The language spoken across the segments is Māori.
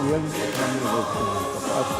ia li kami o whakaatu.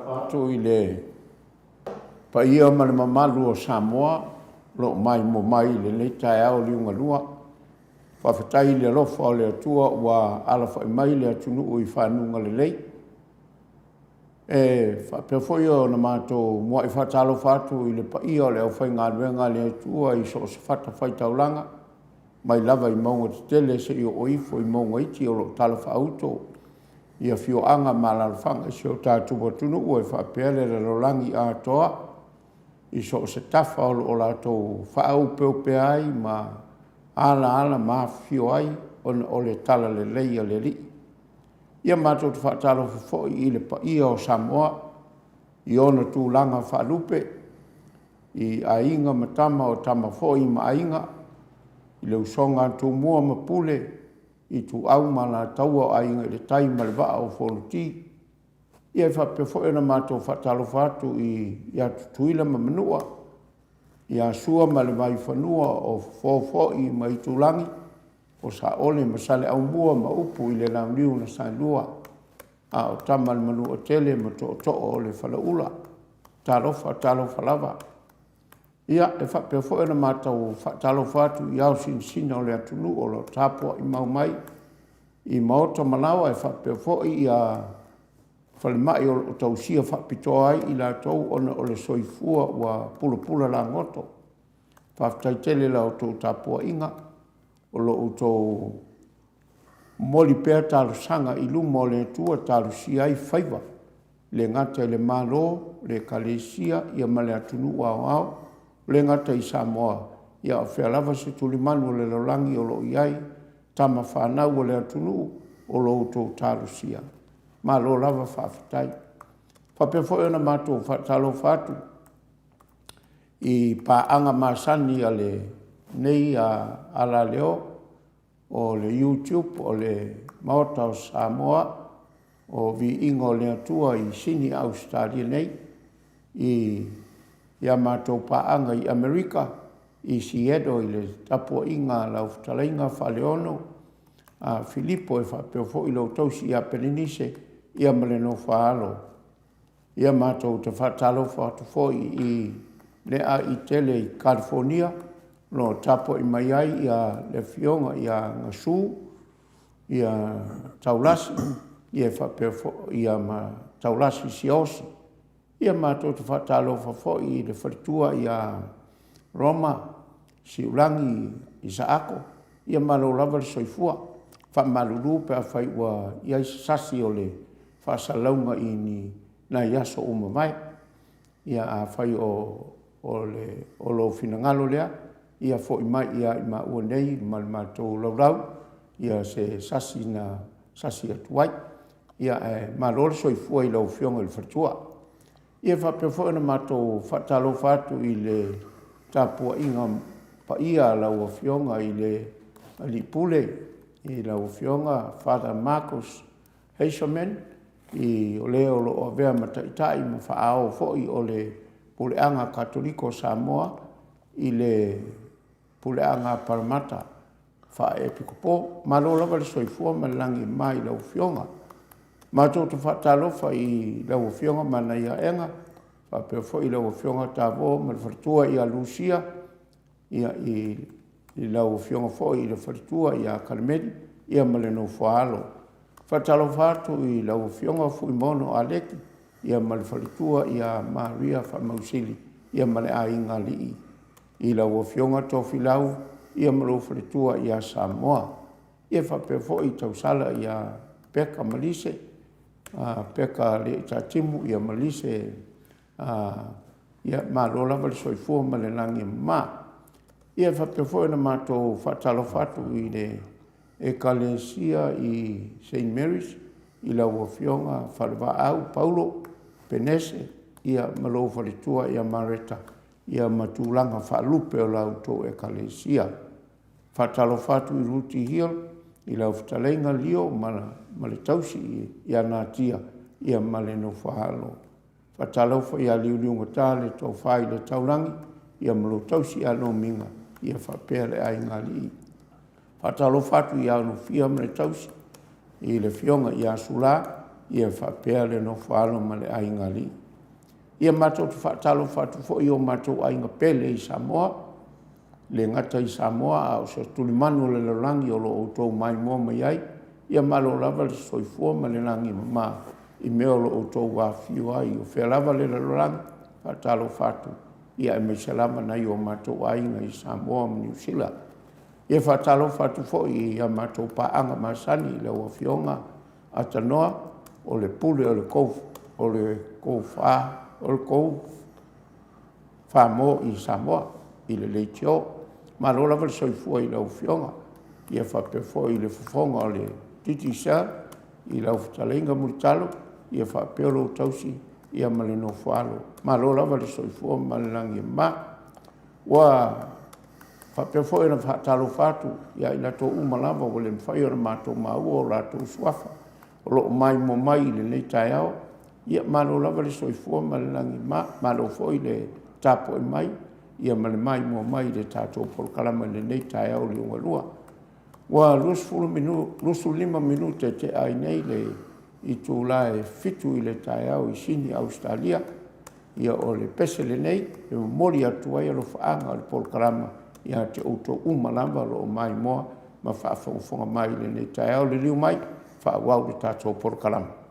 Whakatu i le pa ia ma le mamalu o Samoa, lo mai mo mai le le tae au liunga lua. Whawhetai le lofa o le atua wa alafa i mai le atunu o i whanunga le lei. Whapewhoi o na mātou mua i whatalo whatu i le pa ia o le au whai ngā ruenga le atua i so se whata whai taulanga. Mai lava i maunga te tele se i o ifo i maunga iti o lo tala whauto. Ia fio anga malalafanga si o tātua tunu ua i whapele le rolangi a toa i so se tafa o lātou whaau peupe ai ma ala ma fio ai o le tala le leia le li. Ia mātou te whaatalo fufoi i le pa ia o Samoa i ona tūlanga whaalupe i ainga matama o tama foi ma ainga i le usonga tū mua ma pule i tu au mana taua ainga i le tai malwa o foluti. Ia whapewhoi na mātou whatalo whatu i atutuila ma manua. Ia sua ma le mai whanua o fōfoi ma i tūlangi. O sa ole ma sale au mua ma upu i le launiu na sa lua. A o tama le manu o tele ma to o le whalaula. Talofa lava. Ia e whapewhoi na mātou whatalo whatu i au sina o le atunu o lo tāpua i mau mai. I maota malawa e whapewhoi i a whalemai o tausia whapitoa ai i la tau ona o le soifua ua pula la ngoto. Whaftaitele la o tau tāpua inga. O lo uto moli pēr tālu sanga i lumo le tua tālu si ai whaiva. Le ngata i le malo, le kalesia, ia male atunu au. Le ngata i Samoa, ia o whealawa se tulimanu le lolangi o lo iai, tama whanau o le atunu o lo uto tālu sia. Malo lava whawhitai. Whapewhoi ona mātou talo whatu. I pāanga māsani a le nei a ala leo o le YouTube o le maota o Samoa o vi ingo le atua i sini Australia nei i a mātou paanga i Amerika i Seattle i le tapua inga lau futalainga whaleono a Filipo e whapewho i lau tausi i a Perenise i a maleno whaalo. I a mātou te whatalo whatufo i le a i tele i California no tapo i mai ai i a le fionga i a ngasu, i a taulasi, i a whapewho i a taulasi si osi. Ia mātou te whatalo whawhoi i le wharitua i a Roma, si ulangi i Saako. Ia malo lava le soifua. Whamalulu pe a whai ua i aisa sasi o le whasalaunga i ni na iaso uma mai. Ia a whai o lo finangalo lea. Ia fo i mai ia i ma ua nei, ma mātou laurau. Ia se sasi na sasi atuai. Ia malo le soifua i lau fionga i le wharitua. Ia whapewhoi na mātou whatalo whatu i le tāpua inga pa ia lau a fionga i le alipule i lau fionga Father Marcus Heiserman i o leo lo o vea mataitai ma whaao foi o le puleanga katoliko Samoa i le puleanga Parramatta wha e pikopo malo lava le soifua ma langi mai lau fionga ma tō tu whatalofa i lau fionga ma na ia enga wha peo foi lau fionga tāvo ma le whatua i a Lucia ia i lau fionga foi i le whatua i a Kalimeri ia ma le no whaalo whatalofa atu i lau fionga fui mono a leki ia ma le whatua i a Maria Whamausili ia ma le a inga lii i lau fionga tofi lau ia ma lo whatua i a Samoa ia wha peo foi tausala i a Peka Malise peka le tatimu ia malise ia malola vale soifua ma le langi ma ia whapewhoi na mātou whatalo whatu i le ekalesia i St. Mary's i lau fionga whalwa au Paulo Penese ia malo whalitua ia Mareta ia matulanga whalupe o lau tō ekalesia whatalo whatu i Ruti Hill i lau whatalenga lio ma le tausi i a nātia i a male no whahalo. Whatalaufa i a liuriunga tā le tau whai le taurangi i a malo tausi a no minga i a whapea le ai ngā li. Whatalaufa atu i a no fia ma le tausi i le fionga i a sula i a whapea le no whahalo ma le ai ngā li. I a mātou tu whatalaufa atu fo i o mātou ai ngā pele i Samoa le ngata i Samoa a o sa tulimanu le langi o lo o tau mai mua mai ai ia malo lava le soifua ma le langi ma i mea lo o tau wāwhiu ai o whea lava le langi whatalo whatu ia e me salama nei o mātou ainga i Samoa ma New Zealand. Ia whatalo whatu fo i a mātou paanga masani le o whionga atanoa o le pule o le kou whamo i Samoa i le leitio malo lava le soifua i lau whionga ia whapewhoi i le whafonga o le titi sa i lau whatalenga muritalo ia whapeolo tausi ia maleno whaalo. Malo lava le soifua malangi ma wa whapewhoi na whatalo whatu ia i lato umalava o le mwhai o na mātou maua o lato suafa o lo mai mo mai le nei tai au ia malo lava le soifua malangi ma malo foi le tapo e mai ia male mai mo mai le tātou polkalama le nei tai au le ungalua. Wa lusu lima minute te ai nei le i tūlae fitu i le tai au i Sini, Australia, ia o le pese le nei, le mori atu ai alo whaanga le polkalama ia te auto umalamba lo mai moa ma whaafonga mai le nei tai au le liu mai, whaawau le tātou polkalama.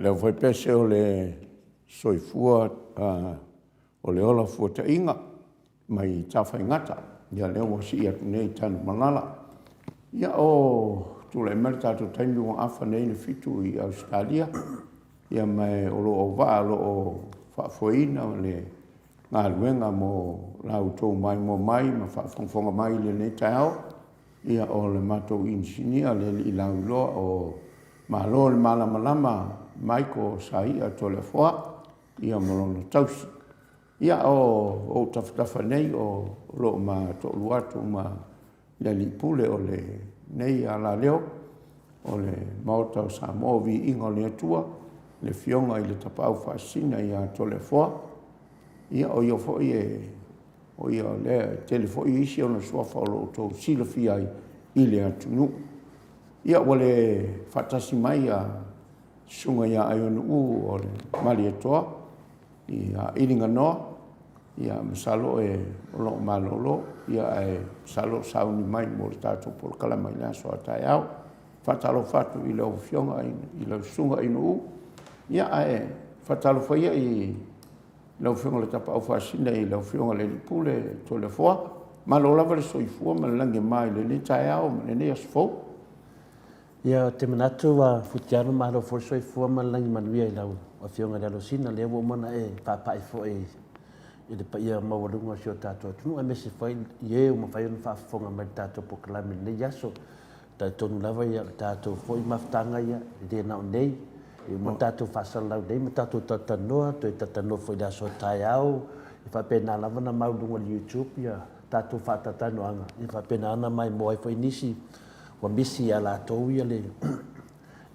leo fai pese o le soifua o le ola fuataʻiga mai tawhaingata. Ia leo o si atu nei tanu malala. Ia o tula mele tātou taimi o afa nei le fitu i Australia. Ia mai o loo vaa loo whaafoina o le ngā luenga mo lau tō mai mo mai ma whaafonga mai le nei tai au. Ia o le mātou insinia le li lau loa o malo le malama mai ko saia to le foa. Ia molono tausi. Ia o tafatafa nei o loo ma to luatu ma le li pule o le nei ala leo o le maota o Samoa vi ingo le atua le fionga i le tapau whaasina ia to le foa. Ia o ia fo o ia le telefo i isi o na suafa o lo tō sila fia i le atunu. Ia o le whatasi mai a sunga ia aionu o le mali atoa ia iringa noa. Ia masalo o lo malolo ia salo sauni mai mo le tātou polkala mai la so atai au. Whatalo whatu i lau fionga i lau sunga inu u. Ia whatalo whaia i lau fionga le tapa au whaasina i lau fionga le lipule to le foa. Malo lava le soifua ma le lange mai le ne tai au ma le ne asfau. Ia te manatu wa futiano malo for soifua ma le lange manuia i lau a fionga le alosina le wo mana papai fo i le paia mawalunga si o tātou atunu. A mese whai i o ma whai ona whaafonga mai tātou pokalami le yaso. Tai tonu lava ia tātou fo i maftanga ia i te nao nei. I ma tātou whaasalau nei, ma tātou tatanoa, toi tatanoa fo i la so tai au. I whapena lava na maulunga le YouTube ia tātou whaatatanoanga. I whapena ana mai mo ai fo i nisi wa misi a la tau ia le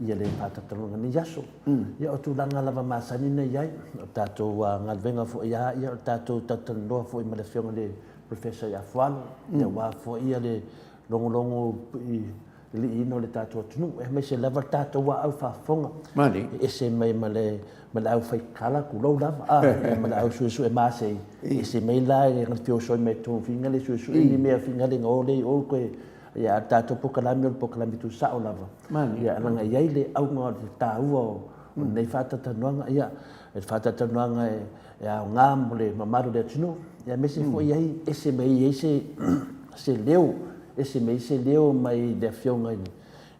ia le whaatatanoanga ni yaso. Ia o tūlanga lava māsani nei ai. O tātou ngalvenga fo ia o tātou tatanoa fo i malefionga le Professor Iafualo. Ia wā fo ia le longolongo i li ino le tātou atunu. E mai se lava tātou wa au whaafonga. Mani. E se mai ma le au whaikala kulau lava. E ma le au suesu e māsei. E se mai la e ngal pio soi mai tō finga le suesu i mea finga le ngole o koe. Ia tātou pokalami o le pokalami tu sao lava. Mani. Ia ananga iai le au ngā le tāua o nei whaatatanuanga. Ia e whaatatanuanga e au ngā mo le mamaru le atunu. Ia mese fo iai e se mai e se leo. E se mei se leo mai le fionga ini.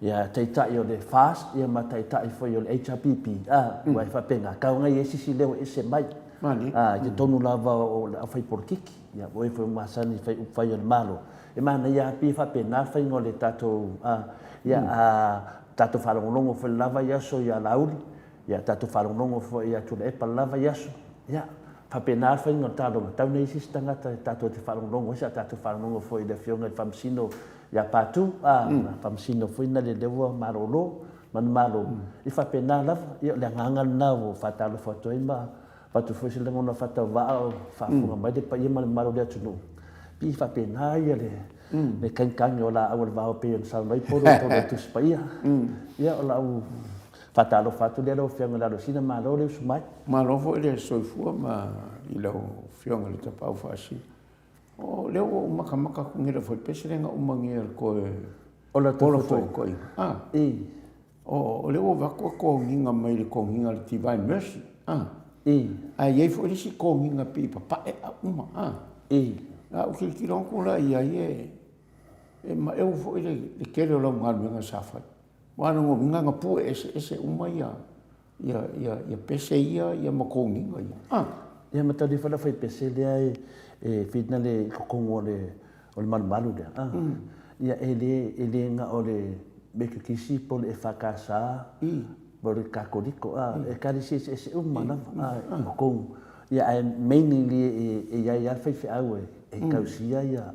Ia taitai o le FAST, ia ma taitai foi o le HRPP. Wai whapenga. Kau ngai e sisi leo e se mai. Mani. Ia tonu lava o le awhai porkiki. Ia oi foi masani whai o le malo. E mana ia pi whapena whai ngo le tātou. Ia tātou whalongolongo foi lava iaso ia lauri. Ia tātou whalongolongo foi ia tula epa lava iaso. Ia. Whapena whai ngā tāronga. Tau nei sisi tangata tātou te whalongolongo. Ia tātou whalongolongo foi le fionga i whamsino ia pātu. Whamsino foi na le lewa marolo. Man malo. I whapena lava. Ia le ngangan na o whatalo whatoi ma. Whatu foi se langona whatau wao. Whafunga mai le pa ia ma le maro le atunu. Pi whapena ia le. Le kankangi o la awal wao pe yon sao noi poro. Poro tu spaia. Ia o la au. Whatalo whatu le lau whianga lalo sina malo leo sumai. Malo fo le soifua ma i lau whianga le tapau whaasi. O leo o makamaka kungira foi peserenga umangia koe. O la tolo foi koe. O leo o wako ko nginga mai le ko nginga le Divine Mercy. Ai ei fo lisi ko nginga pipa pa e a uma. A o kilkirongo la ia e ma eu fo le kere o lau ngalwenga safai. Wana ngo nganga pu ese uma ia pese ia makongi ia. Ia mata di fala fai pese le e fitna le kokongo le o le malu le. Ia ele nga o le beke kisi pol e fakasa. Bo le kakoliko e karisi ese uma na kokongo. Ia e mainly ia fai fe au e kausia ia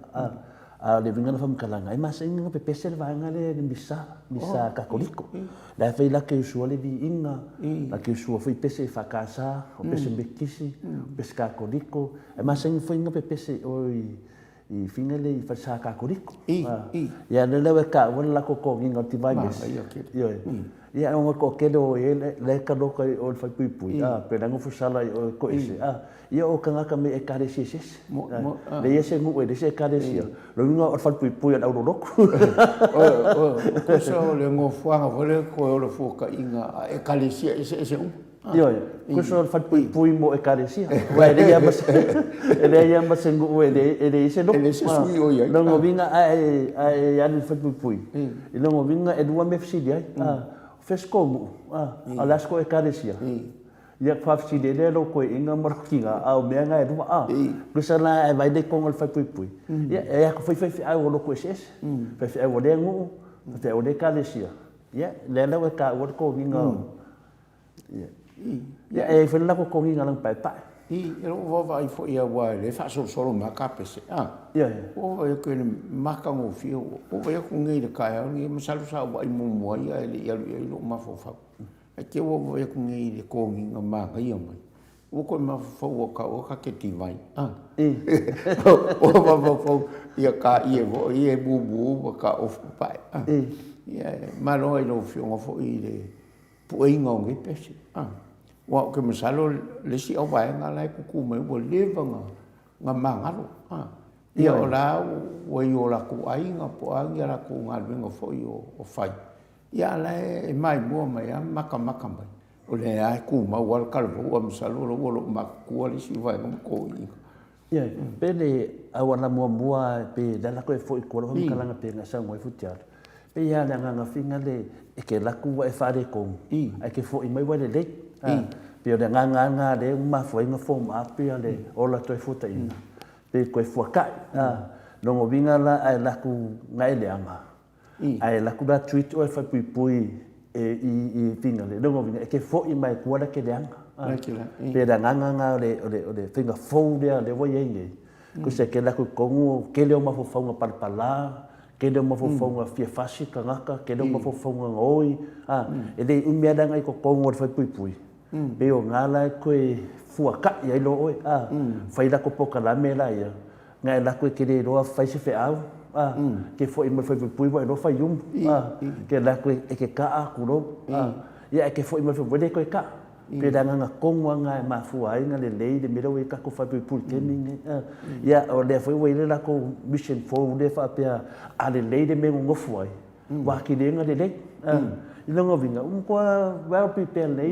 le vinga na famkalanga e masa inga pe pese le vanga le misa kakoliko la fai la ke usua le vi inga la ke usua foi pese fakasa o pese bekisi pese kakoliko e masa inga foi inga pe pese oi i finga le i fasa ka koriko. Ia le lewe ka wana lako ko nginga ti vai mes. Ia o ko kele o le ka do ka o fa pui pui. Pe nango fusala o ko ese. Ia o kanga ka me e kare ses. Le ese ngu e se kare sia. Lo nga o fa pui pui au roko. Ko so le ngo fuanga vole ko o le foka inga e kare sia ese Yo, kuso fat pui mo e karesia. Wa ele ia mas ngu ele ise no. Ele se sui o ia. Longo vinga ai ani fat pui. E longo vinga e dua me fsidi ai. Fesco mu. Alasko e karesia. Ia fafsi de lo ko inga markinga au menga e dua. Kuso na vai de kongol fat pui. Ia ko foi ai o lo ko ses. Foi ai o de ngu. Foi o de karesia. Ia le la ka o ko vinga. Ya e fa la ko kongi ngalang pai pai. E ro vai fo ia wa le fa so ma ka pese. Ya. O e ko ma ka ngo fio. O e ko ngai de ka ya ni ma salu sa wa i mo mo ia ia lo ma fo fa. E ke o e ko ngai de kongi nga ma ka ia mai. O ko ma fo o ka ke ti vai. O va fo ia ka ia vo ia bu ka o pai. Ya ma lo i lo fio ngo fo i de pu inga ngi pese. Wa ke masalo le si au vai nga lai ku mai wo leva nga mangalo. Ia ola wo yo la ku ai nga po ai la ku nga venga fo yo o fai. Ia lai mai mo mai maka mai. O le ai ku ma wal kal wo masalo lo ma ku le si vai nga ko i. Ia pele awana mo pe dala ko fo ko lo kalanga pe nga sa mo futiar. Pe ia nga finga le e ke laku wa e whare kong. Ai ke fo i mai wale le. Pio de nga le ma fo inga fo ma pia le ola toi futa ina. Pe koe fuakai. Nongo vinga la ai laku ngai le anga. Ai laku da tweet o e whai pui pui i finga le. Nongo vinga e ke fo i mai kuala ke le anga. Pe da nga le finga fo le wo yenge. Kuse ke laku kongu ke le o ma fo faunga palpala. Ke le mo fonga fia fasi ka ngaka ke le mo fonga ngoi e le umia danga i ko kongo fa pui be o ngala ko e fuaka ia lo oi fai la ko poka la mela ia ngai la ko ke le ro fai se fe au ke fo i mo fa pui bo no fa yum ke la ko e ke ka a ku ro ia ke fo i mo fa bo de ko ka pe danga nga kongo nga ma fu ai nga le le me ro e ka ko fa pui ke ninge ia o le foi we le la ko mission fo le fa pe a le le me ngo fu ai wa ki le nga le i longo vinga ko wa pi pe le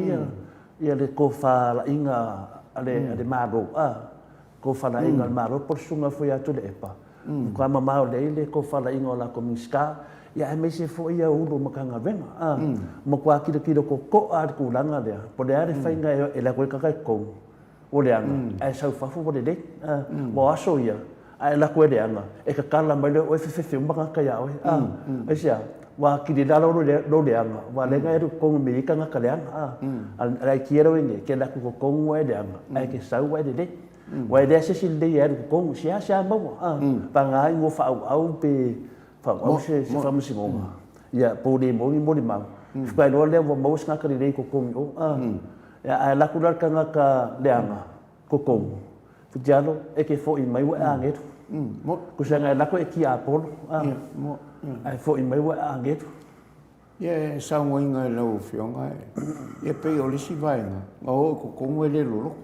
ia le ko fa la inga ale ma ro ko fa la inga ma ro por sunga foi a to le pa ko ma ma le ko fa la inga la ko miska ia me se fo ia ulo makanga venga mo kwa kilo ko a ku langa dia po le are fainga e la ko ka ko o le anga ai sa fa fo de mo aso ia ai la ko de anga e ka kala mai o fe maka ka ya ai sia wa ki de dalo lo de anga wa le ga ko me ka nga ka le anga ai quiero nge ke la ko mo de anga ai ke sa wa de wa de se sil de ia ko sia mo pa nga ngo fa au pe fa o se famosi mo ia po de mo di mau fa lo le mo ska ka de ko ia ai la ku dar ka nga ka le anga ko fu jalo e ke fo i mai wa anget mo ku sa nga la ko e ki a polo mo ai fo i mai wa anget ia sa mo inga lo fionga e pe o le si vai nga o ko le lo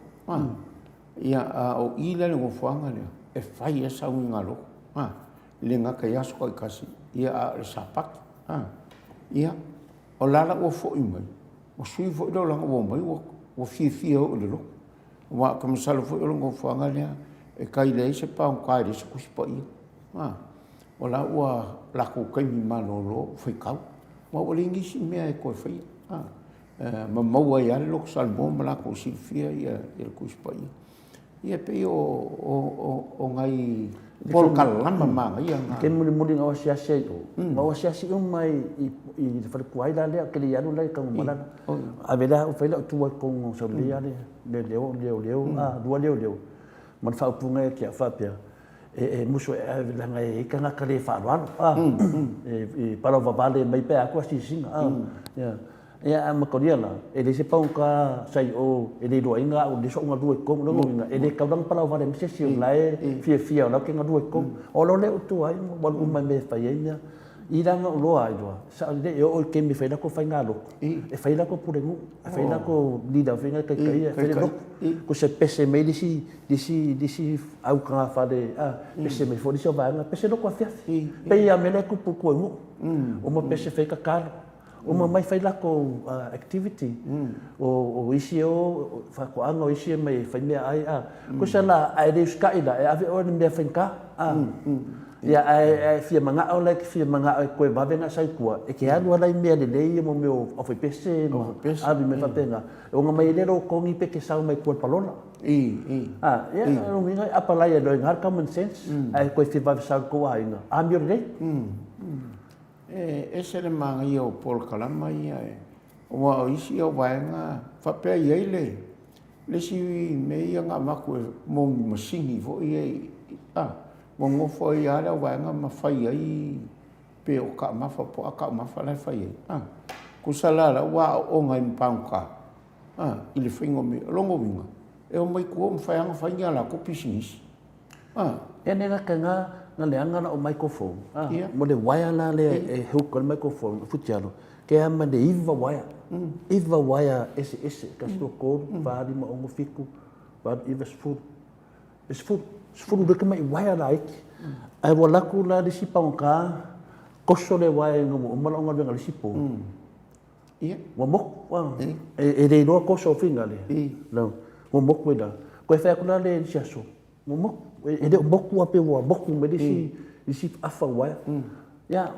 ia o ila le mo fanga le e fai e sa inga lo le nga ka yaso ko kasi ia sapak ia o lala o fo i mai o sui fo do langa o mai o fi o le lo wa kam salo fo lo ngo fanga le e kai le se pa un kai se ku spa ia o la wa la ku kai mi mano lo foi kau ma o lingi si me e ko fai ma ma wa ya lo salmo ma la ku si fia ia ku spa ia pe o ngai por kalama ma ia ke muri nga sia sia o sia sia mai i fa ku ai la le ke ya no le ka mo la a vela o fai la tu ko so le ya le leo dua leo man fa punga ke fa pia e muso e la ngai ka nga ka le fa ro e para va vale mai pe a ko si singa ya ia makonia la ele se pau ka sai o ele do inga o de so nga du ko no inga ele ka dang pala vale mse si lai fia la ke nga du ko o lo le tu ai mo uma me fa ia iranga lo ai do sa de o ke mi fa ko fa nga lo e fa la ko pure mu fa la ko lida fa nga ka ia fa lo ko se pese me disi au ka fa de pese me fo disi va nga pese lo ko fia pe ia me le ko pu ko mu o mo pese fa ka uma mai fai lako activity o isi o whakoanga o isi mai whai mea ai ko sa la ai reus kaida e ave o ni mea whainka ia ai fia manga o like fia manga o koe wawenga sai kua e ke anu alai mea le lei mo meo o whai pese avi me whapenga o nga mai lero kongi pe ke sau mai kua palona ia no minga apalai e doing hard common sense ai koe fia wawe sau kua inga amio le e se le manga i o Paul Kalama ia o wa o isi o waenga whapea iei le si me ia ngā maku e mōngi masingi fo iei mo ngofo i ara waenga ma whai ai pe o ka mawha po a ka mawha lai whai ai kusalara wa o ngai mpauka i le whaingo me longo winga e o mai kua mwhaianga whainga la ko pisinisi e nenga ka nga le anga na o microphone mo le wire la le e hook o microphone futialo ke ama de iva wire ese ka sto ko va di ma ongo fiku va iva sfuru de kama wire la ik ai wala ku la di sipang ka koso le wire ngo mo la nga le sipo wa mok e de no koso finga le no mo mok weda ko fa ku la le siaso mo mok e de boku ape wa boku me disi afa wa ya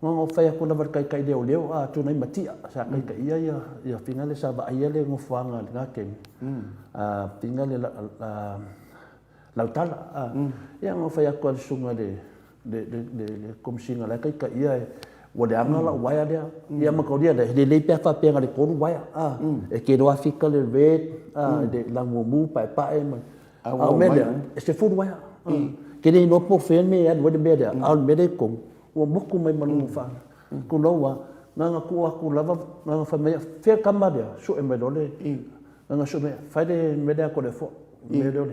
ngo fa ko na barkai kai de oleo tu nai matia sa kai kai ia finale sa ba ia le ngo fanga nga ke finale la ya ngo fa ko sunga de kom singa la kai kai ia wa de anga la wa ya ia ma ko dia de le pe fa pe nga de ko wa e ke do afika le red de la mu pa ma au media este food waya kini no po fen me ad wede media al media kong o buku mai manu fa ku no wa nga ku lava nga fa me fe kamadia so e me dole nga so me fa de media ko de fo me dole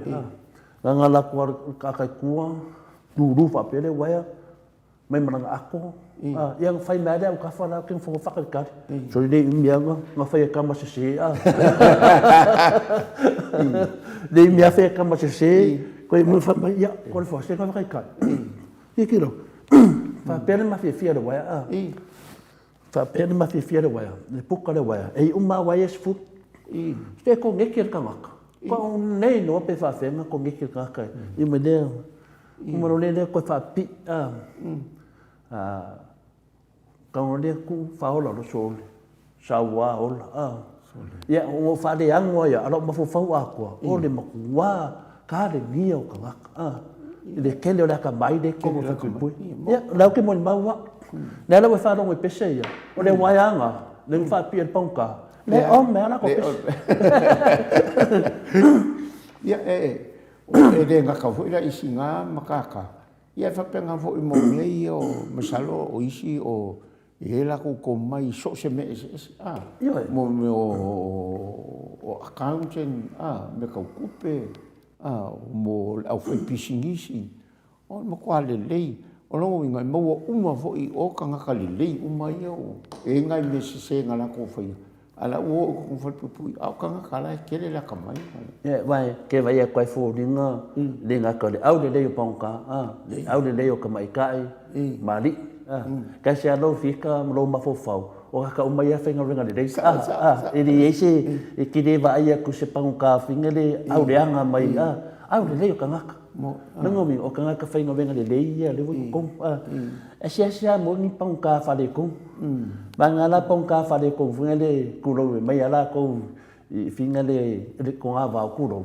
nga la ku ka ka ku du fa pe le waya mai mana ako yang fai media ka fa la kin fo fa ka so de mianga nga fa ka ma se de mi afe kama se ko mo fa ya ko fo se ka ka e kiro fa pena ma fia de waya fa pena ma fia de waya le puka de waya e uma waya sfu ste ko ngekir ka mak ko nei no pe fa fe ma ko ngekir ka ka i me de mo le ko fa pi ka le ku fa ola lo so sa wa ola ya o fa de ango ya alo ma fo ako o le makua ka de ngia o ka le kele o ka mai de ko fa ku ya la ke mo ma wa na la fa no pese ya o le waianga le fa pi el ponka le o me ana ko pese ya o de nga ka fo ira isinga makaka ya fa penga fo mo nei o masalo o isi o e la ko mai so se me mo o accountant me ka kupe mo au foi pisingisi o mo kwale lei o lo ngai mo uma foi o kanga kali lei uma yo e ngai me se ngala ko foi ala o ko foi pu au kanga kala kele la kamai vai ke vai ko fo dinga ko au de lei ponka au de lei o kamai kai mali ka sia lo fika lo ma fo fau o ka uma ia fenga ringa de ele ese e que deva ia ku se pang ka finga le au de anga mai au de lei o kanga no mi o kanga ka fenga venga de lei ia le ko sia mo ni pang ka fa de ko bangala pang ka fa de ko finga le ku lo mai ala ko finga le ko ava ku lo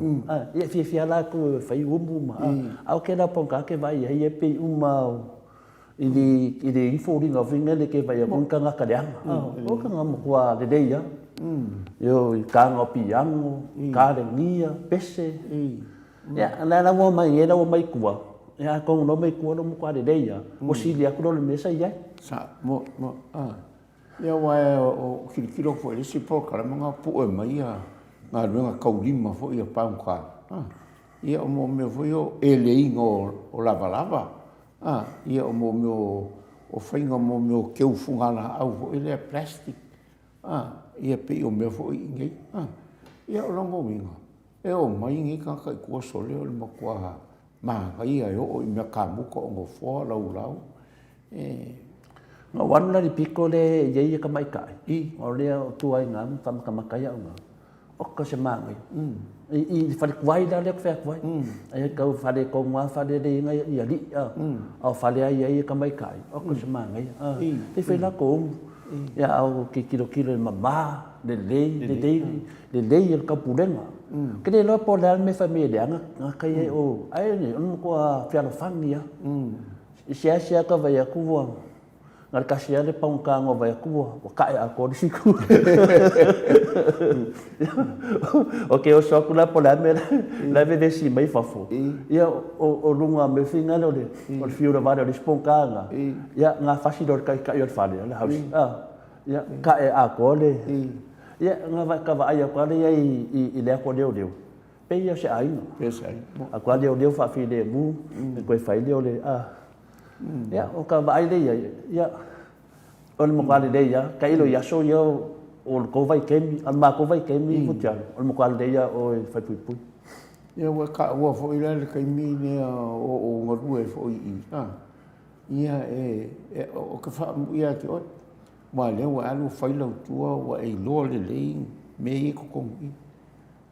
ia fia la ku fai umuma au ke la pang ka ke vai ia pe uma ili info ringa vinga le ke vai kon kanga ka dia o kanga mo kwa de dia yo kanga piango ka de nia pese ya la mo mai era mo mai kwa ya kon no mai kwa no mo kwa de dia o si dia ko le mesa ya sa mo ia wa o kilikilo fo le si po kala manga pu e mai a nga runga kaulima fo ia paunka ia o mo me fo yo ele ingo o lava lava ia o mo me o fainga mo me o keu fungala au fo ele plastic ia pe o me fo ingi ia o longo winga e o mai ngi ka kai ko so le o mo kwa ma ia o i me ka mu ko ngo fo lau lau nga wana di piko le ye ka mai kai o le tu ai ngam tam ka makai au nga o ka se mangi i fa kwai da le fa kwai ai ka fa le ko ma fa le nga ia di au fa le ai ka mai kai o ka se mangi e fa la ko ya au ki kilo mama le le il ka pulenga ke le lo po le me família nga kai o ai ni on ko fa lo fangia sia ka vai ku ngal kasia le pang ka ngo vai ku wa ka a ko di ku okay o so kula po la me la ve de si mai fa fo ia o lunga me finga le o fiu da va de sponka nga ia nga fa si do ka yo fa le la house ia ka a ko le ia nga va ka va ia ko le i le ko de pe ia se ai a ko de fa fi de mu ko fa le ya o ka vai le ya on mo ka le ya ka ilo ya so yo o ko vai kemi al ma ko vai kemi futia on mo ka le ya o fa pui ya wa ka wa fo ile le kemi ne o ngoru e fo ia o ka fa ia ki o ma le wa alu fa lo tua wa e lo le me ko ko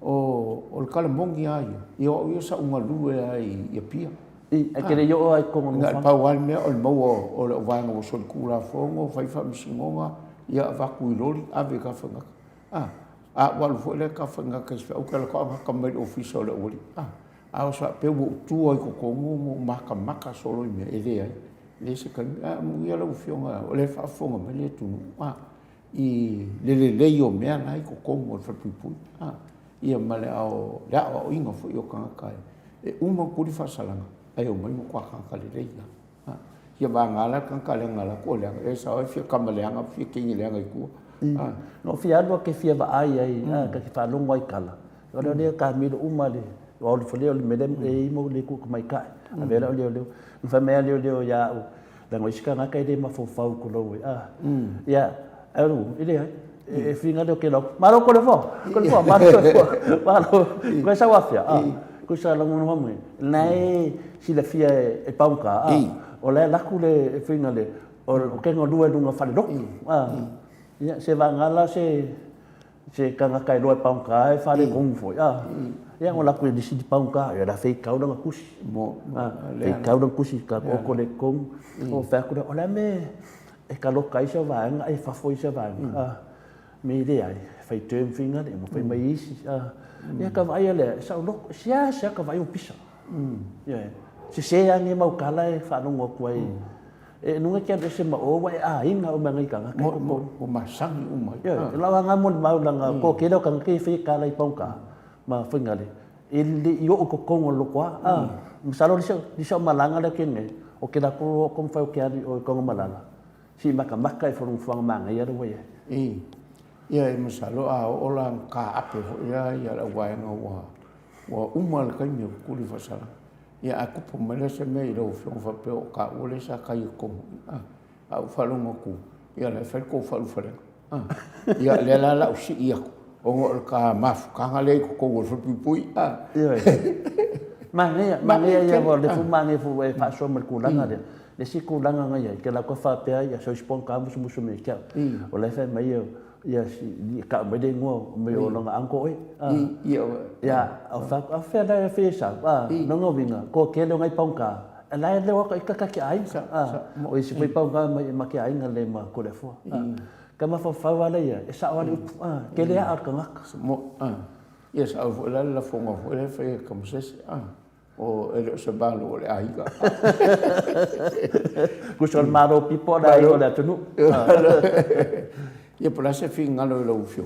o ka le mongi ai yo sa un alu ai pia ke le yo ai ko mo fa pa wa me o mo o le va ngo so kula fo ngo fa fa misingonga ia va ku lori ave ka fa wa fo le ka fa ka fa o ka ka me official le oli o sa pe wo tu ai ko mo maka solo me ele ai le se ka mo ia lo fionga o le fa fo me le tu i le yo me ai ko mo fa pu ia male o la o ingo fo yo ka e uma ku di fa salanga ai o mai mo kwa ka le ia ia ba ngala kan ka le ngala ko le e sa o fi ka male anga fi ki le anga ku no fi ado ke fi ba ai ka ki fa long wai kala o le ka mi do uma le o le fole o le medem e mo le ku mai ka a vera o le fa me le ya la ngo iska nga kai de ma fo fa ku lo ya alu ile ai e fi nga do ke lo ma lo ko le fo ma lo ko sa wa fia ko sa la mo mo nei si la fia e pauka o le la ku le finga le o ke ngo due dunga fa le dok ya se va ngala se ka nga kai lo pauka e fa le gong fo ya ngo la ku di si pauka ya da fei kau danga kusi mo fei kau danga kusi ka ko le kong o fa ku o la me e ka lo kai se va nga e fa fo se va me ide ai fei tem finga de mo fei mai isi ya ka vai le sa lo sia ka vai o pisa ya se ani mau kala e fa no ko ai e nunga ke se ma o wai inga o mangai ka mo masang o mai ya la nga mo mau langa ko ke do kan ke fi kala i pauka ma finga le il yo ko ko lo kwa misalo di sa malanga le kene o ke da ko fa o ke ari o ko malanga si maka e fo fo manga ya do wai ia e masalo o la ka ape ia la wa nga wa umal ka mi ku li fasala ia aku po mele se me lo fa pe o ka o le sa kai ko au fa lo ku ia le fa ko fa lo fa ia le la o si ia o ka maf ka ngale ko o fa pui mane ia vo le fu mane fu e fa so mer ku langa le si ku langa nga ia ke la ko fa pe ia so spon ka musu me ka o le fa mai ia si ka me de ngo me o longa anko ia a fa da fe sa no no vinga ko ke lo ngai pongka la le wa ka ki ai o si pe pongka ma ki ai ngale ma ko le fo ka ma fa wala ia sa wa ke le a ka ngak mo ia sa la fo ngo le fe como se o ele se balo le ai ka ku so maro pipo da o da tunu ia pula se finga lo fio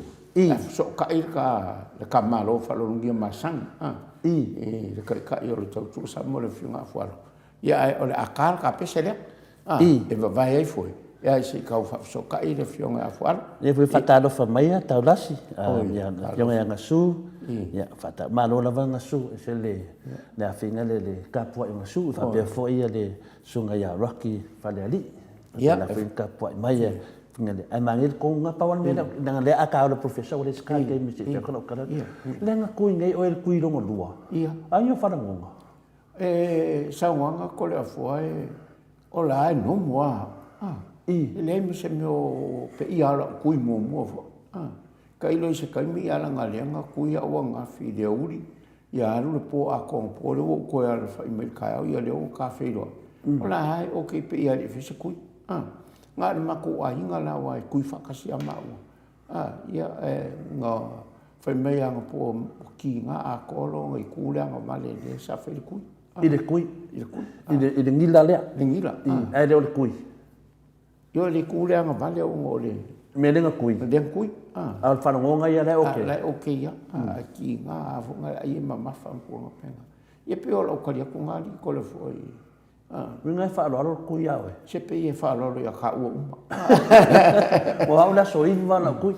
so ka le ka malo fa lo ngia masang le ka yo lo tau sa mo le finga fo ia o le akal ka pese le e va vai foi ia se kau whapsoka i le fionga a whaara. Ia fui whatalo whamaia tau lasi. Ia fionga ia ngasu. Ia whata malo lava ngasu. E se le a whinga le kapua i ngasu. Whapea fo ia le sunga ia Rocky Whaleali. Ia. La whinga kapua i mai e. Ai mangi ko nga pawan me nang le aka le professor le ska ke mi se ka no kara. Le nga kui ngai o el kui rongo lua. Ia. Ai o fara ngonga. Sa wanga ko le afua o la no moa. Le mi se meo pe ia la kui mo mo fo. Ka ilo se kai mi ala nga le nga kui a wanga fi de uri. Ia alu le po a ko po le ko ya le fa i me ka ia le o ka fe lo. O la ai o ke pe ia le fi se kui. Ngā re mako a hinga la wai kui whakasi a mau. Ia ngā whai mei anga po ki ngā a kolo ngai kūle anga male le sa whai le kui. I le kui. I le ngila lea. Le ngila. Ai le o le kui. Io le kūle anga male o ngō le. Me le nga kui. Le kui. A le whana ngonga ia le oke. Le oke ia. Ki ngā a whunga i e mamafa mpua penga. Ia pe o lau karia ko ngā li ko le fwoi. Ringa whaalolo kui awe. Se pe e whaalolo ia ka ua uma. Mo hau la soiva la kui.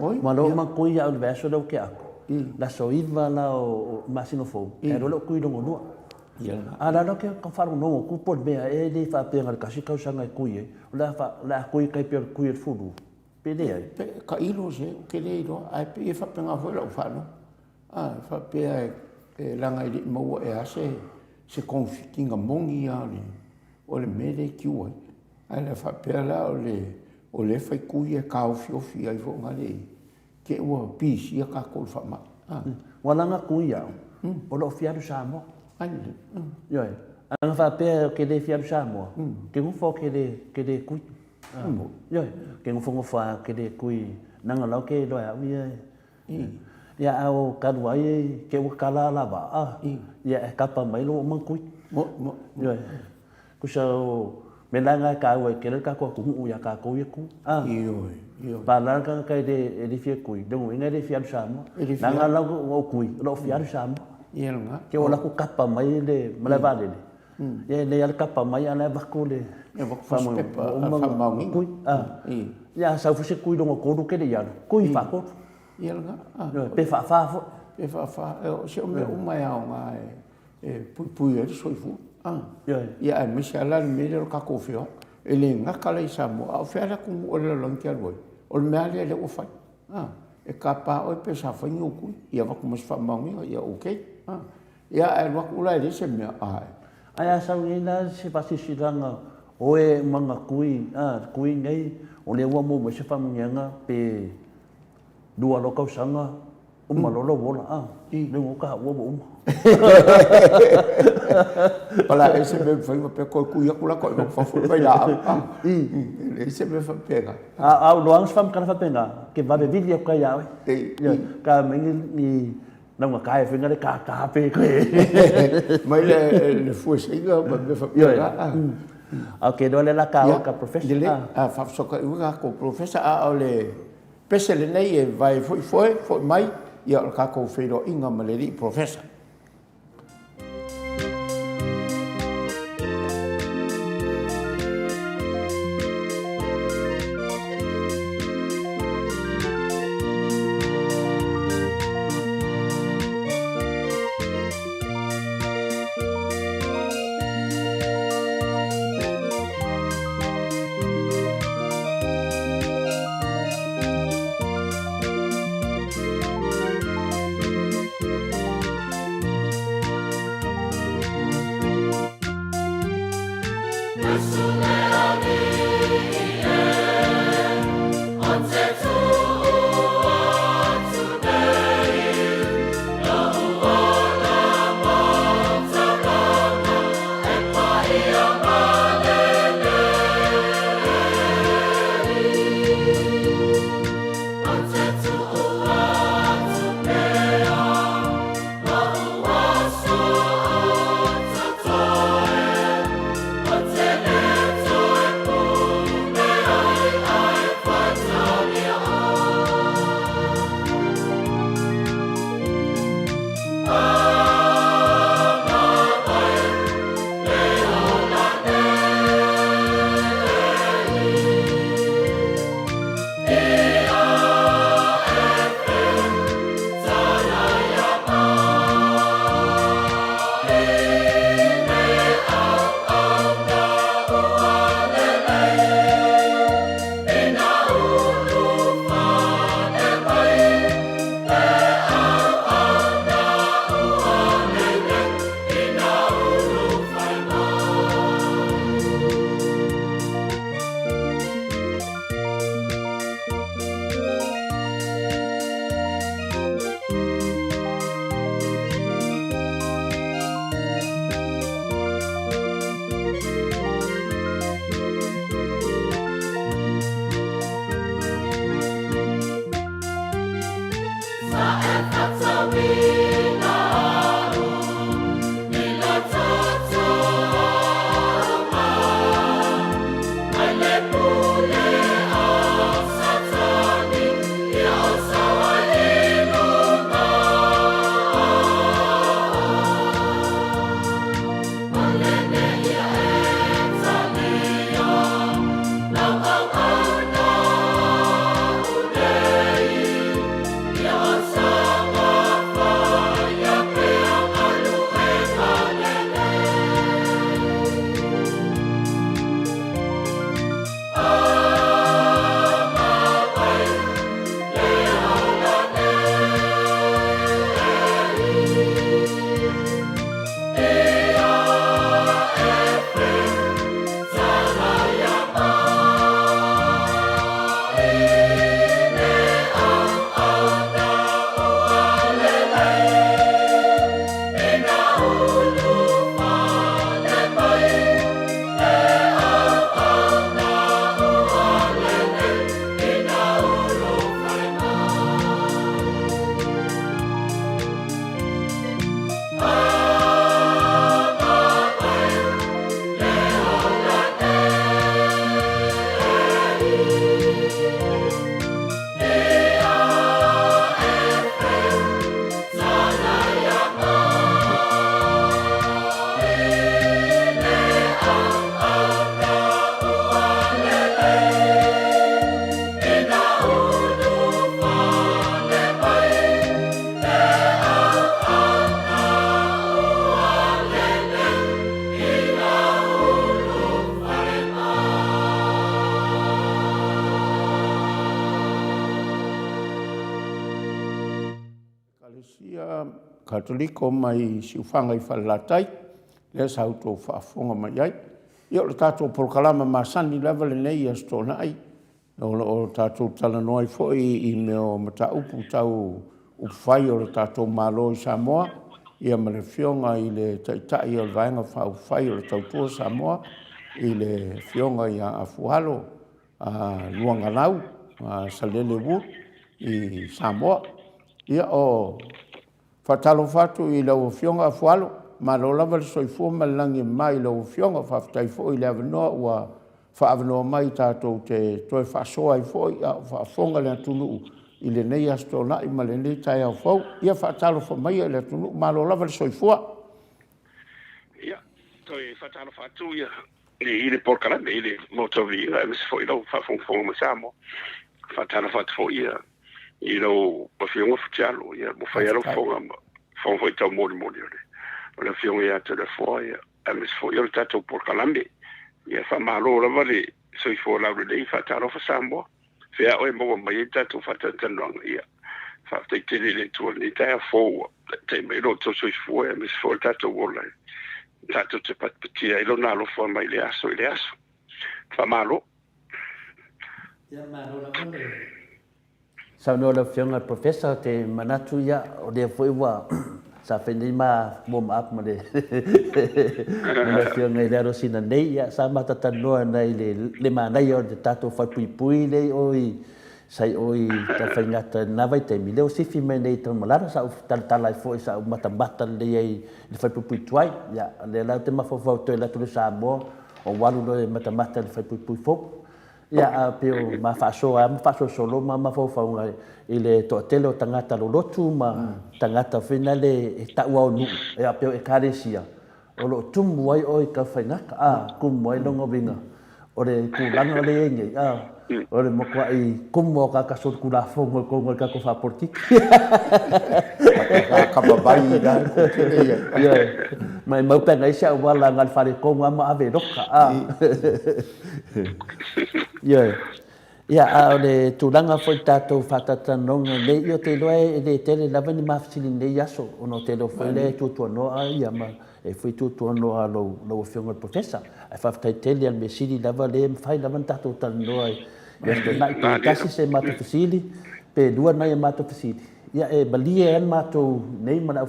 Oi? Ma lo ma kui au le veso lau ke ako. La soiva la o masino fou. E rolo kui rongo nua. A la lo ke ka wharu nongo kupo mea e le whapea ngare kasi kausanga e kui e. La kui kai pia kui e furu. Pe le ai. Ka ilo se, ke le ilo. Ai pe e whapea ngā whoi lau whanu. Whapea e langa i li maua e ase. Se konfitinga mongi a o le mele ki ua. Ai le whapea la o le whai kui e kao fiofi ai fo ngā le. Ke ua pisi a ka kol whama. Walanga kui au. O lo fiaru Samoa. Ai Ioi. Anga whapea ke le fiaru Samoa. Ke ngufo ke le kui. Ioi. Ke ngufo ngufo ke le kui. Nanga lau ke loa au ia. Ia au karu ai ke ua kala lava. Ia e kapa mai lo mangkui. Ioi. Kusa o me langa ka ua ke le kako kuhu ia ka kou ia ku. Ioi. Palanga kai de fia kui. Dongo ina de fiaru Samoa. Nanga lau o kui. Lo fiaru Samoa. Ia nga. Ke o laku kapa mai le malevale le. Ia le al kapa mai ana vaku le. Ia vaku faspepa. Whamaungi. Kui. Ia sau fuse kui dongo koru ke le iaro. Kui whakotu. Ia nga. Pe whaafo. Pe whaafo. Se o me umai au ngā pui e soifu. Ia e misi ala ni mele o kako whio. E le ngaka lei Samoa. Au whiara kungu o le lonki aloi. O le mea le o whai. E ka pā oi pe sa whaingi o kui. Ia waku mas whamaungi. Ia okei. Ia e waku ulai le se mea ai. Ai a sau ina se pasisiranga o e manga kui. Kui ngai. O le ua mo se whamungianga pe dua lokau sanga. Uma lolo wola. Nengo ka ua mo uma. Pala e se me whainga pe koi kui akula koi mo whafu mai la. E se me whapega. Au loang swam kana whapenga. Ke vabe vidi au kai awe. Ka mengi ni nanga kai whinga le ka pe koe. Mai le fuesinga ma me whapega. Ok, do le la ka professor. Whapsoka iuga ko professor a o le pese le nei e vai foi mai. Ia o kako whiro inga maleri professor. Let's Katoliko mai siufanga I whalatai, lea sa auto whaafonga mai ai. Ia o le tātou polkalama masani level nei sto nai. O tātou talanoa I foi I meo mata upu tau upwhai o le tātou malo I Samoa. Ia ma le fionga I le taitai o le vaenga whai o le tautua Samoa. I le fionga I a Afualo, Luangalau, Salele Wood I Samoa. Ia o whatalo whatu I lau fionga Afualo. Ma lo lava le soifua malangi mai lau fionga whaftai fo I le avanoa ua whaavanoa mai tātou te toi whasoa I fo I whaafonga le atunu I le nei asto na I ma le nei tai au fau. Ia whaatalo wha mai le atunu ma lo lava le soifua. Ia, toi whaatalo whatu ia. I le porkalame I le motovi I mis fo I lau whaafonga ma Samoa. Whaatalo whatu fo ia. I lau mawhionga whatialo ia mo whaialo fonga fonga I tau mori mori ore. O le fionga ia te le fua ia. A mis fo I le tatou porkalame. Ia whamalo la wale soi fo lau rei whataro wha Samoa. Whea oe maua mai e tatou whatatanuanga ia. Whaftai tele le tua ni taia fōua. Te mai roto soi fua ia mis fo le tatou wola. Tatou te patpatia ilo nalo fua mai le aso I le aso. Whamalo. Ia malo la wale. Sau no la fionga professor te manatu ia o le foi wa sa fenei ma mom up ma le le fionga I le rosina nei ia sa mata tanoa nei le manai o te tatou fai pui le oi sai oi ta faingata na vai te mi le o sifi me nei ton malara sa tala foi sa mata le ai le fai pui tuai ia le la te mafofo to la tu sa mo o walu le mata le fai pui fo ia a peo ma faso solo ma fofo I le to'atele o tangata lolotu ma tangata finale e ta'ua o nu'u e a peo e karesia o lo tumu ai o I ka whainaka kumu ai longa winga o le kulanga le enge o le mokua I kumu o kaka sot kula fongo kongo I kako whaportiki Kapabai da mai maupenga isia wala ngal whare kongo ama ave roka Ia a le tulanga foi tatou whatatanonga nei o te loe le tele lava ni mawhitini nei aso ono te lo foi le tutuanoa ia ma e foi tutuanoa lo fionga professor ai whaftai tele al me siri lava le mwhai lava tatou talanoa ia te nai te kasi se mato fasili pe lua nai e mato fasili ia e balie an mato nei mana au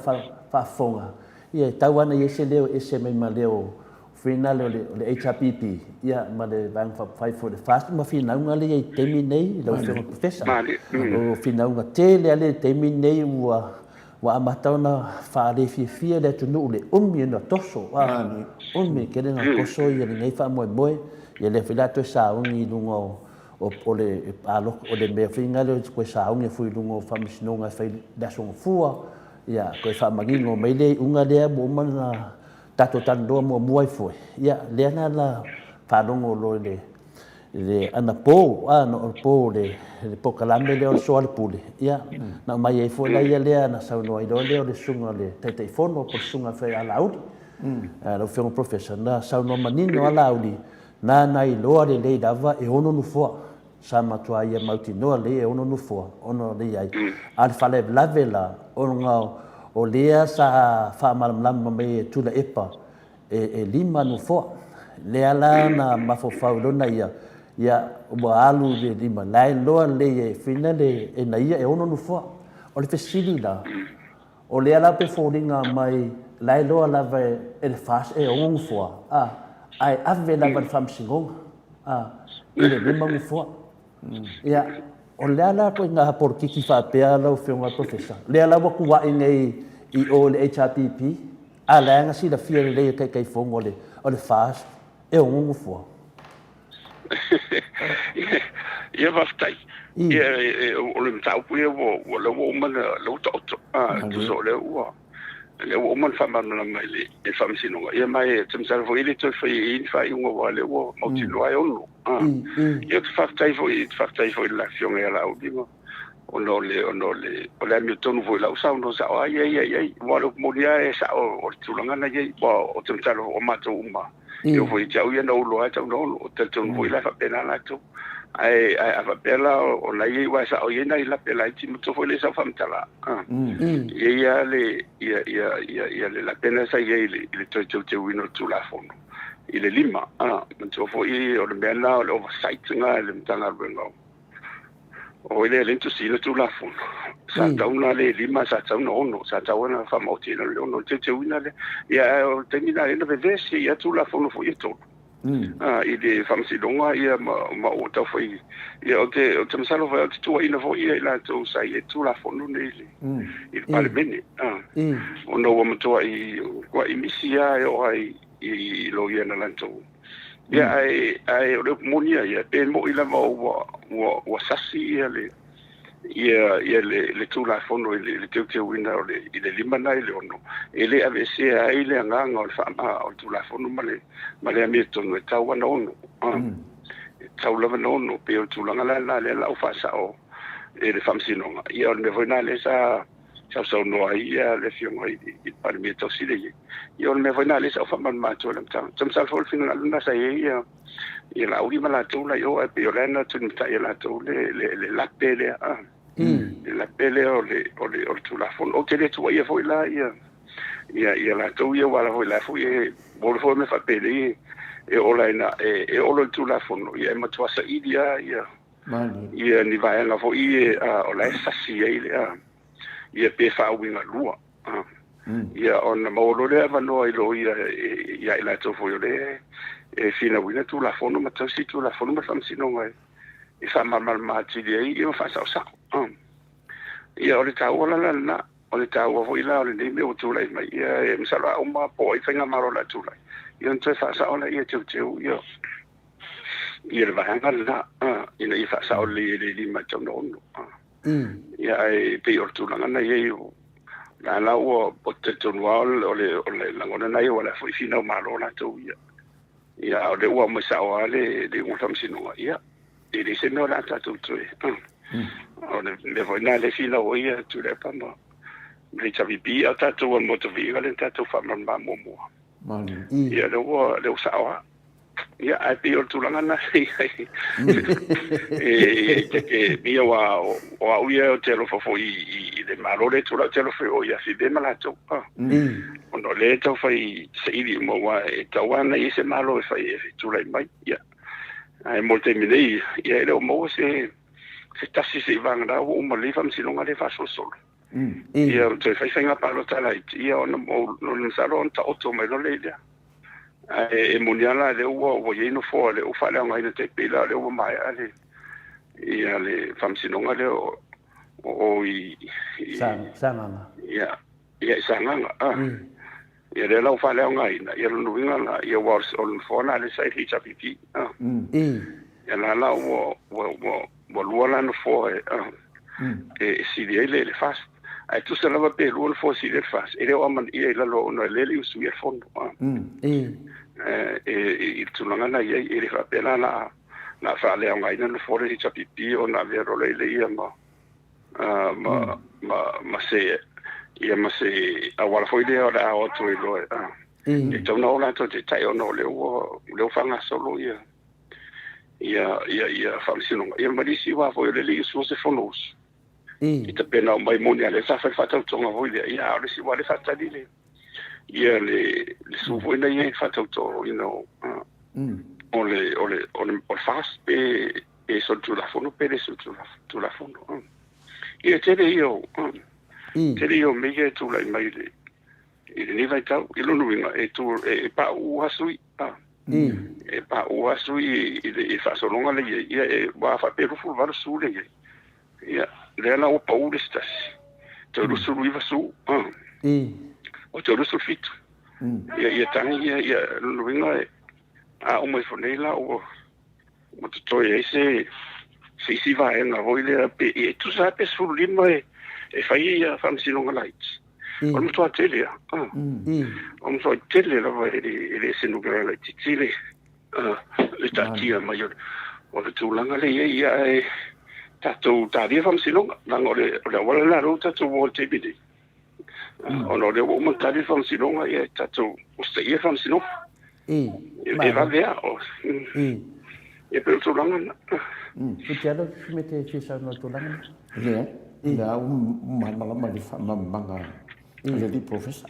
whafonga ia tau ana i ese leo ese mai ma leo Finale o le HRPP ia ma le vang fai for the fast ma finaunga le I temi nei lo fionga professor o finaunga tele ale temi nei wa amatona whaare fia le tunu le na toso kere nga koso ia le nei wha moe ia le whilato saungi lungo o le alo o le mea whinga le koe saungi fui lungo whamisinonga whai dasonga fua ia koe whamangingo mai le unga lea mo mana tato tandoa mua I foi ia le ana la whanongo lo le ana po no po le pokalame le o soa le pule ia na mai e foi la ia le ana sauno I le o le sunga le tei fono po sunga fai ala audi lo fionga professor na sauno manino ala audi na nai loa le dava e ono nu foa sa matua ia mauti noa le e ono nu foa ono le ai al fale lavela ono ngao o lea sa whaamalamlama mai e tula epa e lima no foa. Lea la na mafofau lona ia ua alu le lima. Lai loa le e whina le e na ia e ono no foa. O le fesili la. O lea la pe fōringa mai lai loa lava e le fas e ongo foa. Ai ave lava le whamsingonga. I le lima no foa. Ia o lea la koe ngā porkiki whapea lau whionga professor. Lea la waku wa nei I o le HRPP, a leanga si la fia le kai fongo o le fast, e ongo fua. Ia waftai. Ia o le mtaupu ia o le womana lau tauto. Tuso le ua. Le woman whamana mai le e whamisinonga. Ia mai te msara fo ili toi whai ini whai unga wa le ua mautino ai ono. Ia te whaftai fo i la fionga ia la audinga. Ono le mi tonu foi la usa no sa ai walo molia e sa o tulanga na ye o te talo o mato uma eu foi tau ia no lo ata no o te tonu foi la pena la tu ai ava pela o la ye wa sa o ye na la pela ti mo tofo le sa fam tala ye ya le ya le la pena sa ye le te wino tu la fono ile lima mo tofo i o le mena o oversight nga le mtanga bengo o ile le tu sino tu la fono sa tauna le lima sa tauna ono sa tauna fa mo ti le ono te wina le ya o termina le vesi ya tu la fono fo ye to i de famsilonga ia ma o ta foi ia o te masalo vai o te tua ina foi ia la to sai e tu la fono nele il palmene o no o moto i qua i misia o ai i lo ia na lanto ia ai o le monia ia pe mo ila o sasi ia le le tu la fono le te wina o le lima nai le ono ele ave se ai le nganga o fa o tu la fono male amito no tau ana ono tau lava no ono pe o tu langa la o fa sa o le famsinonga ia me voina le sa no ai le fiong ai i parmito si le ia me voina le sa fa man ma tu le tam sal fol fina luna sa ia la uri mala tu la yo e pe olena tu nta ia la tu le la pele la pele o le tu la fon o te le tu ia foi la ia la tu ia wala foi la foi bol foi me fa pele e ola ina e olo tu la fon ia ma tu sa idia ia ni vai la foi o la sa si ia pe fa winga lua ia on mo lo le va no ilo ia la tu foi le e fina wina tu la fon ma tu si tu la fon ma fam sinonga e fa mal ti i fa sa ia o le tau la o le tau o ila o le nei me o tu lai mai ia e msala o ma po i fenga maro la tu lai ia nte fa sa o la ia tu ia le vahanga la ina i fa sa o le ma tu no ia e pe o tu langa na ia la o te tu wal o le langona na ia wala foi fina o malo la tu ia o le o mo sa o le de un fam sino ia e le se no la ta tu o le foi na le fina o ia tu le pa ma le tavi bi a ta tu o moto vi ga le ta tu fa man ma mo ia le o sa o ia ai pe o tu langa na mi o ia o te lo fo i le malo le tu la te lo fo ia si de mala tu o no le to fai se i mo wa e tawana i se malo fai e tu la mai ia ai mo te minei ia le mo se tasi se vanga o mo le fam si longa le fa sol ia te fai fai pa lo tala ia o no salon ta auto me lo le e moniala le o ye no fo le o fa le ngai te pela le o mai ale ia le fam si longa le o i sanga ia sanga ia le lau fa le ngai na ia no winga la ia was on fona le sai hicha pipi ia la o luala no fo e si le fast ai tu se lava pe luala fo si le fast e le o man ia la lo no le li su ia fondo e tu langa na ia e le fa pe la fa le ngai no fo le hicha pipi o na vero le ia ma se ia ma se awala foi le ora o tu lo e tu no la to te tai o no le fanga solo ia fam sinonga ia marisi wa foi le li su se fonos e te pena mai moni ale sa fa tau tonga foi ia o si wa le fa tadile ia le su foi na ia fa tau to o le fast e so tu la fono pe so tu la fono ia te io me che tu la mai ne vai tau i lo nuinga e tu e pa u hasui e pa u hasui e fa so longa le ia e va fa per fu va su le ia le la o pa u stas tu lo su lui va su o tu lo su fit ia tangi ia lo nuinga a o mai fonela o mo to e se va en a voile e tu sa pe su lima e fai fam si longa lights o mo to tele o mo to tele la vai le sinu gra la titile le tatia maior o le tulanga le ia tato tadia fam si longa lang o le wala la ruta to wo te bidi o no le wo mo tadia fam si longa ia tato o se ia fam si longa e va vea o e pe tu langa Futialo que me te fisa no tu langa. Le, la manga di fa manga. Le di professor.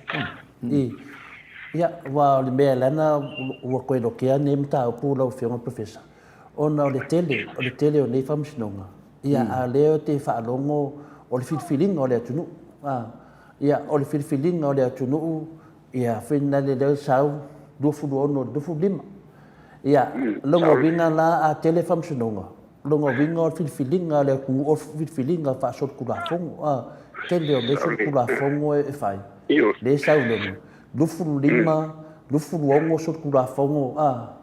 Ia, wa le mea lana ua koe lo kea ne mta upu lau whionga professor. Ona o le tele o nei whamsinonga. Ia, a leo te whaalongo o le whitwhilinga o le atunu. Ia, o le whitwhilinga o le atunu, ia, whina le leo sau, dufu ono, dufu lima. Ia, longo winga la a tele whamsinonga. Longo winga o whitwhilinga o le ku o whitwhilinga whaasot kura fongo. Tele o le sot kura fongo e whai. Le sau longo. Lufu lima, lufu ongo sot kura fongo,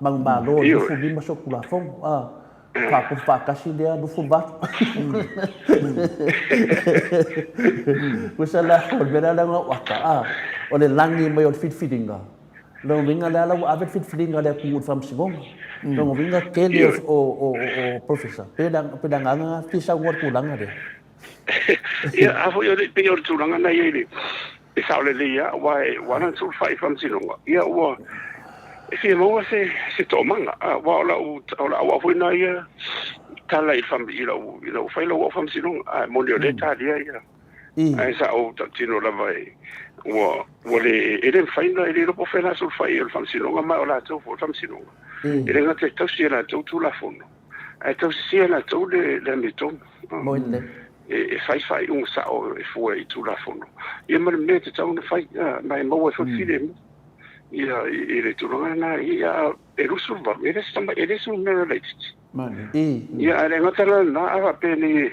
mang malo, lufu lima sot kura fongo, kapu pakasi dia lufu bat. Kusala o bera la waka, o le langi mai o fit fittinga. Lo winga la la avet fit fittinga le ku fam sigonga. Lo winga kele o professor. Pedang anga fisa ngor kulanga de. Ia, a foi o pe o tulanga na ele. E saule le ia, wana tu fai from sinonga. Ia, ua, e fia maua se tomanga. Wa ola foi na ia, tala I fam, ila fai la ua fam sinonga. Moni o le talia ia. Ai sa o tino lava e. Ua le, ele fai na, ele lopo fai na sul fai o fam sinonga, ma o la tau fo fam sinonga. Ele ngate tau sia la tau tu la fono. Ai tau sia la tau le mitom. Moile. E fai sa o e fua I tu la fono. Ia ma me te tau na fai, mai mau e fafile mo. Ia le tulanga na, ia e rusu va, e resu mea leititi. Ia e ngatala na awa pene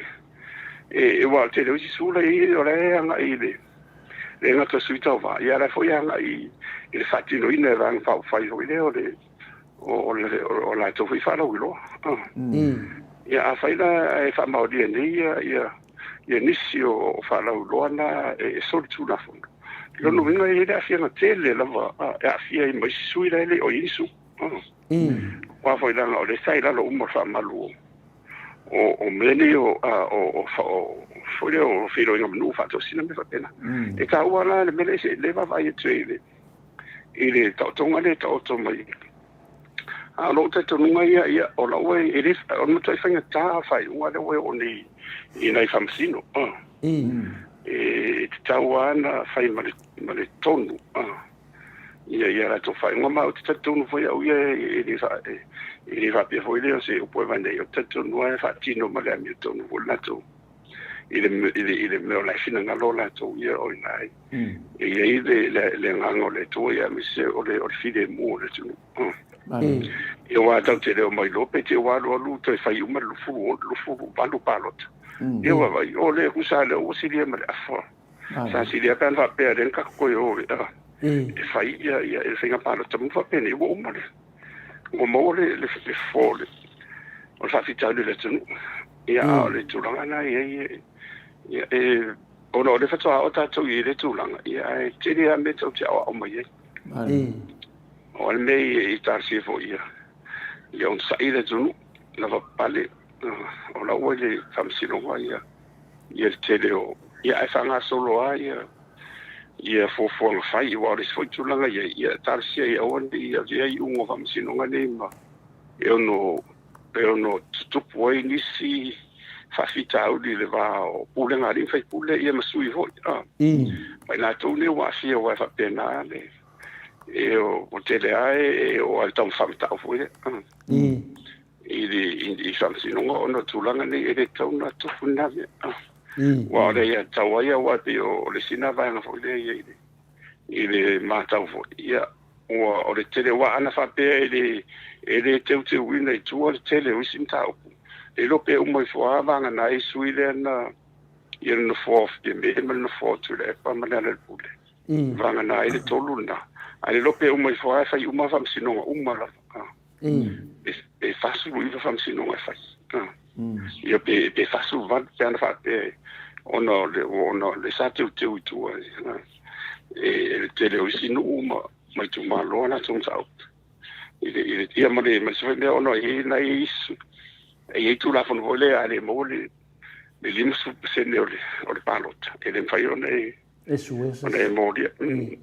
e wa te leo si sula I o le anga I le ngata suita va. Ia le foi anga I le fatino ina rang fai hoi leo le o la tau fai whala wilo. Ia a fai na e wha maori ia nisi o whalau loana e sori tūna whunga. Lono winga e rea fia na tele lava, e a fia I maisi sui rele o inisu. Wa fai langa o le sai lalo uma wha malu o mene o fwere o whiro inga manu whato sina me whapena. E ka ua la le mele se lewa vai e tue I le tautonga le tauto mai. A lo te tonunga ia o la ue e le o mutai whainga tā whai unga le ue o ni I nei whamsino. E te tau ana whai male tonu. Ia la to whai unga mau te tonu whai au ia e le whapia whai leo se upoe vanei o te tonu a whatino male ami o tonu whai nato. I le meo lai whina ngalo la to ia o nai. Ia I le ngango le to ia mi se o le whide mua le tunu. E wa tau te leo mai lope te wa lu te whai uma lufu balu palota. E wa vai o le kusa le o silia mare afa. Sa silia pan va pe den ka ko yo e whai ia e whinga palota mu va pe ni wo uma le. O mo le fole. O sa fitau le tunu. Ia o le tulanga na ia o no le fatoa o tatou I le tulanga. Ia e te rea me tau te o mai e. O al mei I tarsi fo ia. Ia on sa ile tunu na va pale o la ua le whamsinonga ia le tele o ia e whanga solo a ia fofuanga whai wa le sfoitulanga ia tarsia ia oane ia I ungo whamsinonga ne ma e ono tutupu ai nisi whawhita au li le wā o pule ngā rin whai pule ia masui hoi mai nā tau ne wa fia wa whapena le e o tele ae e o al tau whamitau fwere I whamsinonga ono tūlanga ne e le tau na tupu nave wa o le ia tau aia wa pe o le sina vanga fwere I le mātau fwere ia o le tele wa ana whapea e le teu te wina I tua le tele o isim tau e lope umai fua vanga na e sui le na ia na fof e me e na fotu le pa mana le pule vanga na e le tolu na ale lope umai fua fai uma whamsinonga la e fasu I whamsinonga fai ia pe fasu van pe ana whape ono le sa teu I tua e le tele o isinu uma mai tu malo na tung tau ia ma se fai ono e na e isu e tu la fon vole ale mo le limu se ne o le palota e le fai ona e suesa ona e mo dia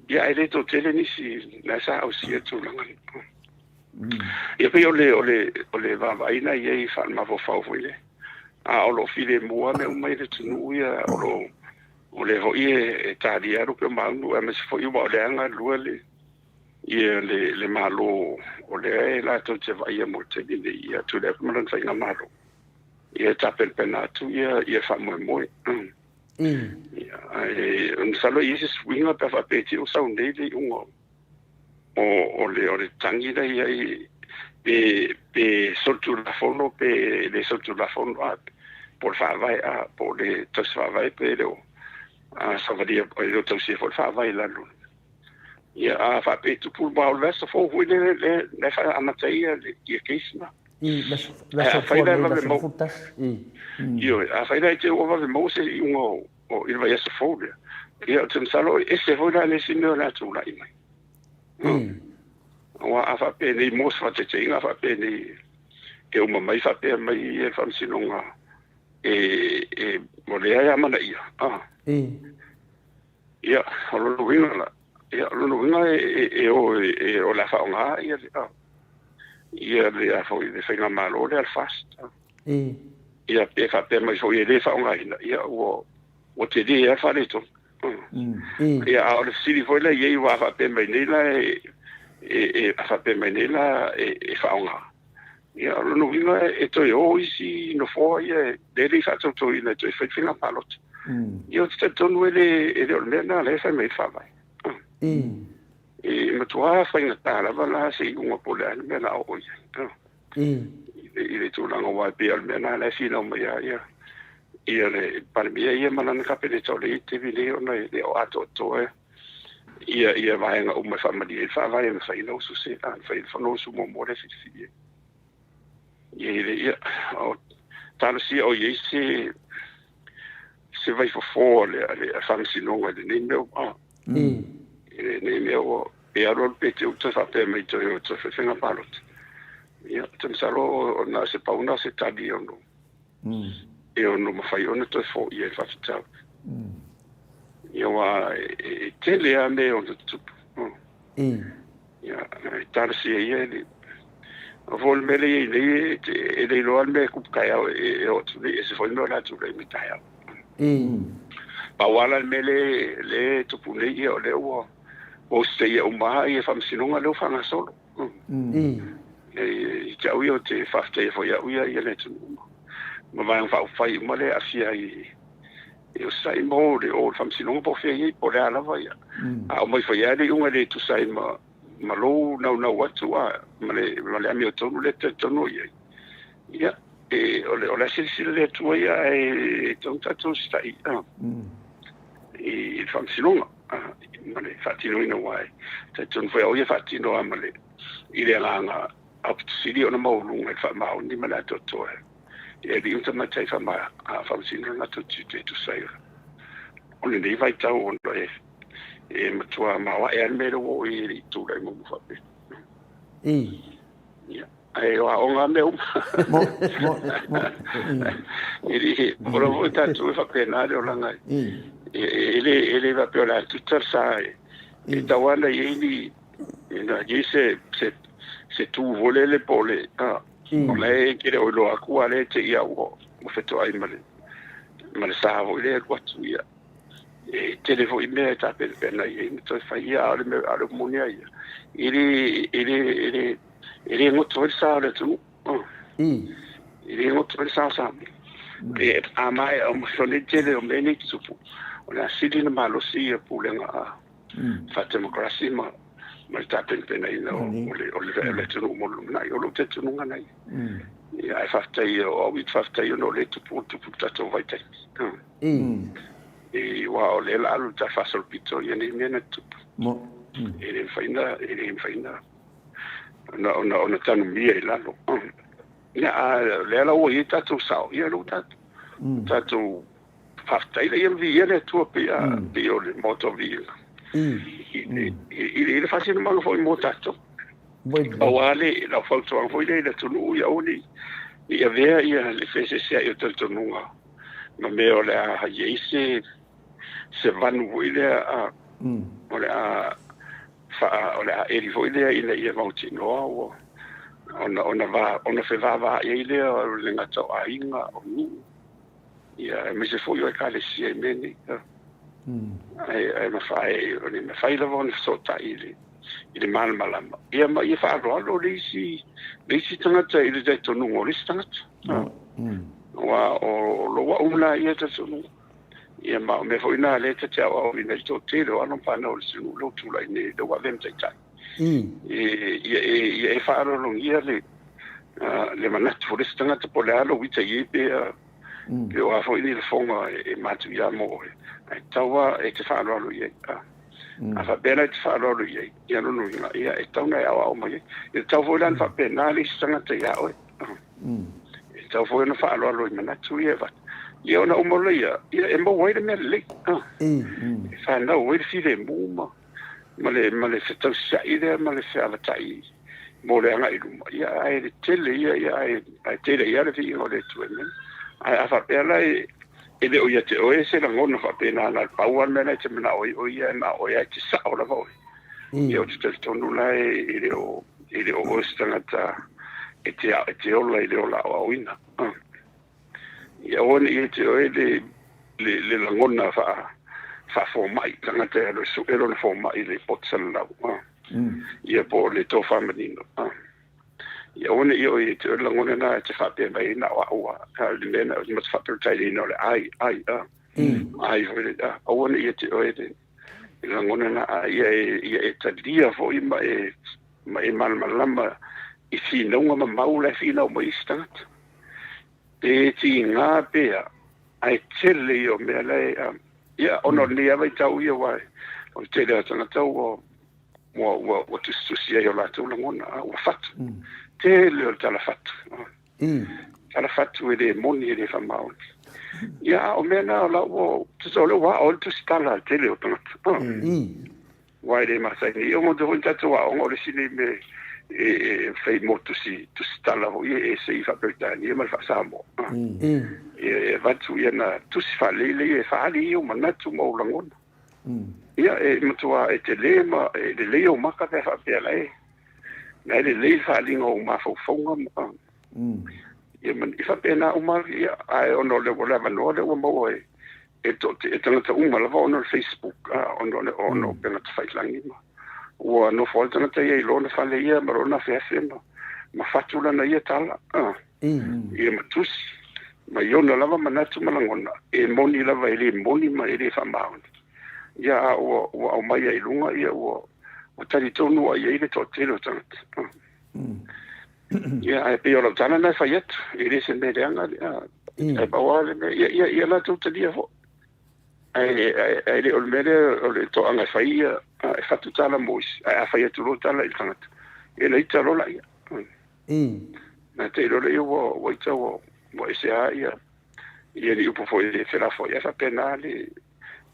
ia ele to tele ni si na sa o si tu la ia pe ole vavaina ia I whanmafofau fuile a o lo file mua me umai le tunu ia o le hoi e tāri aru pe maunu e mesi fo iwa o le anga lua ia le malo o le e la tau te vai mo te dine ia tu le maran whainga malo ia tapel pena tu ia whamoe ia un salo ia se swinga pe whapeti o sau nei le ungo o le tangi da ia pe soltu la fono pe le soltu la fono por whawai po le tos whawai pe leo sa vadia o le tau si for whawai la luna ia a whapetu pul bao lesa fo hui le wha amatai ia keisina la futas io a whaida te o wave mose I ungo o ilwa yasa fo le ia tem salo ese hoi la le sineo la tu la imai wa a whape nei mos whatete inga whape nei e uma mai whape mai e whamsinonga mo le aia mana ia ia holo winga la ia lolo winga o la whaonga ia le a fo le whainga malo le alfast ia pe whape mai fo le whaonga ia o te di e whareto ia a o le siri fo le iei wa whape mai nei la a whape mai nei la e whaonga ia lolo winga toi o isi no fo ia le whatau toi na toi whainga palot ia te tonu ele o mena le whai mai whawai matua whainga tārawa la se unga pole ane mena o ia I le tūlanga wai pe al mena le whina o mai ia le parimia ia manana kapene tau le te vile o nei le o ato toe ia vaenga o mai whamari e whawai e whaina o su se whaina whanau su mo more whiwhi ia o tāna si o iei se vai fo le whamsinonga le nei meo nei meo e aro pe te uta whape mai toi o te whenga palot ia te msalo o na se pauna se tadi ono e ono mawhai ono toi fo ia e whawhitau ia wa te lea me o te tupu ia tāna si e ia o vol mele e nei e nei loan me kupukai au e o tu e se foi no la tu le mitai au pa wala mele le tupu nei o le o se ia uma e whamsinonga leo whanga solo e te au o te whafte e foi au ia le tu ma vai un whai uma le afia e o sai mo le o whamsinonga po whea i po le alawa ia a o mai whai ale unga le tu sai ma lo na watu ma le ami o tonu le te tonu ia o le silsila le tua ia e tonu tatu stai e whamsinonga ma le whatino ina wai te tonu whai au ia whatino ma le I le nganga aptusiri o na maulunga e whamau ni ma le ato toe e li unta matai whamau a whamsinonga na tutu te tu saira o le nei vai tau ono e matua mawa e almero o I tūra I mumu whape. Ai o aonga me Iri, ora voi tatu e whape nare o langa. Ele va pe o la tutar sa e tawana I ni se tu vole le pole. O le kere o lo aku ale te ia o feto ai male. Male sa vo ile kwatu ia. Telefo ime ta pena I to fai ale me ale monia ia ele ngoto sa le tu ele ngoto sa e amai o sone tele o meni tsupu ona sidi na malosi pu lenga fa democracy ma ta pena ina o le tu mo na yo lo te tu nga nai ia fa tai o wit fa tai no le tu ta to vai tai e wa o le la luta fa sol pito ia ni mena tu ele faina na tanu mia I lalo ia le la o I tatu sao ia lo tatu fafta ia vi ele tu pe o le moto vi ele fasi no malo foi motato o ale la foto foi le tu ia oni ia vea ia le fese se ia tu nunga ma me o le a yeise se vanu ile o le a eri foi ile ia mauti no ona whewawā ia i lea o le ngata o ainga o nuu. Ia, me se fōi o e kāle si e meni. Ai mawhai, o ni mawhai lawa o ni whasota i le malama. Ia ma ia whaaro leisi tangata i le dai tonu o leisi tangata. Wa o loa una ia ta tonu. Ia ma me fōi nā le ta te au i nei tō te leo anong whanau le sinu lo tūla i nei le wa vem tai tai. Ia e whaaro long ia le manatu o leisi tangata po le alo wita i e pe pe o a fōi ni le fonga e matu ia mo e taua e te whaaro i e. A whapena e te whaaro i e. Ia nunu inga ia e tauna e awa o mai e. Ia tau fōi lan whapena leisi tangata ia oe. E tau fōi na whaaro i manatu i e wat. Ia ona umolo ia e mo waire me le. E whanau waire si le muma. Ma le whetau sai le ma le whaalatai. Mo le anga i ruma. Ia ai le tele ia ai tele ia le fi o le tuemen. Ai a whapena e le o ia te oe se la ngona whapena na pauan mena te mena o ia na o ia te sao la voi. Ia o te te tonu la e le o ostangata e te ola i le ola o awina. Ia o ni e te oe le la ngona wha fōmai tangata e lo su ero na fōmai le potsala lau. Ia po le tō whamanino. Ia one i o i te ora ngone na te whapea mai na o aua. Le mena o mas whapea tai ino le ai. Ai hoi a one i te o i te ngone na ia e talia fo i ma e malama i whinaunga ma maula e whinau ma istangat. E ti ngā pea ai tele i o mea lei ia ono ni awai tau ia wai. O tele a tana tau o tustusia i o la tau langona o fatu. Te leo tala fatu. Tala fatu e le moni e le whamaoni. Ia, o mena o la o, tuto leo wa o tu stala te leo tangata. Wai le masai ni, o mo te hoi tatu wa o le sini me fei mo tu stala ho e se i whapetani e mal whasamo. E vatu ia na tu si whalele e whali i o manatu mo langona. Ia, e matua e te lema, e le leo maka te whapela e. Nei le lei whalinga o mawhauwhaunga. Ia man, i whapena o mari, ai ono le wala manoa le o maua e tangata umalawa ono le Facebook, ono pena te whailangi ma. Ua no whai tangata ia i lona whale ia, marona whiawhema, ma whatula na ia tala. Ia matusi, ma iona lava manatu malangona, e moni lava ele moni ma ele whamaoni. Ia ua au mai ai lunga, ia ua o tari tonu a iei le tō tēlo tangata. Ia, ai pe o lau tana nai whai atu, e le se me reanga, ai pawale me, ia la tau talia fo. Ai le o le mere, o le tō anga whai ia, e whatu tala moisi, ai a whai atu lo tala i tangata. E le ita rola ia. Nā te rola ia wa ita wa e se a ia, ia ni upo fo i le whelafo, ia whapena le,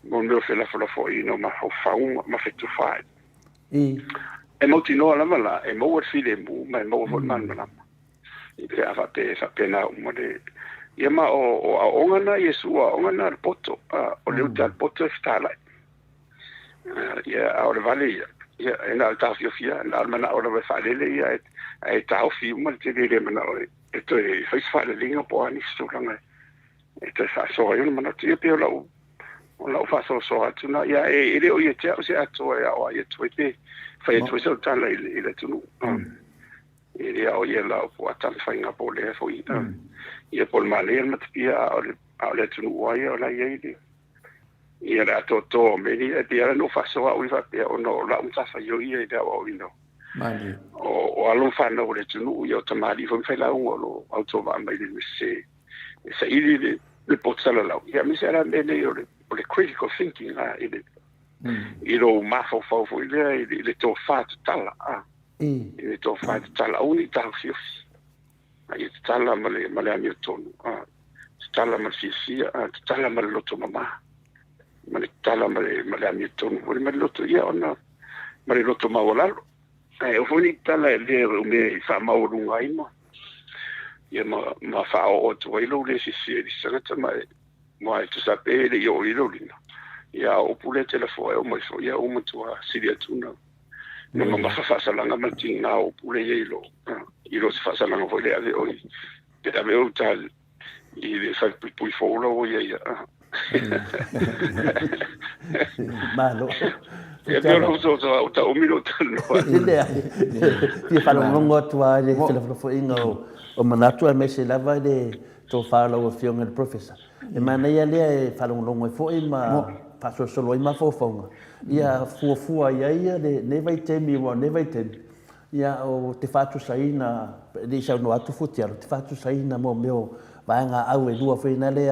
mon meo whelafo i no ma hau whaunga, ma whetu whae. E mo tinoa lama la, e mo ar file mu, ma e mo ar man lama. I pe a whapena mo le, ia ma o a ongana Iesua, ongana al poto, o leu te al poto e whitalai. Ia a o le vale ia, ia e na al tawhio fia, na al mana o le whalele ia, e tau fi uma le te lele mana o e to e whais whalelinga po ani stulanga. E to e whasoa iona mana te ia pe o lau, o lau whasoa tuna, ia e leo ia te au se atoa ia o a ia tue pe, whai e tue sau tala i le tunu. E lea o ia lau po atale whainga po lea fo i. Ia po le malea matapia a le tunu uai o la ia i lea. Ia le ato tō meni, e pia no whasoa ui whapea o no la umtawha i o ia i lea o ino. O alon whanau le tunu ia o tamari fo mwhai lau o au tō wa mai le se ili le potala lau. Ia mi se ara mene o le critical thinking i le i lo mafau fo i lea i le tō whātu tala. I le tō whātu tala uni tau fiofi. I te tala ma le ami o tonu. Te tala ma le fisia, te tala ma le loto mama. Ma le tala ma le ami o tonu. Ma le loto ia ona, ma le loto mawalalo. O funi tala e le ume i wha maurunga ima. Ia ma wha o tu wailo le fisia di sangata ma e tu sape le i o ilo lina. Ia o pule telefo e o mai fo, ia o matua siri atuna. na mafafasalanga matinga o pule yelo ilo se fasalanga foi le ave oi te ave o tal i le fa pui fola o ia malo e pero so o ta o mino tano ile ti fa lo ngo tua le telefone inga o manatu me se lava de to fa lo fiong el professor e mana ia le fa lo ngo foi ma fa solo i ma fofonga ia fuafua ia ne vai temi wa ne vai temi ia o te fatu saina di sa no atu futiaro te fatu saina mo meu vanga au e lua foi na le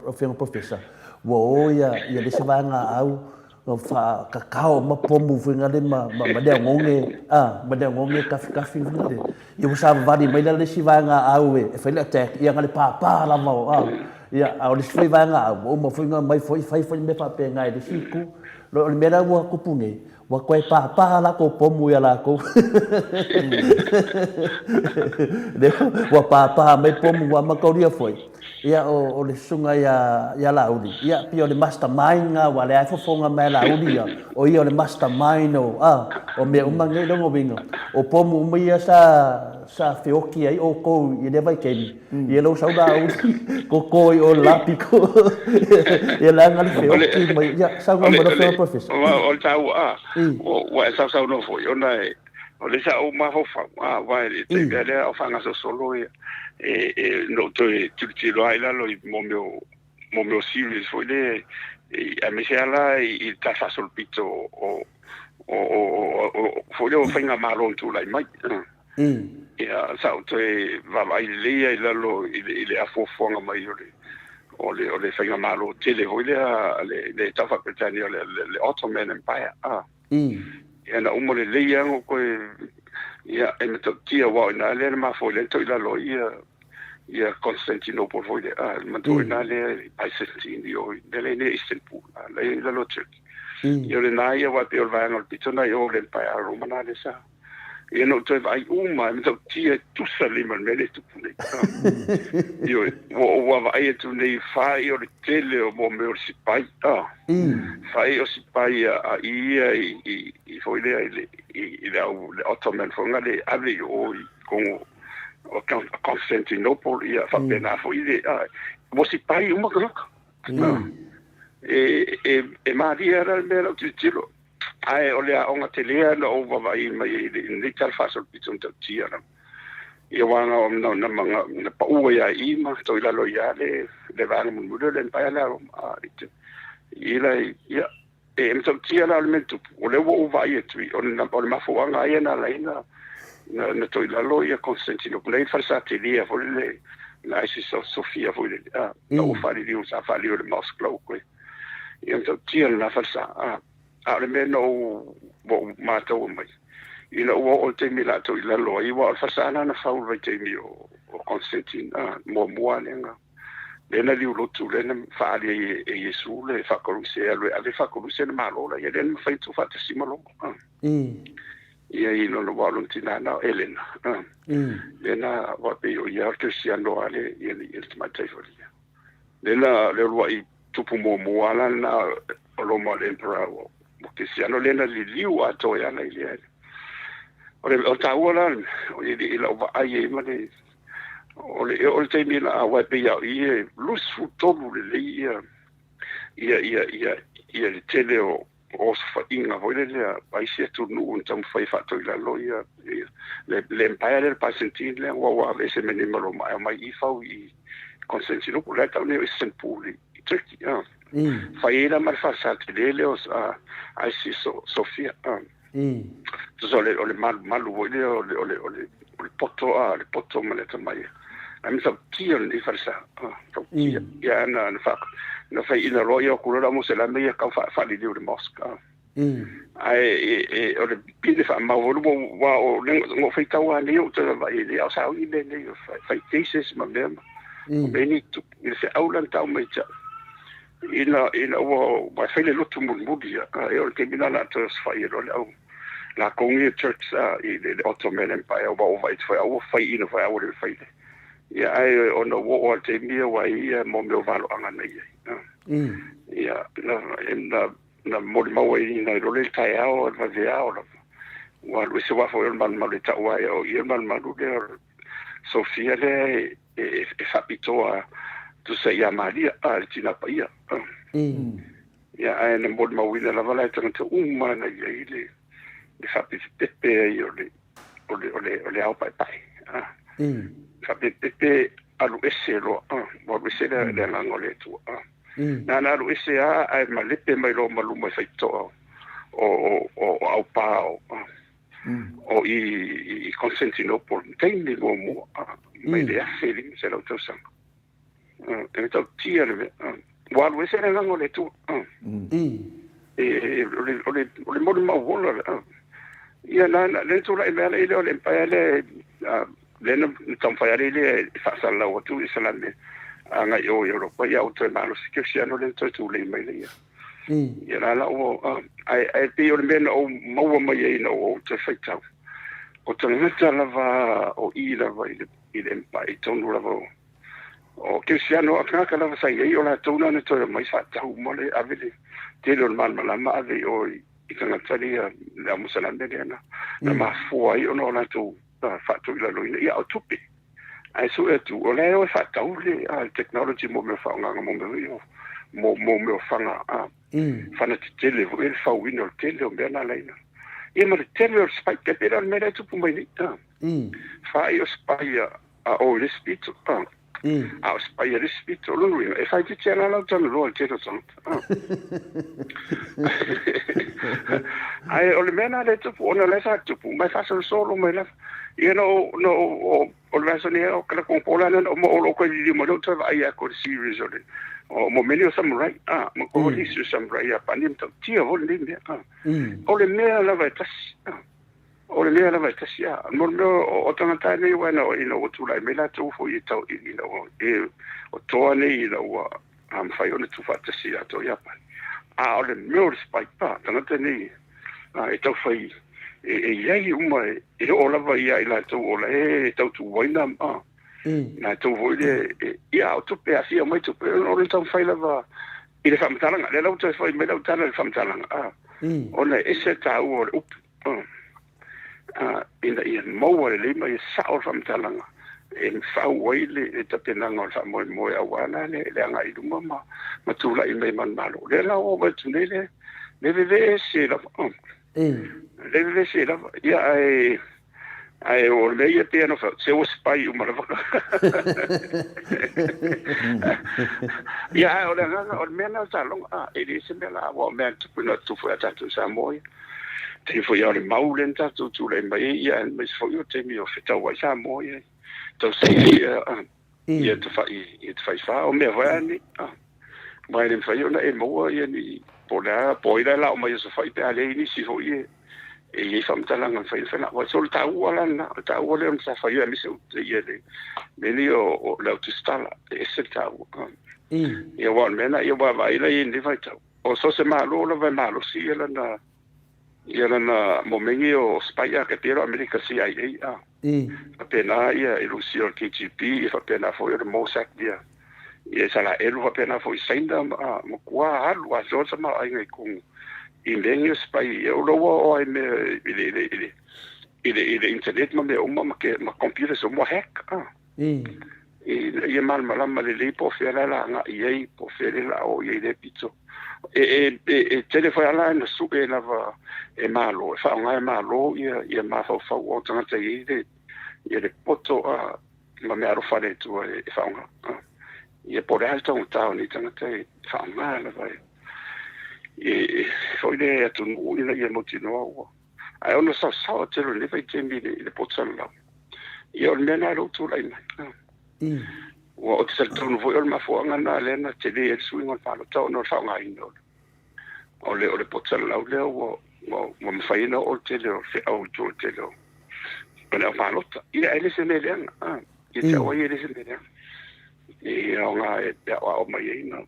o fiong professor wo ia le se vanga au o fa kakao ma pomu foi na le ma de ngonge kafi ngale ia sa vadi mai le se vanga au e foi le tek ia ngale pa la mo ia au le foi vanga au mo foi mai foi me pa pe ngai de siku lo le mera wa kupune wa koe pa la ko pomu ya la ko de wa pa me pomu wa ma ko ria foi ia o le sunga ya la udi ia pio le mastermind nga wa le ai fofonga me la udi o ia le mastermind o me o mangai no bingo o pomu me ia sa feoki ai o ko i le vai kemi ia lo sauda ko o lapiko ia la ngal feoki me ia sa mo do professor o tau o sa no foi ona o le sa o ma ho fa wa te gale o fanga so solo no tu lo ai la lo mo meu serious foi le a me se ala i ta fa sol pito o foi o fanga marron tu lai mai ia sa o te va vai le la lo ile a fo fonga mai o le fanga marron tele foi le ta fa petani le Ottoman Empire ia na umo le leia ngo ko ia e me tia wa na le ma foi le to la lo ia Constantinople foi le ma to na le Byzantine io le Istanbul le la lo Turkey io le na ia wa pe o va no pitona io le Empire Romana le sa ia no to vai uma me to tia tu salima me tu pune io wa vai tu nei fai o le tele o mo me o si pai fai o si pai a ia i foi le le Ottoman fonga le ave o con o Constantinople ia fa pena foi le mo si pai uma ko e Maria era me lo titolo ai o le onga telea no o vai mai ni tal fa sol pitun tia na ia wanga o na manga na pa ua ia I ma to ila lo ia le vanga mu le pa la ila ia e me to tia la me tu o le o vai tu o na o ma fo wanga ia na na to ila lo ia Constantinople fa sa telea fo le la si Sofia fo le o fa li usa fa li le Moscow ko ia to tia na fa sa le meno o matou mai ina o te mila to ila lo I wa fasana na faul vai te mi o Constantine mo lenga le na liu lotu le na fa ali e Yesu le fa koruse ale fa koruse na malo la ia le fa tu fa te simalo ia ino no voluntina na Elena le na wa pe o ia Cristiano ale ia il matai folia le na le lo I tupu mo ala na lo mo le emperor porque se ano lena liu ato ya na ile o taua o ile o ai ma le o te mi la wa pe ya I lus fu tolu le ia le tele o fa inga ho le ai se tu nu un tam fai fatto la loia le empire del Byzantine le wa se me ne malo mai I fa I Constantinople ta ne Istanbul Turkey fai la malfasa tele os ai si Sofia so le malu le poto maneta mai am sa tion I falsa ya na fa na fai ina roia kula mo se la me ka fa li de Moscow ai o le pile fa ma volu wa o ngo fai tawa ni o te vai le sa I le fai thesis ma me beni tu se aulan tau mai cha ina o vai fai le lotu mudia e o ke mina na tos fai ro le la kongi church I le Ottoman Empire o vai fai ina fai o le fai ia ai o no o te mia wa ia mo me valo anga nei ia na mo ma wa I na ro le tai ao va vea o wa lu se wa fo yo man le ta wa o yo man lu le Sofia le e fapitoa tu se ya Maria al tina pa ia ya ai na mod ma wina la vala tanga uma na ile le fapite yo le au pai fapite alu ese lo mo ese le lango le tu na lu ese ai ma lepe mai lo malu mai faito o au pao o i Constantinople teini lo mo mai le feeling se lo tosa e to tia le wa lu ese le lango le tu o le mo ma vola ia na le tu la e le pa le le no tam fa le fa sala o tu sala me anga yo Europa ya o te malo se que no le tu le mai le ia la o ai pe o le men o mo mai no o te faita o te ngata lava o i lava i le pa i tonu lava o Cristiano aka lava sai e o la tona ne to mai fa tau mo le avele te lo mal malama ave o i kanga tali la musalande na ma fo ai o no la tu fa tu la lo ia o tupi ai so e tu o le o fa tau le technology mo me fa nga mo me fa nga fa na tele vo el fa wino tele o bena leina e ma tele o spai ke pera me le tu mai ni fa io spai a o le spito a spai le spito lo lui e fa ti c'era la ton lo al tele son ai o le mena le tu ona le sa tu mai fa solo me la no o le sone o kala ko pola na o lo ko di mo to ai a ko series o mo menio samurai mo ko li su samurai pa nim to tia vol ni o le mea la vai tas o le mea la vai tas ya mo o tanga tani bueno o tu la me la tu fo i to o to ni o am fai ona tu fa tas ya to ya pa o le mea spike pa tanga tani e to fai e iai uma e o lava ia i la tau o la e tau tu waina na tau voile ia o tupe a fia mai tupe o le tau whai lava i le whamatalanga le lau tau whai mai lau tana le whamatalanga o na ese tau o le upu ina ia maua le lima i sao le whamatalanga e mwhau waile e tapenanga o le whamoe moe awana le anga i luma ma tula i mei man malo le lau o mai tune le veve se lava le se la ya ai o le ia te no se o spai o mara ya o le o mena salong e se me la o men tu no tu foi ata tu sa moi te foi o le maulen ta tu le mai ya me foi o te mi o feta wa sa moi to se ia te fa o me va ni mai le fa yo na e mo ia ni poida la o mai so fa pe ale ni si foi e fa mtalanga fa fa na wa sol ta wala na ta wala sa fa yo mi se ye le ni o la tu stala e se ta e wa mena e wa vai la ni fa ta o so se malo la va malo si ela na momengi o Spaya que pero America si ai apena ia ilusio KGB fa pena foi o Mossack dia e sala elu fa pena foi senda mo kwa halu a so sama ai ngai kung indenyo Spy o lo o ai me ile internet ma me o ma computer so mo hack e mal malama le po fela la nga ye po fela la o ye de pizzo e telefone ala na su e lava e malo fa nga malo e ma fa o tanga te e le poto ma me aro fare tu e fa nga e por alto un tao ni tanga te fa nga la vai e foi le tu ina e motino ai ono sa te le vai te mi le poto la e o mena ro tu la o te saltonu foi o mafuanga na lena te le swing on palo tau no fa nga ino o le potsala lau leo mo mawhaina o te leo fe au jo te leo o leo whanota ia ele se me leanga ia te awa ele se me leanga ia o ngā e te awa o mai eina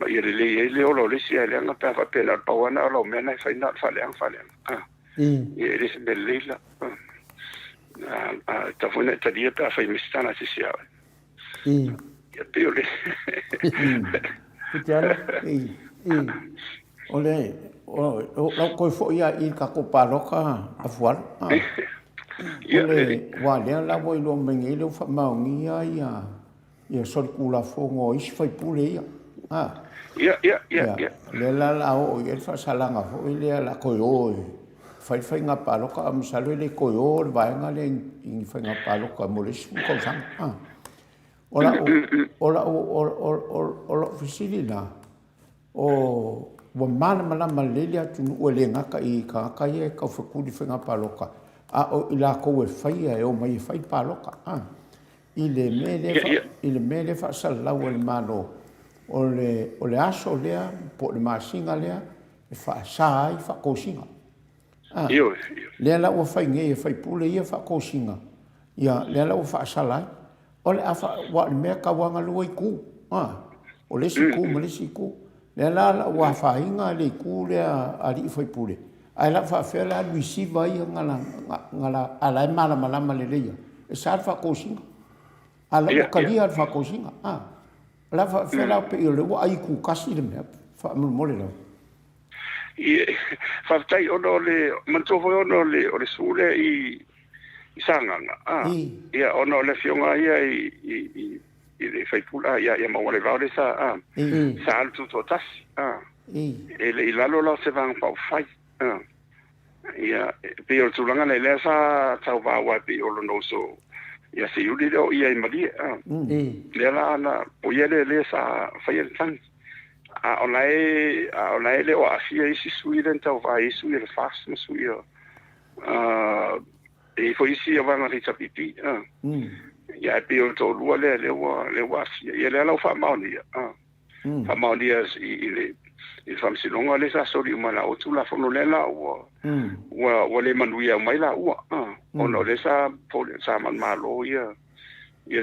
ma ia le leo lo le si e leanga pēr wha pēna pauana o lau mena e whaina whaleanga ia ele se me leila ta funa e taria pēr whai mistana se si awe ia peo le ole lau koe fo ia I ka ko paloka a fual. Ole wa lea la wo ilo mengi leo fa maungi ia sol kula fo ngo isi fai pule ia. Ia. Le la o ia fa salanga fo ile la koe o fai nga paloka am salo le koe o vai nga le in fai nga paloka mo le su ko sang. Ola fisili na o wa mana malele atu o le ngaka I ka ia ka fukudi fai nga paloka. O ila ko e fai o mai fai paloka ile mele fa sala o le mano o le aso lea po le masinga lea e fa sai fa kosinga le la o fai nge fai pule ia fa kosinga ia le la o fa sala o le afa wa me ka wanga lu I ku o le si ku mo le si ku le la wa fa inga le ku le ali fai pule ai la fa fela luisi vai ngala ala mala le leia e sa fa kosinga ala kalia fa kosinga la fa fela pe le wa ai ku kasi le me fa mo le no fa tai ono le manto foi ono le o le sule I sanganga ia ono le fionga ia I le fai pula ia ma wale vale sa altu totas ele ilalo la se van pa fai ia pe o tulanga le sa tau va wa pe o no so ia se yuli do ia mali le la na o ia le sa fai el tan ona le o asia isi sui den tau va isi le fast no sui e foi isi va na rita pipi ia pe o to lua le wa asia ia le la fa maunia fa maunia I famsi longa le sa sori umana o tula fono le la wa le manuia mai la ono le sa pole sa man malo ia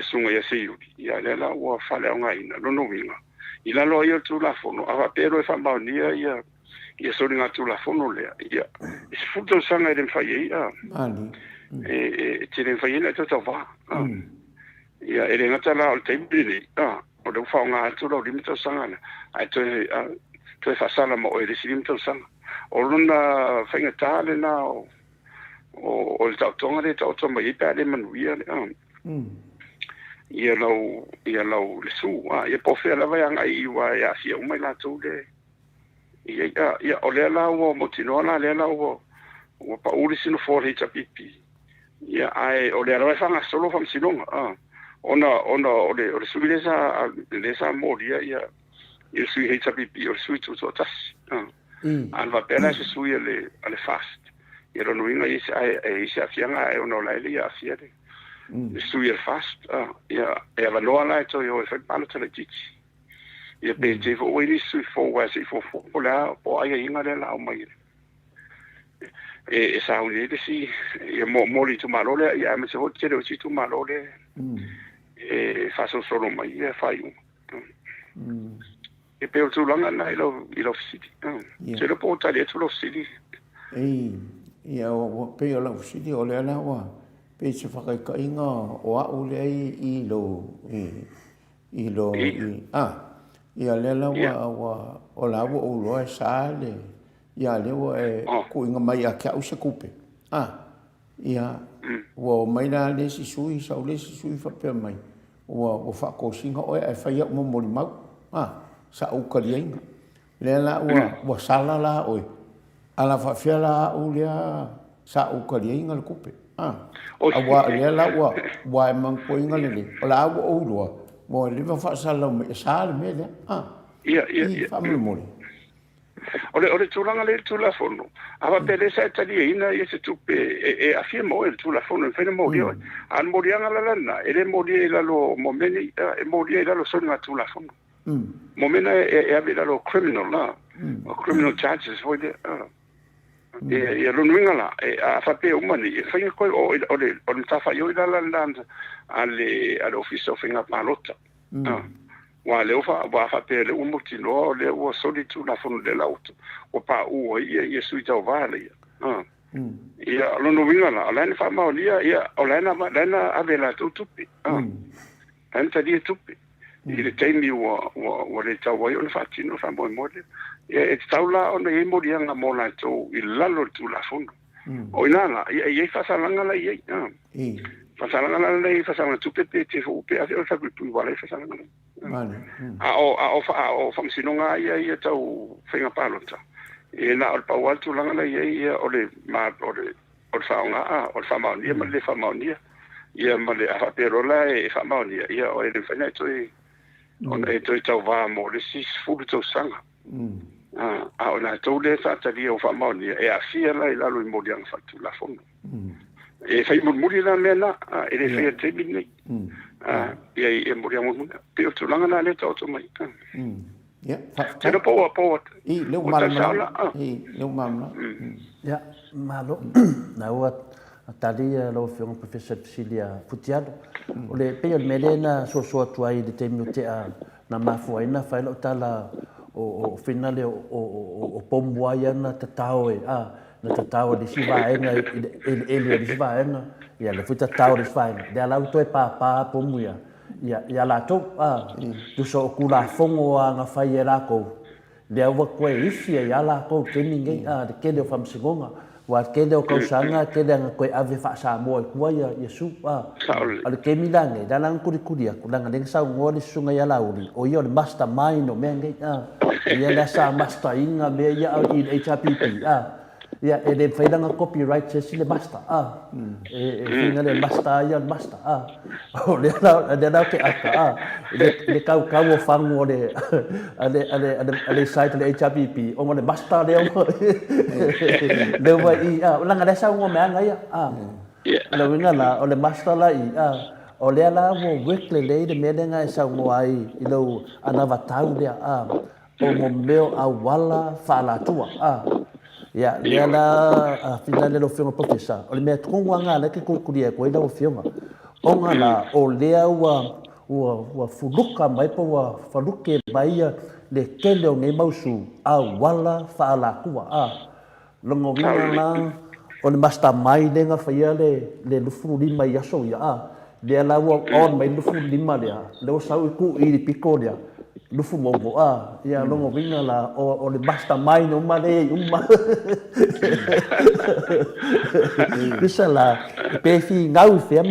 sunga ia se ia le la wa fale nga ina no winga ila lo ia tula fono ava pero fa maunia ia sori nga tula fono le ia futo sanga den fai mani tire fai le to va ia ele nga tala o tempi o le fa nga tula o limito sanga ai to fa sala mo e decidim to sang o luna fenga tale na o le tautonga le tautonga mai pa le manuia ia lo le su ia po fe la vai anga I wa ia si o mai la tu le ia o le la o motinona le la o pa uri sino for hita pipi ia ai o le la fa nga solo fam sinonga ona o le subile sa moria ia il sui hita pipi o sui tu tas an va pena se sui ale fast ia no inga isi afianga e ono la ia afiade sui el fast ia e va no ala to yo e palo tele tiki ia pe te fo we sui fo wa se fo la po ai inga le la mai e sa uni de si ia mo li tu malole ia me se ho tere o si tu malole e fa solo mai ia fai e pe o tulanga na ilo city se lo porta le to lo city ia o pe o lo city o le na wa pe se fa ka inga o a o le I lo ia le la wa o la o lo sa le ia le wa ku inga mai a ka o se kupe ia wo mai na le si sui sa le si sui fa pe mai o fa ko singa o e fa ia mo mau sa o kalienga le la wa sala la oi ala fa fiala o le sa o kalienga le kupe wa le la wa man ko inga le la o lo mo le fa sala me sala me le ia fa mo ole tulanga le tula fono ava pele sa tali ina ia se tupe e afia mo el tula fono fene mo dio an mo dia ngala lana ele mo dia la lo momeni e mo dia la lo sona tula fono momena e aveva lo criminal la criminal charges foi de e lo ngala e a fa pe umani e fa ko o ta fa yo la land alle office of inga palota wa le fa pe le umutino le o solitu la fono de l'auto o pa o e suita o vale ia lo ngala la fa ma ia o la na avela tupi anta di tupi I le taimi wa le tau wai o le whaatino wha moe moe. E taula o na e morianga mo la tau I lalo tu la fono. O inala, i whasalanga la i ei. Whasalanga la i whasalanga tupepe te upe a o whakutui wala I whasalanga la. A o whamsinonga ia tau whenga pālota. E na o le pau atu langa la i o le whaonga o le whamaunia ma le whamaunia. Ia ma le awhaperola e whamaunia. Ia o e le whainai toi ona e toi tau wā mo le sis fulu tau sanga. A o na tau le whātari o whamaunia e a fia la I lalo I morianga whatu la fono. E whai murmuri la mea na, e le whai a te minei. Ia e morianga muna. Peo tu langa na le tau to mai. Tena paua. I, leu mamna. Leu mamna. Ia, malo. Na ua talia lo whionga Professor Pisilia Futiado. O le peo le melena so tuai le te miutea na mafuaina whaila o tala o finale o pombuai ana tatao na tatao le sivaenga ele le sivaenga ia le futa tao le sivaenga le alau toe papa pomuia ia la to tu so kula fongo anga fai era ko le awa koe isi ia la ko te ninguém de kele o famsingonga wa kele o kausanga kele anga koe ave fa sa mo ko ia yesu ale ke milange dalang kurikuria kulanga le sa ngoli sunga ia lauri o ia le mastermind o mengai ia le sa master inga me ia I HPP ia e le failanga copyright se le master finga le master ia le master o le la ke aka le kau o fango ale site le HPP o le master le wa I langa le sa ngo me anga ia le winga la o le master la o le ala wo wekle le de medenga e sa ngo ai I lo ana vatau le o mo meo a wala fala tua ia le ala fina le lo fiona professor o le mea tkonga le ke kuria ko ila o fiona onga la o le wa fuluka mai po wa faluke mai le kele o ngai mausu a wala fala tua longo vina la o le mastermind lenga faia le lufu lima ia so ia le ala wa on mai lufu lima le o sau ku I piko le lufu mongo ia longo vinga la o le mastermind o male bisa la pe fi ngau fia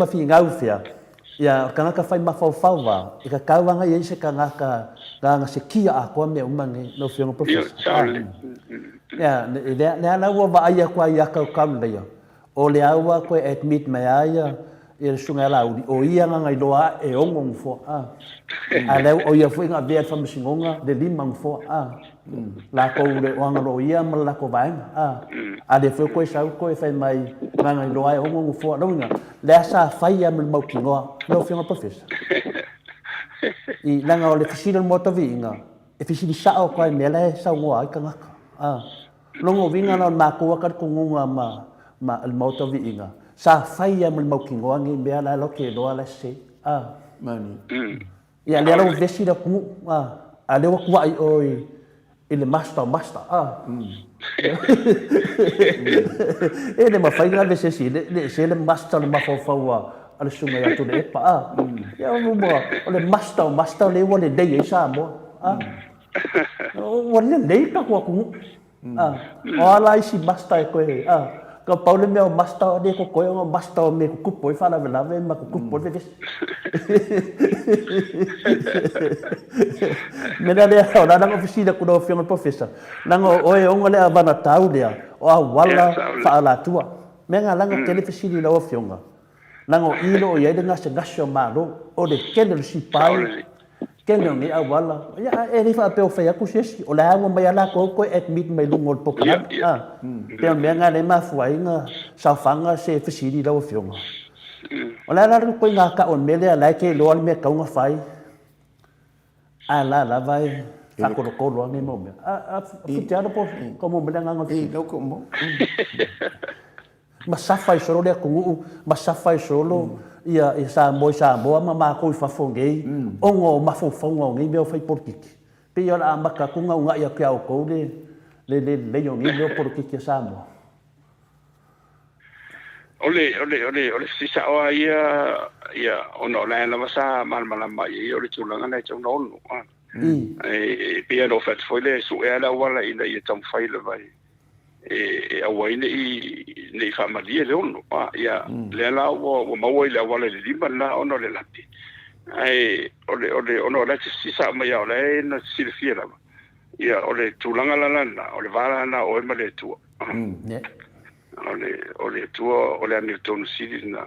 ia kanga fai mafau wa ka kawanga ia se kanga nga se kia a ko me umangi no fio professor ia le ala wa ia kwa ia ka ia o le awa ko admit mai ia ia sunga la o ia nga i loa e ongo fo ale o ia foi nga vea fa msingonga de limang fo la ko le wanga lo ia ma la ko vai ale foi ko sa ko fai mai nga i loa e ongo fo no nga le sa fai ia mal maukingo no fi nga professor I langa o le fisila motovinga e fisili sa o ko mele sa ngo ai kanga longo vinga na ma ko ka ko ngunga ma al motovinga sa fai ia mal maukingo ngi be ala lo ke lo ala se mani ia le ala vesi da ku ale wa kwa oi ele master ele ma fai nga vesi si le se le master ma fa wa ala sunga ya tu le pa ia mo ole master le wa le dei sa mo wa le dei ka ku ala si master ko ka paule me master de ko ko master me ko poi fa la ma ko poi de me da le ora na oficina ku do fiona professor nango oe ngole abana taulia o wala fa la tua me nga langa telefisini la ofiona nango ilo ia de nga se gasho malo o de kele si pai kele ngi a wala ya e rifa pe o fa ku sesi o la mo mai ala ko admit mai lungo po ka pe me nga le ma fuainga sa fanga se fisili la ofiona o la ko nga ka on mele ala ke lo me ka nga fai ala la vai fa ko lo ngi mo me fitiano po como me nga ngi lo como masafai solo le ku masafai solo ia sa mo ma ko fa fongei ongo ma fo fongo ngi me fai portiki pe ia la maka ku nga ia ka ko le yo ngi me portiki sa mo ole sisa o ia ono la la masa mal mai ole tulanga na tau no pe no fat foi le su ela wala ina ia tam fai le vai awaine nei family le ono ia le la o mau ile wala le limba na ono le lati ai ole ono la sisa mai ole na silfia la ia ole tulanga la ole vala na o ma le tu ole tua ole Hamilton City na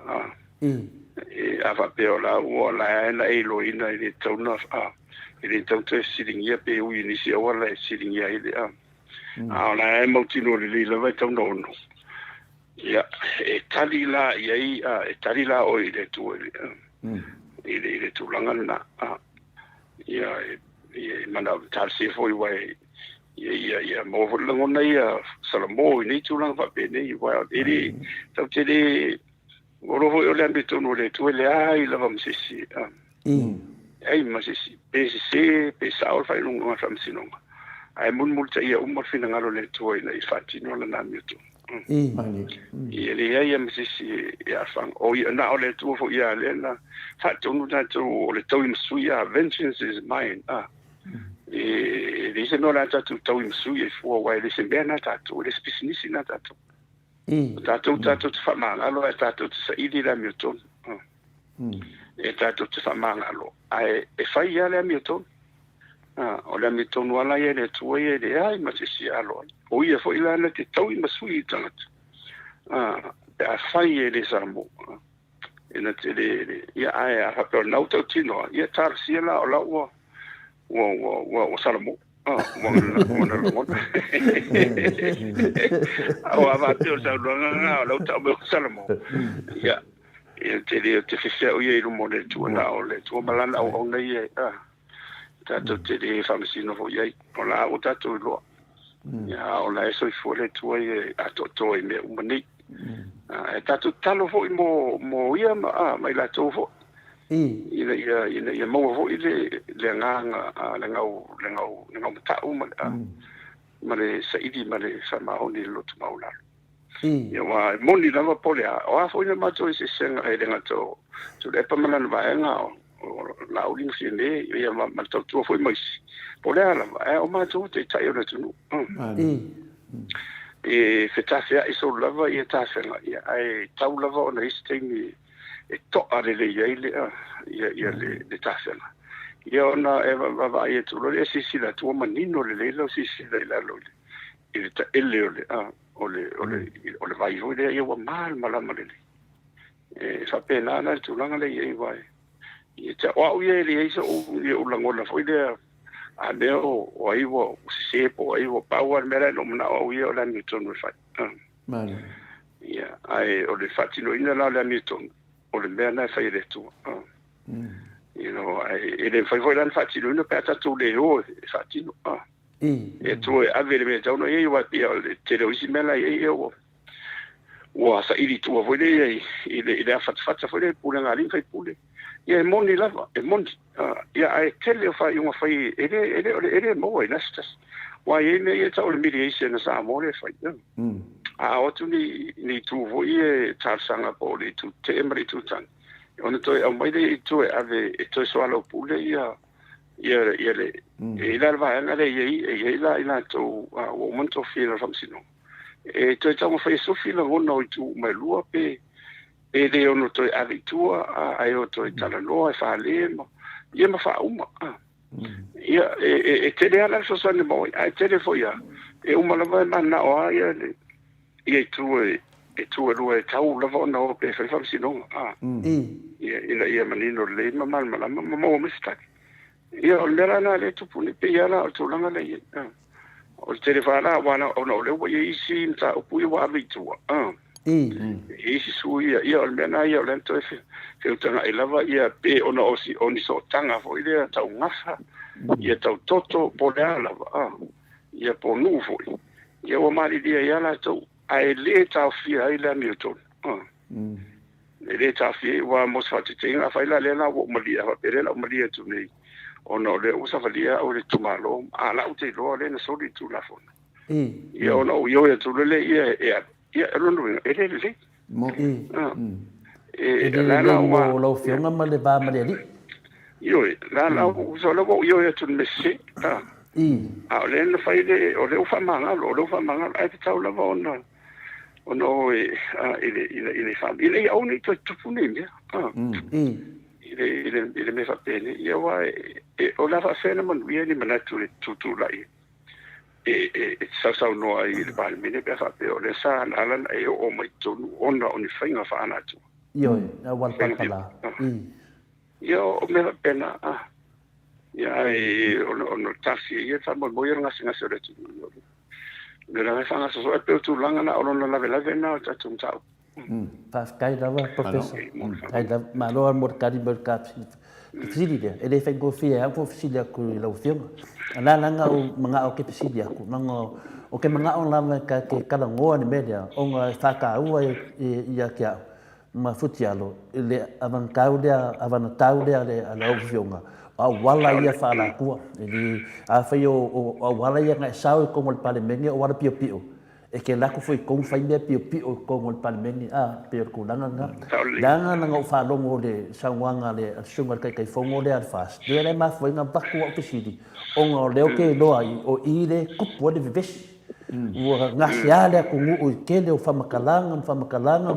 ava pe ola o la na eloina ile tona ile tona siringia pe u inisi o la siringia ile la e motino le le vai tona no ya talila ia talila o ile tu ile tu langa na ia mana tal se foi vai ia mo ngona ia salamo ni tu lang pa pe ni wa iri tau te oro ho ole ambe tu no le tu le ai la vam sisi ai ma sisi pe saul fa no ma fam sino ai mun multa ia umma fina ngalo le tu ina I fati no na mi tu ia le ia ma sisi ia fang o ia na ole tu fo ia le na fa tu no tu ole tu im suia vengeance is mine se no la tatu tau imsu e fua wai le se bena tatu le spisinisi na tatu tatu te whamangalo e tatu te sa idi la miuton e tatu te whamangalo e whai ia le miuton o le miuton wala ia le tua ia le ai ma te si alo o ia fo ilana te tau imasu I tangata e a whai e le saramo e na te le ia ai a hapeo nau tau tino ia tar si la o la ua wa salamo ava te o salonga lo ta mo salamo ya te fese o ye mo le tu na o le tu malana o nei ta te famisi no fo ye o la o ta tu lo ya o la so fo le tu ye a to me o nei ta tu talo fo mo ia mai la to fo ia mo ho ile le nganga le ngau mata ma le saidi ma le sama oni lo tu maula ia wa moni lava pole o a fo ina mato se senga e le ngato tu le pamana va nga o la uli fine ia ma to tu fo mai pole ala o mato te tai ona tu feta fea iso lava ia ta senga ia ai tau lava ona istemi e to ale le ia le tasena ia ona e va ia tu le sisi la tu manino le lo sisi la lo ile ta ele ole vai ho le ia mal male e fa pena na tu langa le ia vai ia ta o ia le ia o ia o langola foi le a le o ai wo se po ai wo power mera no na o ia o la mi tonu fa male ia ai o le fatino ina la mi tonu o le mea na fai le tu ele fai foi lan fatino no peta tu le o fatino e tu ave le mea tau no e wa pia te le isi mela e o sa iri tu foi le ile a fat foi le pule ngali fai pule ia moni lava moni ia ai tele fai uma fai ele mo e nastas wa ele e tau le mediation sa mo le fai a o tu ni tu voi e tarsanga po le tu te emri tu tan ona to e mai de tu ave to so alo pule ia le e la va na le e la to o monto fila famsino e to tamo fai so fila ono tu mai lua pe e de ono to ave tu ai o to tala no e fa le ia ma fa uma ia e te de ala so so ne mo ai te de foi e uma la va na o ia ia tu e tau lava ona o pe fai famsino ia manino le mal mo mistake ia o lera na le tupu ni pe ia la o tu langa le ia o te rewhana wana o no le wa ia isi nta o pui wa avitua isi su ia o mena ia o lento e whiutanga e lava ia pe ona osi oni so tanga fo ia tau ngasa ia tau toto po lea lava ia po nufu ia wa mali dia ia la tau ai le tau fia ai la Milton le tau fia wa mos fati tinga fa ila le na wo malia fa pere la malia tu nei ono le usa valia o le tumalo ala ute lo le na soli tu la fona ia ono yo e tu le ia lo no ele le mo e le mo lo fionga ma le ba ma le ali io la so lo io e tu messe le no fai le o le fa manga ai te tau lava ono ile famiglia e oni tu funemi ile me fa bene io va o la fa fena man vieni manatu tu lai sa no ai le balmine pe fa pe o le sa ala e o mai tu ona oni fainga fa ana tu io wal pala io me fa pena ia ono tasi ia fa mo ia ngasi re tu le la fa ngasi so pe tu langa na ono la vela vena ta tu tau fa kai dava professor kai da malo mo kadi ber kap Pesidia, ele fai go fia, ko pesidia ku la ufiong. Ala langa o manga o ke pesidia ku, nango o ke manga on lama ka ke kala ngoa ni media, o nga faka ua ia kia ma futialo, ele avan kaudia, avan taudia le ala ufionga. A wala ia fa la ku, ele a fai o wala ia ngai sau ko ngol pale mengi o wala pio pio. E ke la ku foi ko fai me pio pio ko ngol pale mengi pe ku langa nga fa longo le sangwanga le sunga kai fongo le fast le ma foi nga baku o pesidi o nga le o ke lo ai o ile kupo de vives o nga siale ku o ke le o famakalanga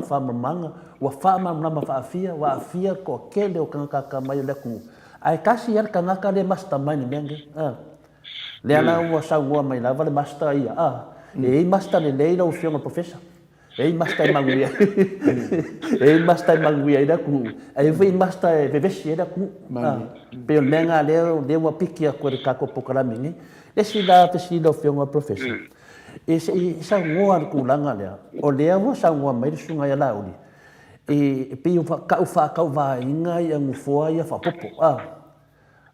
famamanga o fama na ma faafia wa afia ko ke le o kanga mai le ku ai kasi yar kanga ka le mastermind menge le ana o sangwa mai la vale master ia e master le leila o fiona professor ei master manguia ei master manguia da ku ai foi master vevesi da ku pe lenga le wa pikia ko ka ko pokala mingi e si da o fiona professor e sa ngoa ku langa le o le mo sa ngoa mai sunga ya lauli e pe ka va inga ya ngufo ya fa popo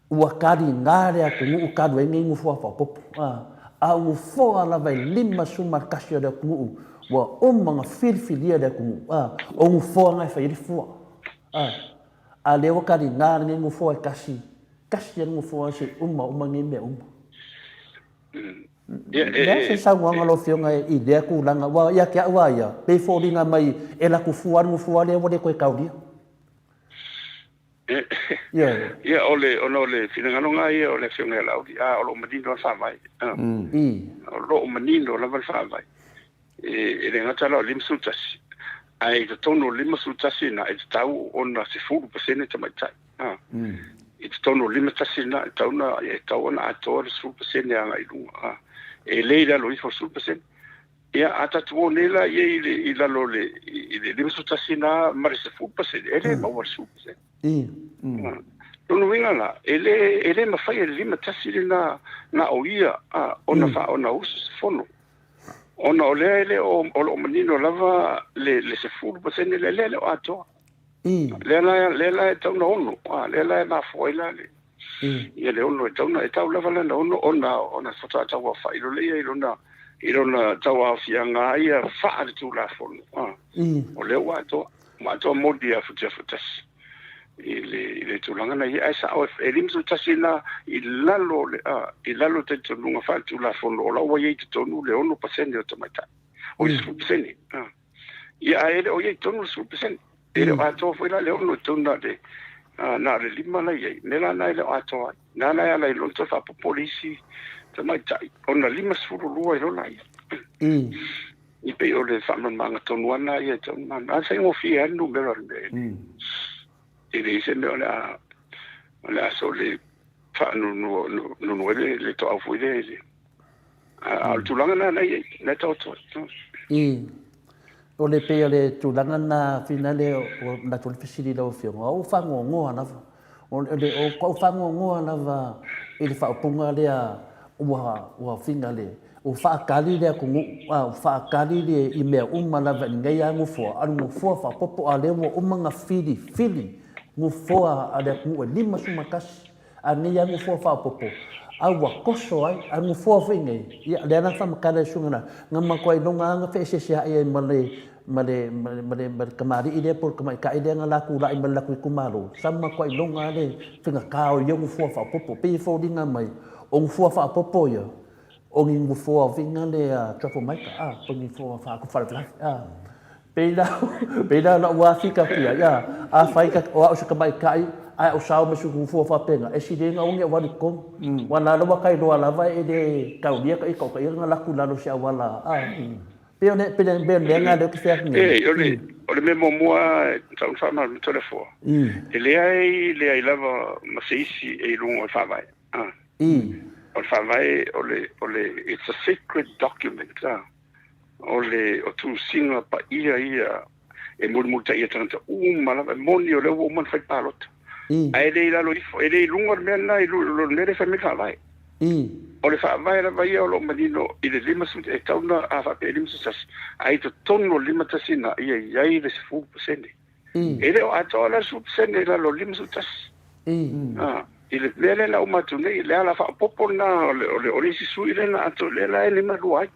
ua kari ngare ku u ka do ngi ngufo fa popo au fo ala vai lima suma kasio da ku wa manga filfilia da ku o ngufo ngai fa yifo a le o kari ngare ngi ngufo kasi ngufo se ngi me se sa ngwa lo fio ngai idea ku langa wa ya kia wa ya pe fo dinga mai ela ku fuar ngufo le wo de ko kaudia ia ole finangano ngai ole fio ngai laudi o madino fa vai o lo madino la fa vai e le ngata lo lim sutas ai to tono lim sutas na e tau ona se 4% te mai tai e tono lim sutas na tau na e tau na ato 4% ya ngai lunga e le da lo 4% ia ata tu nela i la lo le lim sutas na mare se 4% ele ma wa 4% no winga la ele ma fai le lima tasi na oia ona fa ona us fono ona ole o menino lava le se fulu pasene le o ato le tau no ono le na foila le ia le ono tau na tau lava le ono ona fata tau wa fai lo le ilona tau a fianga ia fa tu la fono o le o ato ma to modia futas ile tulanga na ia sa o elim so tasina ilalo te tunga fa tu la fono la o ye tonu le 1% o tomata o 1% ia ele o ye tonu 1% ele va to foi la le ono tonu de na le lima la ye nela na ile ato na ya la lo to fa polisi tomata ona lima suru lo ilo la i pe o le fa manga tonu na ye tonu na sai mo fi anu mero ele se me ola so le fa no le to au foi le al tulanga na ye le to o le pe le tulanga na finale o na to fisili lo fio o fa ngo na o ko fa ngo na va ele fa punga le o finale o fa kali le ku fa kali le i me la va ngai ya ngo fo fa popo ale mo manga fili ngufoa ada ku lima suma kas ani yang ngufoa fa popo awa koso ai ngufoa finge ya le na fam kala sungana ngama ko longa nga fe se sia ai male kamari ide por kamai ka ide ngala ku la imala ku kumalo sama ko longa le finga kao yo ngufoa fa popo pe fo dinga mai o ngufoa fa popo ya o ngufoa finga le trafo mai ka po ngufoa fa ku fa Pena na ua fika pia ya a fai ka o se ka mai kai ai o sao me su ku fo fa penga e si de nga unge wa ko wana lo kai do ala vai de ka dia ka ko ka nga la ku la lo sia wala pena ben nga de ke fa ni ole me mo mua tau fa ma to le fo le ai lava ma se isi e lungo fa vai o fa vai ole it's a secret document ole o tu singa pa ia e mo ta ia tanta mala moni o le o man fai palot ai le la lo ifo e le lungo me na lo le fa me fa vai ole fa vai la vai o lo manino i le lima su e tauna a fa pe lima su ai to tonno lima tasina ia le fu sende e le o ato la su sende la lo lima su tas ile le la o matu nei le ala fa popo na ole si su ile na ato le la lima ruai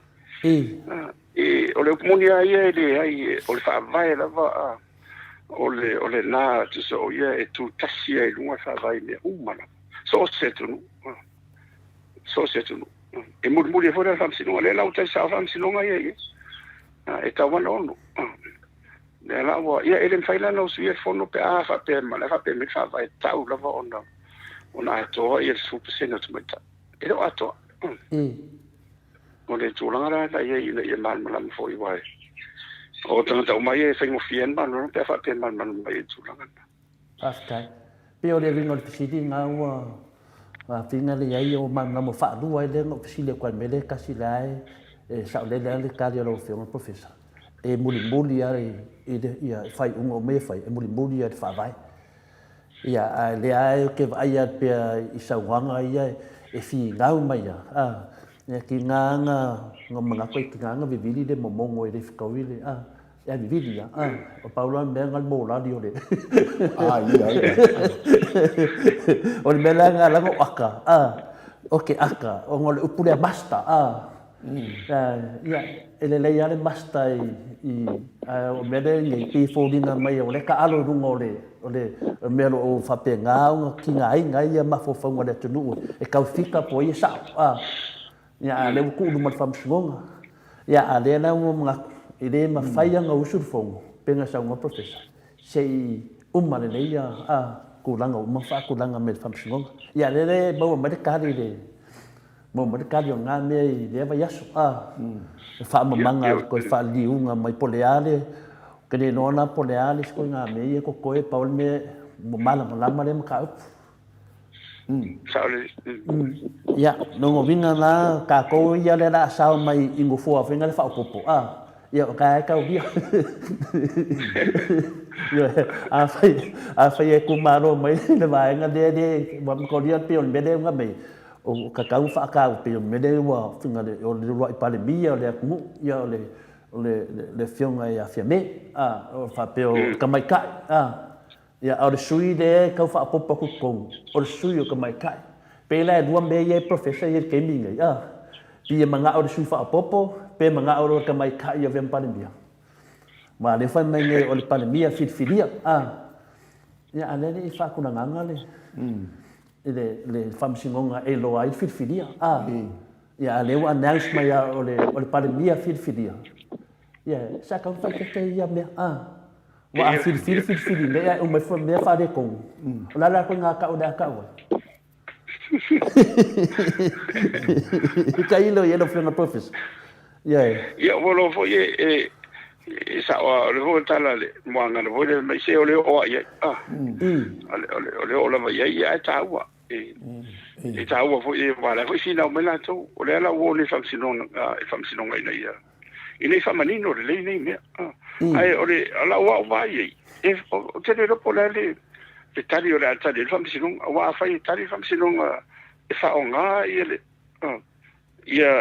ole comunia ile ai ole fa vai la va ole na tu so ia e tu tasia i lunga fa vai me umana so setu e muri fora fam sino le la uta sa fam sino ia e ta wana ono le la wa ia ele faila no su ia fono pe a fa pe ma la fa pe me fa vai ta u la va ona to ia su pe seno tu meta e lo ato ole tu langa la ia mal mal fo i vai o tanga mai e fengo fien ma no pe fa pe mal mai tu langa aftai pe ole ringo te sidi nga wa finga le ai o man na mo fa du ai le no sile kwa mele kasi lai e sa le le ka lo fe un professor e muli ai ia fai un o me fai e muli ai fa vai ia le ai ke vai pe i sa wanga ia e fi ngau mai ki nga mga koe ki nga vivili de momongo e fi kawile ya vivili o Paulo me ngal mo la dio de ia o me la nga la ko aka okay aka o ngol upule basta ya ele le ya le basta i o me de ni fo dinga mai o le ka alo rungo le me lo fa pe nga ki nga ia ma fo fa ngole tunu e ka fika po ia sa ya le ku du mat fam sunga ya ale na mo mga ide ma faya nga usur fongo penga sa nga professor sei umale le ya ku langa ma fa ku langa me fam sunga ya le ba ma de kali de mo ma de kali nga me le ba yaso fa ma manga ko fa li unga mai poleale ke de nona poleale ko nga me ko ko e paul me mo mala ma le ma ka ya no vinga na ka ko ya le la sa mai ingo fo vinga le fa popo ya ka via ya a fa ku maro mai le vai nga de bom ko dia pion be de nga mai o ka fa ka pion me de wa vinga de o le pa le bia le mu ya le fiona ya fiame o fa peo ka mai ka ya au sui de ka fa popo ku kong o sui o ka mai kai pe la duam be ye professor ye ke mi ngai pi manga au sui fa popo pe manga au ka mai kai ya vem pandemia ma le fa mai ngai o le pandemia fidia ya ale ni fa ku na nganga le fam singonga e lo ai fidia ya le wa announcement ya o le pandemia fidia ya sa ka fa ke ya me wa fil le o me fa de con la ko nga ka o da ka wa kailo ye lo fue na professor ya volo fo ye sa o le vo tala le mo nga le vo le me se o le o ye ole o la ye ya ta wa e ta wa fo ye wala fo sina o me la to o le la wo le fam sino ngai ya ine fa manino le nei me ai ore ala wa va ye e o te le po le tali o le tali fam sino wa fa tali fam sino e fa o nga ye le ia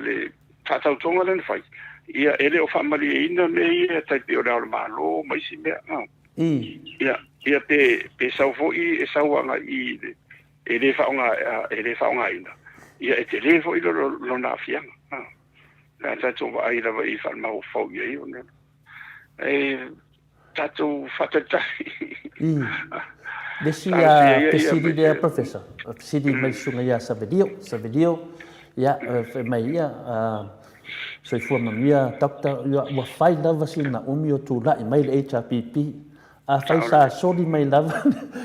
le tata tonga le fai ia ele o family ina me ia tai pe o le malo mai si me ia pe sa fo i e sa nga i ele fa nga ina ia e te le fo i lo na fianga la tatu ai la vai fa ma fo ye ona tatu fatata Desia pesidi dia professor pesidi mai sunga ya sa video ya mai ya soifua manuia dokta ua fai lava sina umi o tula'i mai le HRPP a fai sa soli mai lava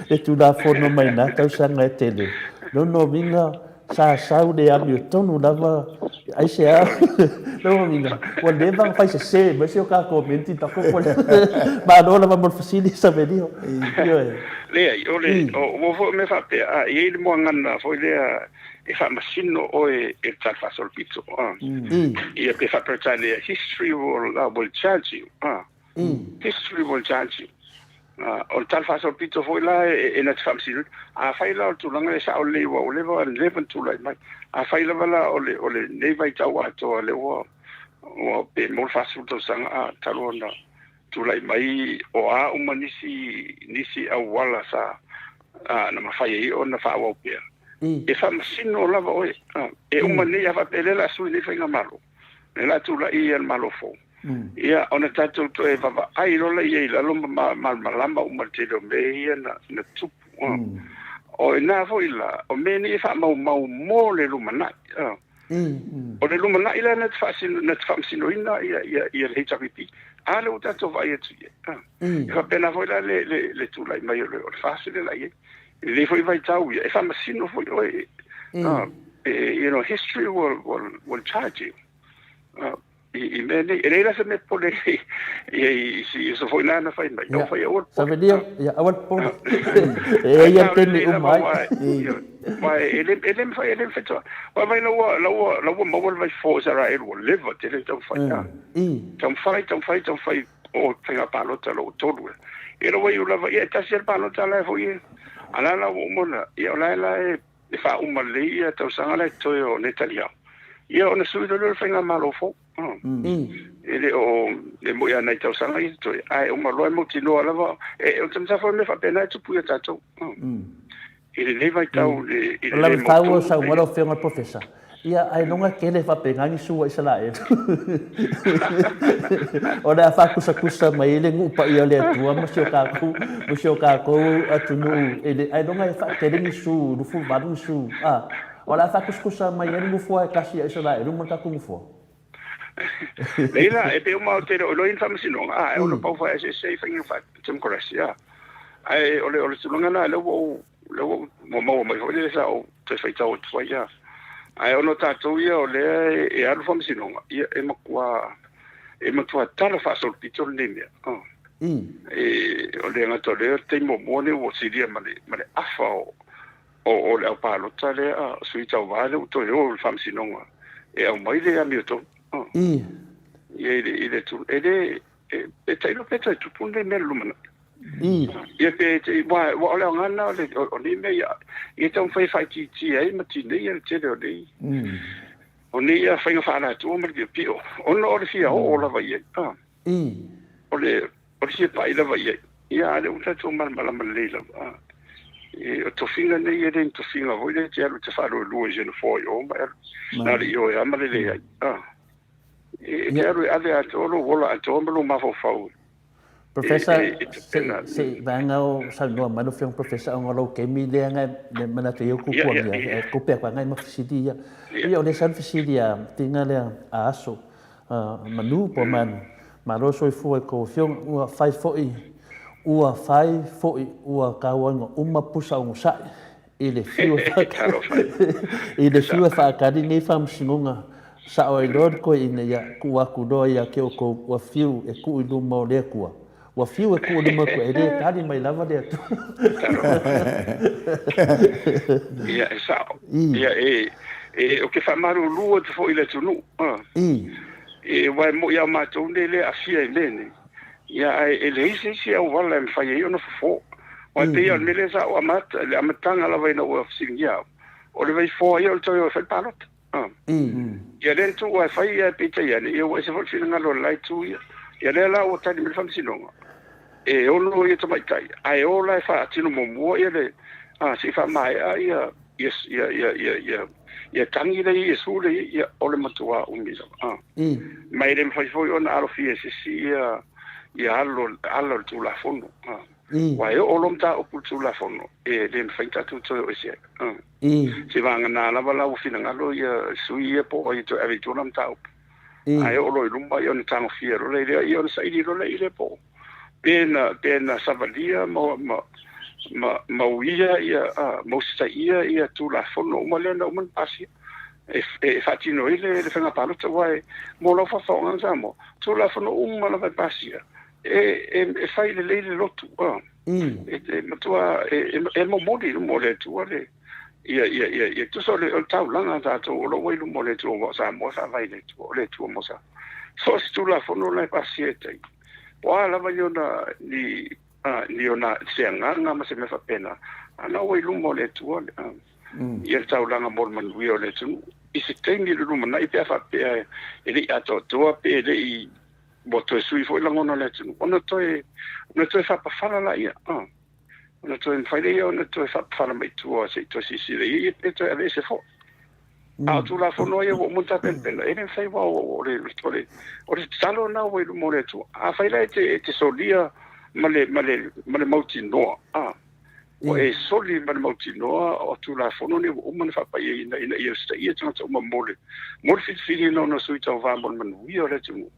e tulafono mai na tausaga e tele lonoviga sa sau le ami o tonu lava ai se a lonoviga ua lē vagafai sesē mai se o kakomenti takoko malo lava mo le fasili savelio lea o fo me fa pe a i le mo ngana fo lea e fa masino o e tal fa sol pizzo e pe fa per tale history will charge you history will charge you o tal fa sol pizzo fo la e na fa masino a fa la tu langa sa o le wa o le va le tu la mai a fa la bala o le ne vai ta wa to le wa o pe mo fa su to sang a talona tu lai mai o a uma nisi a wala sa na mafai o na fa wa pe e fa masino lava o e uma ni a fa pele la su ni fa malo ne la tu la i el malo fo ia ona tatu to e va ai lo la i la lo malamba uma te do me ia na tu o na fo ila o me ni fa mau mo le lumana o le lumana ila na fa sino ina ia le HRPP ale o tato vai tu ia pena foi la le tu lai mai le facile la ia le foi vai tau ia fa masino foi you know history will charge you i mene e la se me pole e si so foi na fai mai não foi o sabedia ia awal po e ia teni o mai ele me foi ele feito vai lo mo vai força ra ele live ele tão fai tão fai o pega palota lo todo ele vai o lava ia tá ser palota lá foi ala la mona ia la e fa uma leia tão sanga to o netalia ia ona suido lo fenga malo fo ele o le mo ia na tau sanga i to ai o malo mo tino lava e o tsa fo me fa pena tu puia tato ele le vai tau ele la tau sa mo lo fenga professor ia ai longa que le fa pena ni su isa la e ora fa kusa mai ele ngupa ia le tua mo sio ka ko atunu ele ai longa fa te ni su du fu ba du su ora fa kusa mai ele ngufu ai kasi isa la e lu mo ta ku fo leila e pe uma te lo informação e o no pau fa se finga fa democracia ai ole sulunga na lo mo mai sa o te feita o twa ai ono tatou ia o le e alu famisinonga ia e makua tala fa sol pito le mea e o le ngato le te momone o siria male afa o le palota le a suita o vale o to o famisinonga e o mai le amioto e ele tu ele e te lo peta tu punde me lumana ia pe wa ole ngana o ni me ia e tão fai ti ai matine ia te o dei o ni ia fai fa na tu me pio o no o fia o la vai o le si pa ila vai ia le un tato mal le la e o to finga nei e to finga voi le te te fa lo je no foi o ma na io e ma le e quero ale a tolo vola a tolo ma fo fau Professor se vanga o salno mano fe un professor on lo ke mi le nga le mana te ku ko ya ko pe kwa ngai ma fisidia ia o le san fisidia tinga le a aso manu po man ma ro so fu ko fiong ua fai foi ua ka wanga uma pusa un sa ile fiu fa ka di nei fam sinunga sa o lord ko ina ya ku ku do ya ke ko wa fiu e ku lu mo le ku wa fiu e ku lu mo ko e de tadi mai lava de tu ia sa ia o ke fa maru lu te fo ile tu nu e wa mo ya ma tu le afia lene ia e le isi o wala me fa yo no fo wa te yo me le sa o amata le amatanga la vai no o singia o le vai fo yo to yo fa palot ia dentro o fa ia pita ia e o se fo fina lo lai tu ia le la o tani me fa sinonga e o no ia mai tai ai o la fa tino mo ia le si fa mai ia ia tangi le ia su le ia o le matua o mi mai le fa fo ona alo fi si ia allo tu la fono wa o lomta o tu la fono e le faita tu to o se se vanga na la bala o fina ngalo ia sui e po i to ave tu lomta ai o lo lumba yo ni tango fiero le yo sa ili lo le ile po pena savalia ma uia ia mo sa ia tu la fono mo le no man pasi e fatino ile le fanga palo tawai mo lo fa nga mo tu la fono la va pasi e fai le lotu e matua e mo modi mo le tu le ia tu so le tau langa ta to lo wai mo le tu mo sa vai le tu mo sa so tu la fono la pasi e wala va yona ni ona senga ma se me fa pena ana wai mo le tu ia tau langa mo man wi le tu isi tengi lu mana i pe fa pe ele ato to pe ele bo to sui foi la ngona le tu ona to fa pa fala la ia ona to in fai le ona to fa fala mai tu o se to si le e to ave se fo a tu la fo no ia mo ta pen ele fai va o le salo na o mo le tu a fai la te solia male mauti no o e soli man mautinoa o tu la fono ni o man fa pa ina ia sta ia tanga o mole fit no sui tau va mon man wi o le tu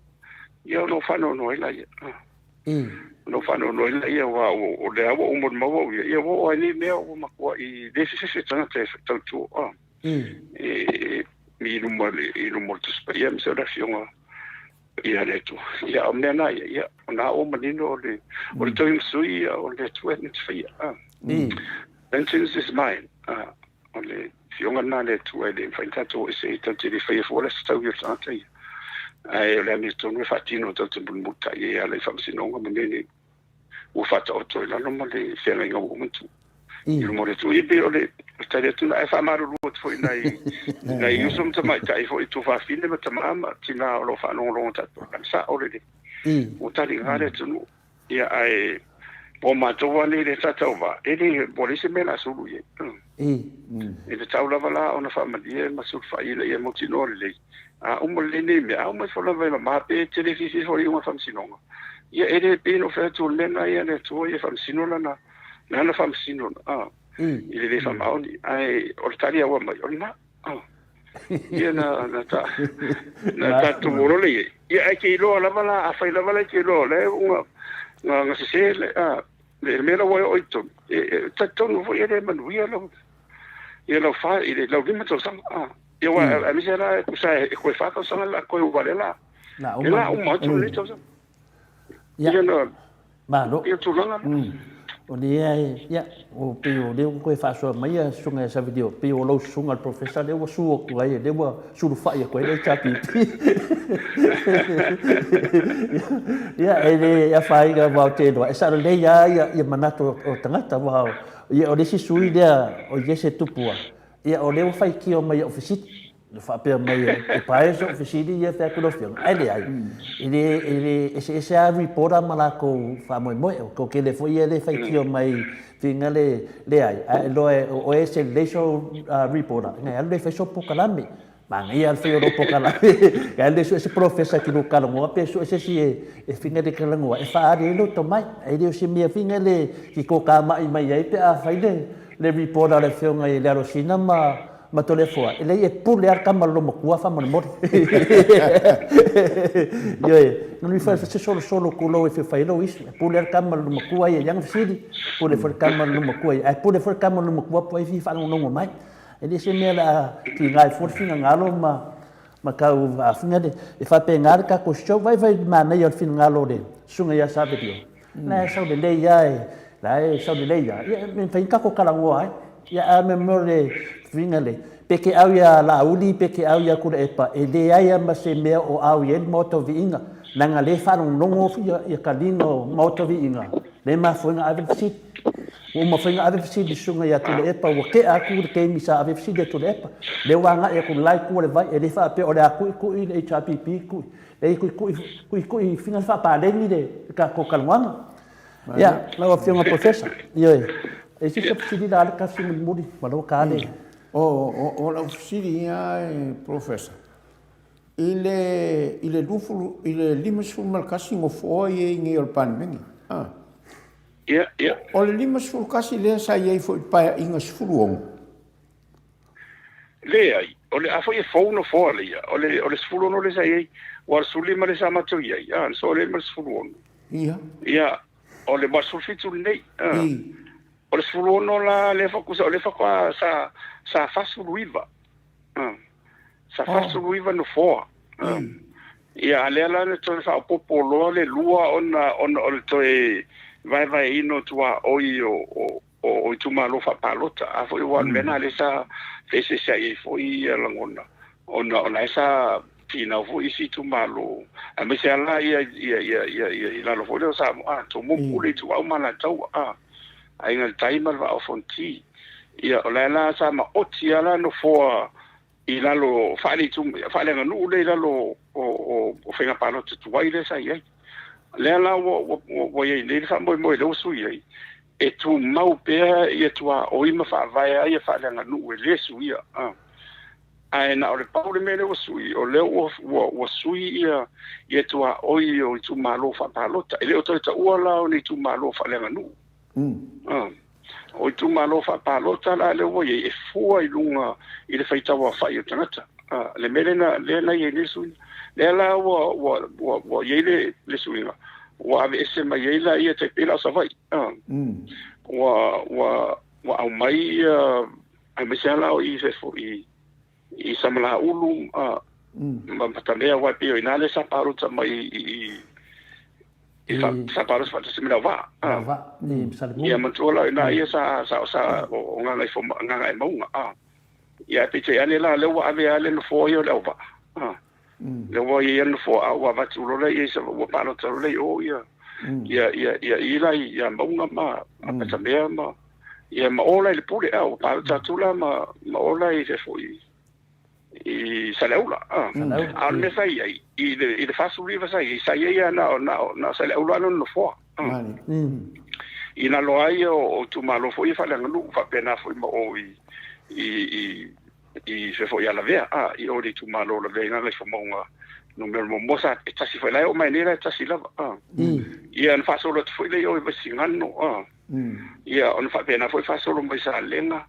ia no fa no ia no fa no ia ia wa o le o mon mo ia o ni me o ma ko I se tanga te tau tu mi no mo tu spa ia se da fiona ia le tu ia o mena ia na o manino o le tu sui o le tu ni fia Vengeance is mine. Only fionga na le tu e le faita to se tanti le fai fo le sta wi tanta ia. Ai le mi tonu fatino to te bulmuta ia le famsino nga menene. O fata o to la no mo le fela nga o mutu. Il mo le tu e be o le sta le tu na fa maru lo fo na usum te mai tai fo tu fa fine ma tamama tina lo fa no lo ta to kan sa o le. O tali ngale tu ia ai o ma toa ni le tatauva ele polisi me la sulu ye ele taula vala ona fa madia ma sul fa ile ye motino le a mo le ni me a mo fa la va ma pe televisi fo yo ma fam sinonga ye ele pe no fa tu le na ye le tu ye fam sinona na fam sinona ile le fam auni ai ortaria wa ma ona ye na ta tu mo le ye ai ke lo la vala a fa la vala ke lo le nga se le mera wa oito ta no foi ele man wi lo ye lo fa ile lo vi meto sang ye wa a mi sera ku sa ko fa ko sang la ko wa la la o mo tu le to sang ye no ma lo ye tu langa o ni ya o pe o le ko fa so mai sunga sa video pe o lo sunga professor le wa su ko ai le wa su fa ye ko le chapi ya ele ya fai ga wa te do esa le ya manato o tangata wa ya o desi sui dia o yese tupua ya o le fai ki o mai office le fa pe mai e paese office dia fa ko lo fion ele ai ele ese a report mala ko fa mo ko ke le foi ele fai ki o mai fingale le ai lo o ese leso report ngai le fa so pokalami bang ia feo do pokala ka le so ese professor ki no kala mo pe so ese si e finga de kala ngo e fa ari lo to mai e dio si mia finga le ki ko ka mai ai pe a fai le report ale feo ngai le ro sinama ma tole foa ele e pule ar kama lo mo kua fa mo mo yo no mi fa se solo kulo e fa lo is pule ar kama lo mo kua e yang fidi pule for kama lo mo kua e pule for kama lo mo kua po e fa no mo mai ele se me la ki ngai for finga ngalo ma ka a finga de e fa pe ngar ka ko show vai ma na yo finga ngalo de sunga ya sabe dio na sa de le ya la sa de le ya me fa ka ko kala ngo ai ya a me mo le finga le peke au ya la uli peke au ya ku e pa e le ai ma se me o au ye moto vinga nanga le fa no ngo ya kalino moto vinga le ma fo nga ave sit o ma fo nga ave sit di sunga ya ku e pa o ke a ku ke mi sa ave sit de to le pa le wanga e ku lai ku le vai e le fa pe o le ku i le HPP ku e ku finga fa pa le ni de ka ko kalwanga ya la o fianga professor yo e si se pidi da ka finga muri ma lo ka le o la oficina professor ile lufu ile limas fu mal kasi mo foi ngi ol pan mengi yeah o le limas fu kasi le sa ye foi pa inga sfuluong le ai ole afo e phone for le ole sfulu no le sai wa suli ma le sama to ia so le ma sfulu ia ole ma sulfitu nei ole sfulu no la le fa kusa ole fa kwa sa fasu ruiva sa fasu ruiva no for ia le la le to fa popolo le lua ona ole to e vai ino tua oi o tu malo fa palota a foi wan mena le sa ese sai foi la ngona ona esa tina foi si tu malo a me se ala ia la lo foi sa to mo pule tu au mana tau ai ngal timer va fonti ia la sa ma oti ala no fo ila lo fa le nganu le la lo o fenga palota tu vai le sa ia le la wo ye le fa mo le su ia e tu mau pea ia tua o ima fa vai ia fa langa nu e le suia ai na ole paule mele o sui o le o sui ia tua o tu malo fa palota ele o ta uala o ni tu malo fa langa nu o tu malo fa palota la le o e fua i lunga i le faita wa fa ia tanata le mele na ye le sui le la o ye le sui wa ave ese mai ela ia te pela sa vai wa au mai ai me sala o i se fo i samala ulu ma patalea wa pio inale sa paru ta mai i sa paru fa se mila va ni salmu ia mantola na ia sa o nga fo nga ai mo ia pe te ane la le wa ave ale no fo yo le va le wa ia no fo wa va tu lo le ia sa wa palo tu le o ia ia maunga ma a mea ma ia ma ola le pule au pa tatula ma ola i se foi i saleula al me sai i le fasu riva sai ia na saleula no fo ina lo ai o tu malo foi fa ngulu fa pena foi ma o i se foi ala vea i o di tu malo la vea le fo monga no me mosa tasi foi la o mai nera tasi la ia on fa solo foi le o i singano ia on fa pena foi fa solo mai sa lenga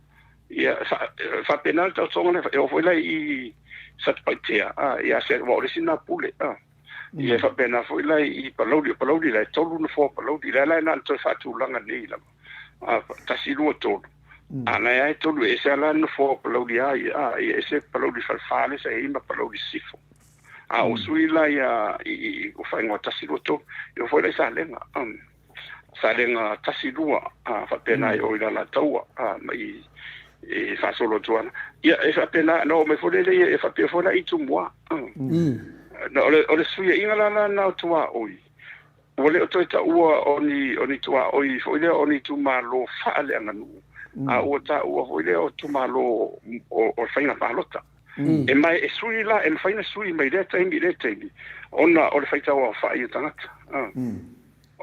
ia fa pena ta songa e foi la i sat paitea ia se o le sina pule ia fa pena foi la i palodi la tolu no fo palodi la na to fa tu langa nei la tasi lo to ana ia tolu e se la no fo palodi ia se palodi fa fale se ima palodi sifo o sui la ia i o fa ngota siloto yo foi sa lenga tasi lua fa pena o ila la taua mai e fa solo tuana ia e fa pena no me foi le e fa pe foi i tu moi no ole sui inga la na tua oi ole o toita ua oni tua oi foi le oni tu malo fa le nganu o ta ua foi le o tu malo o fa ina palota e mai e sui la e faina sui mai le taimi ona o le faita wa fa i tangata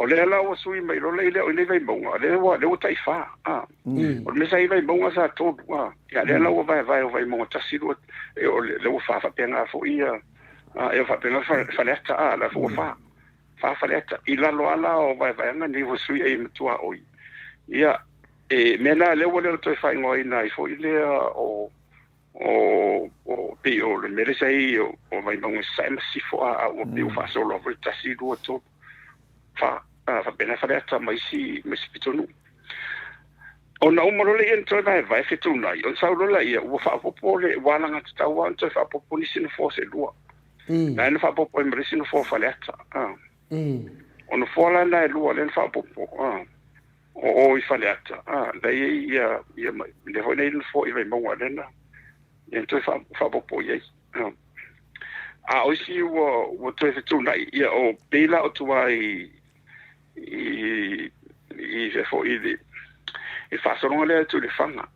o le la o sui mai lo le o le vai monga le o tai fa o me sai vai monga sa todo ya le la o vai monga tasi do e o le o fa penga fo ia e fa penga fa leta la fo fa leta i la lo ala o vai ngani o sui e tua oi ia e mena le o le to fa ngoi na fo ile o pe o le mere sai o vai monga sai masifo o pe o fa solo o tasi do to fa pena fa mai si pitonu ona o moro le entro vai fitu nai on sa lo ia o fa popole wala nga ta wan to fa popoli sin force lua na fa popole mere sin for fa leta on fola na lua len fa popo o I fa leta dai ia le foi nei fo I vai mo wala então fa popo ia o si o to fitu nai ia o pela o tuai i se fo i fa solo le tu le fanga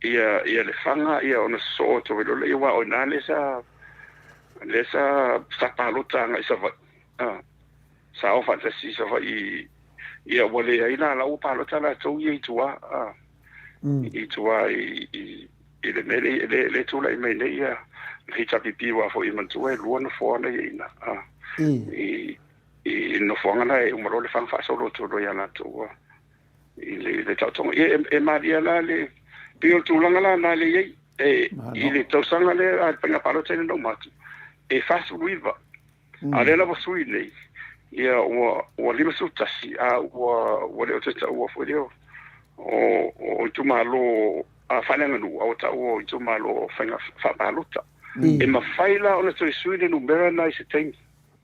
ia le fanga ia ona so to velo le wa ona le sa palota nga sa va sa o fa si sa va ia wole ia la o palota la to i tua i le mele le tu la me ne ia hita pipi wa fo I mantu e luona fo na ina I no fonga na e umaro le fang fa solo to do yana to I le tautonga e maria la le pio tu langa la na le I le tausanga le a panga palo tene no matu e fasu wiva a le lava sui nei ia o lima sutasi a o le oteta o foi o tumalo a fananga nu o ta o tumalo fanga fa paluta e mafaila ona to sui le numera na se tem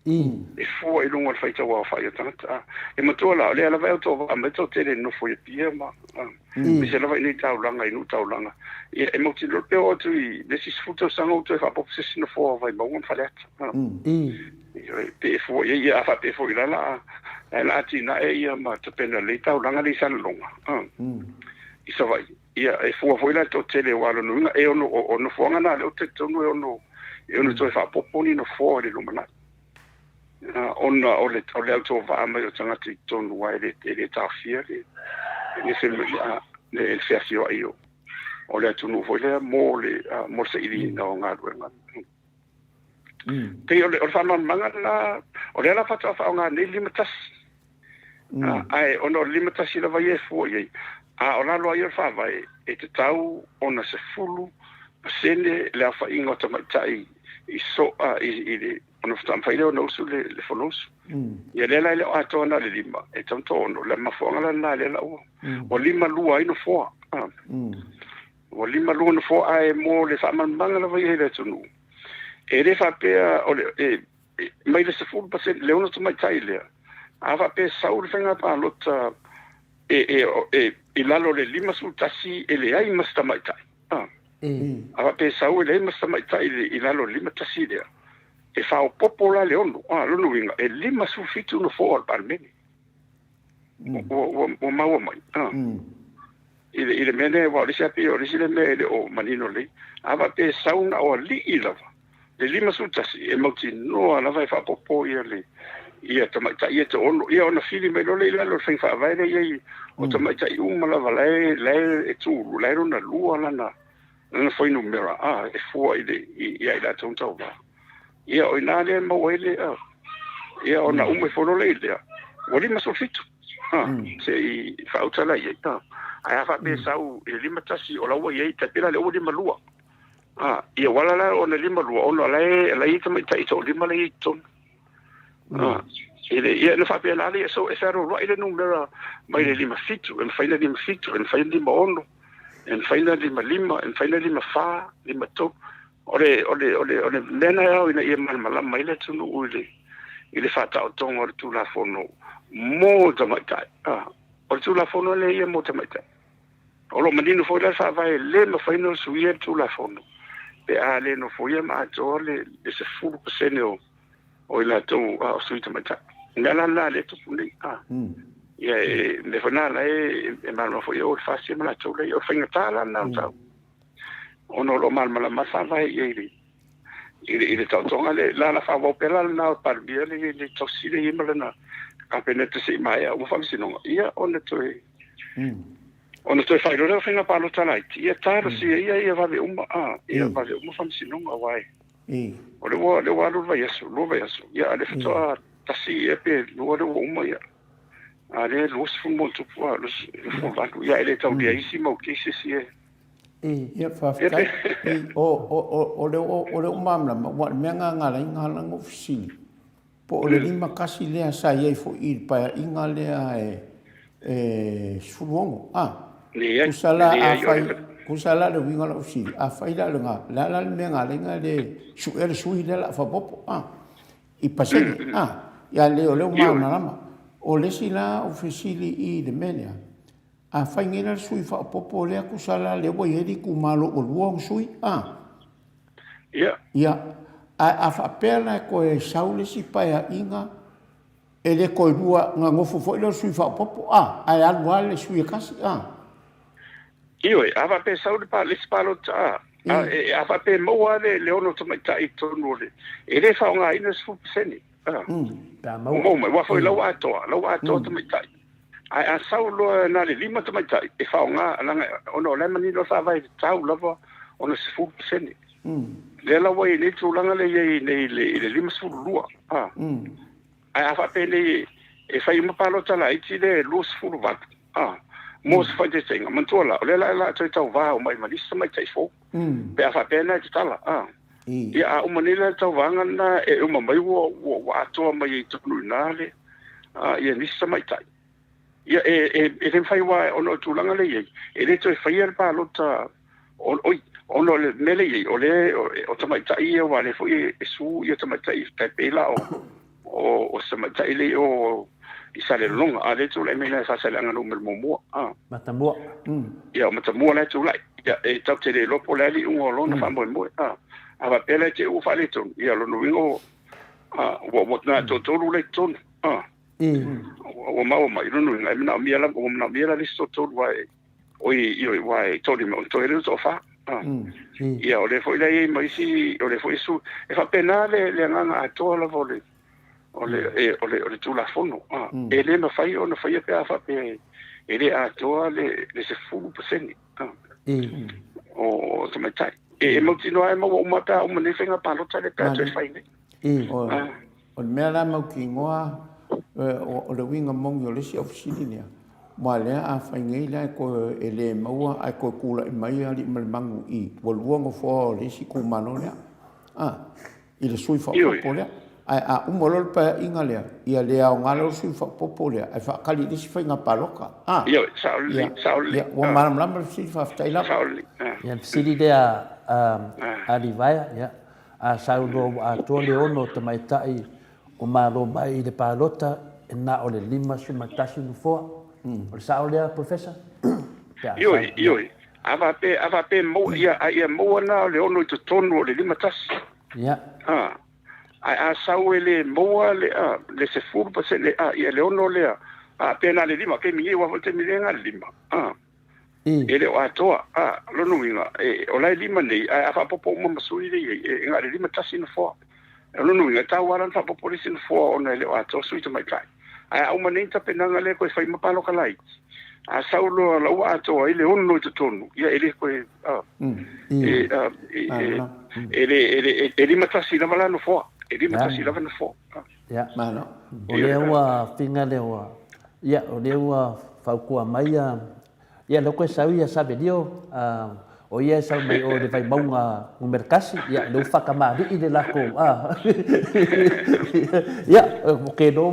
e fo e lungo faita wa fa ia tanta e matola le ala vai to a meto tele no foi pia ma mi se lava ni taulanga i nu taulanga e mo tilo pe o tu le si sfuto sango to fa popsession fo vai mo un falet pe fo ia fa pe fo la tina e ia ma te pena le taulanga le san longa i sa vai ia e fo la to tele walo no e ono fo ngana le o te tonu e ono to fa poponi no fo le lumana ona o le auto va ma o tanga ti tonu wai le tafia le se le fefio io o le tunu foi le mo se ili no ngadwenga te o fa manga la o le la fata fa nga ne limitas ai ono limitas la vai fo ye o la lo ia fa vai e te tau ona se fulu sene le fa ingo tamatai i so i ono stam fa ile no su le fonos ia le la o atona le lima e tanto ono le mafonga la le la o lima lua ino fo o lima lua no fo ai mo le fa manga la vai hele tunu e le fa pe o le mai le se fu pa se le ono tamatai le ava pe saul fenga pa lota e lalo le lima su tasi e le ai mastamaitai ava pe saul le mastamaitai i lalo lima tasi le e fa o popola le ono lo winga e lima su fitu no fo al palmeni o mau mai ile mene wa le sapi o le mele o manino le ava pe sauna o li ilava le lima su tasi e mauti no ala vai fa popo le ia tamaita ia te ono ia ona fili me lole ila lo fa vai le ia o tamaita i umala vale le e tu le rona lua lana na foi numera e foi ia ila tonta va ia o ina le mo ele ia ona ume folo le ia o lima so fitu se i fa utala ia ai fa pe sau e lima tasi o la wa ia te pela le o lima lua ia wala la ona lima lua ona la i tamaita i to lima le ton ia na fa pe la le so e fero ro ile numera mai le lima fitu en faina lima fitu en faina lima ono en faina lima en faina lima fa lima to ole nena ya ina ia mal mai le tunu ile fa ta tongo tu la fono mo tamaita o tu la fono le ia mo tamaita o lo manino fo la fa vai le no faina suia tu la fono pe ale no fo ia ma jole se fu seneo o ila tu o sui tamaita ngala le tu puli ia le fona la e mal fo ia o fa si ma tu le o faina tala na ta ono lo mal mala masa vai ile tonga le la fa vo pela na par bia le tosi le imala na campeonato si mai o fa sino ia ono to fa lo fa na palo talai ia tar si ia va ve ia va ve fa sino vai o le wa lo vai eso ia le fto tasi e pe lo ia ale lo fu molto po lo fu va ia ele tau dia isimo che si ia fa o le mamla wa menga ngala ngo fisi po le lima kasi le sa ia fo ir pa inga le suongo kusala le winga la fisi a faida le nga la menga le su sui le fa popo i paseni ia le o mamla o le sila ofisili i de menia a faingena sui fa popo le kusala le wo yedi ku malo o luong sui ia a fa pela ko e saule si pa inga ele ko dua nga ngofo fo le sui fa popo ai alwa le sui kasi io a va pe saule pa le spalo a va pe mo le ono tamaita i tonu le ele fa nga ina su seni mo wa foi lo ato tamaita ai a saulo na le lima tamaita e fa nga langa ono le mani lo fa vai tau lava ono se fu seni le la wai le tu langa le le lima su lua ai a fa pe le e fa ima palo tala i ti le lu su va mo se fai te tenga mantola le la toi tau va o mai malisa mai tai fo pe a fa pena te tala ia o manila tau vanga na e o mai wo ato mai tu nale ia ni sa mai tai ia e te fai wa ono tu langa le ye e le toi fai al pa lota ono le mele ye o le o tamai tai wa le foi e su ia tamai tai pe pela o sa mai tai le o i sale longa a le tu le mena sa sale anga no mo matamua ia matamua le tu lai ia e tau te le lopo le ali ungo lona fa mo a va pele te u fa le tu ia lo no wingo wo na to le tu o mai no ngai na mi ala o na mi ala listo to vai oi vai to di mo to ele so fa ia o le foi le mai si o le foi su e fa penale le nganga a to la vole o le tu la fono ele no fai o no fai pe a fa pe ele a to le se fu percent o to mai tai e mo tino ai mo mata o me fenga pa lo tale pe to fai ne o me la mo ki ngoa o le winga mong yo le si ofisini ma le a fai ngai la ko ele mo ai ko kula mai ali mangu i wo luongo fo le si ku mano le i le sui fa po le a umolo pa inga le ia le au ngalo sui fa po le ai fa kali le si fai nga paloka yo sauli o malam si fa tai la sauli ia sidi de a divaya ia a saudo a tole ono te mai tai o malo mai le palota na o le lima su matasi no fo o saulea professor yo ava pe mo ia mo na le ono te tonu le lima tasi ia a sauele mo le se furu pa se le ia le ono le pe na le lima ke mi wa te mi nga lima ele o atoa lo no winga o lai lima nei a fa popo mo masui le nga le lima tasi no fo lo no winga ta waran fa popo le sin fo ona le o atoa sui te mai kai a uma nem ta penanga le ko fai mapalo kalai a saulo la wa to ile ono te tonu ia ele ko ele matasi na mala no fo ele matasi na no fo ia mano o le wa finga le wa ia o le wa fa ku mai ia lo ko sa ia sabe dio o ia sa mai o le vai maunga o mercasi ia lo fa kama ri le la ko ia o ke do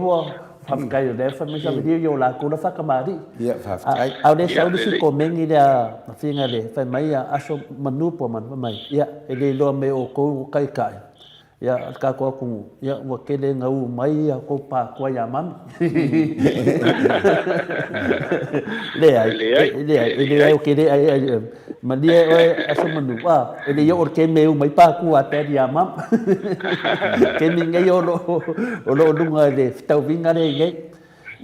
Famkai le fa me sa video la ko la fa kamari ia fa ai au de sa si ko mengi da finga le fa mai aso manupo man mai ia ele lo me o ko kai kai ia ka ko ku ia wa ke le ngau mai ko pa ko ya mam le o ke le mania o aso manupa ele yo ke me mai pa ku ate ya mam ke ni ngai o lo dunga le tau vinga le ngai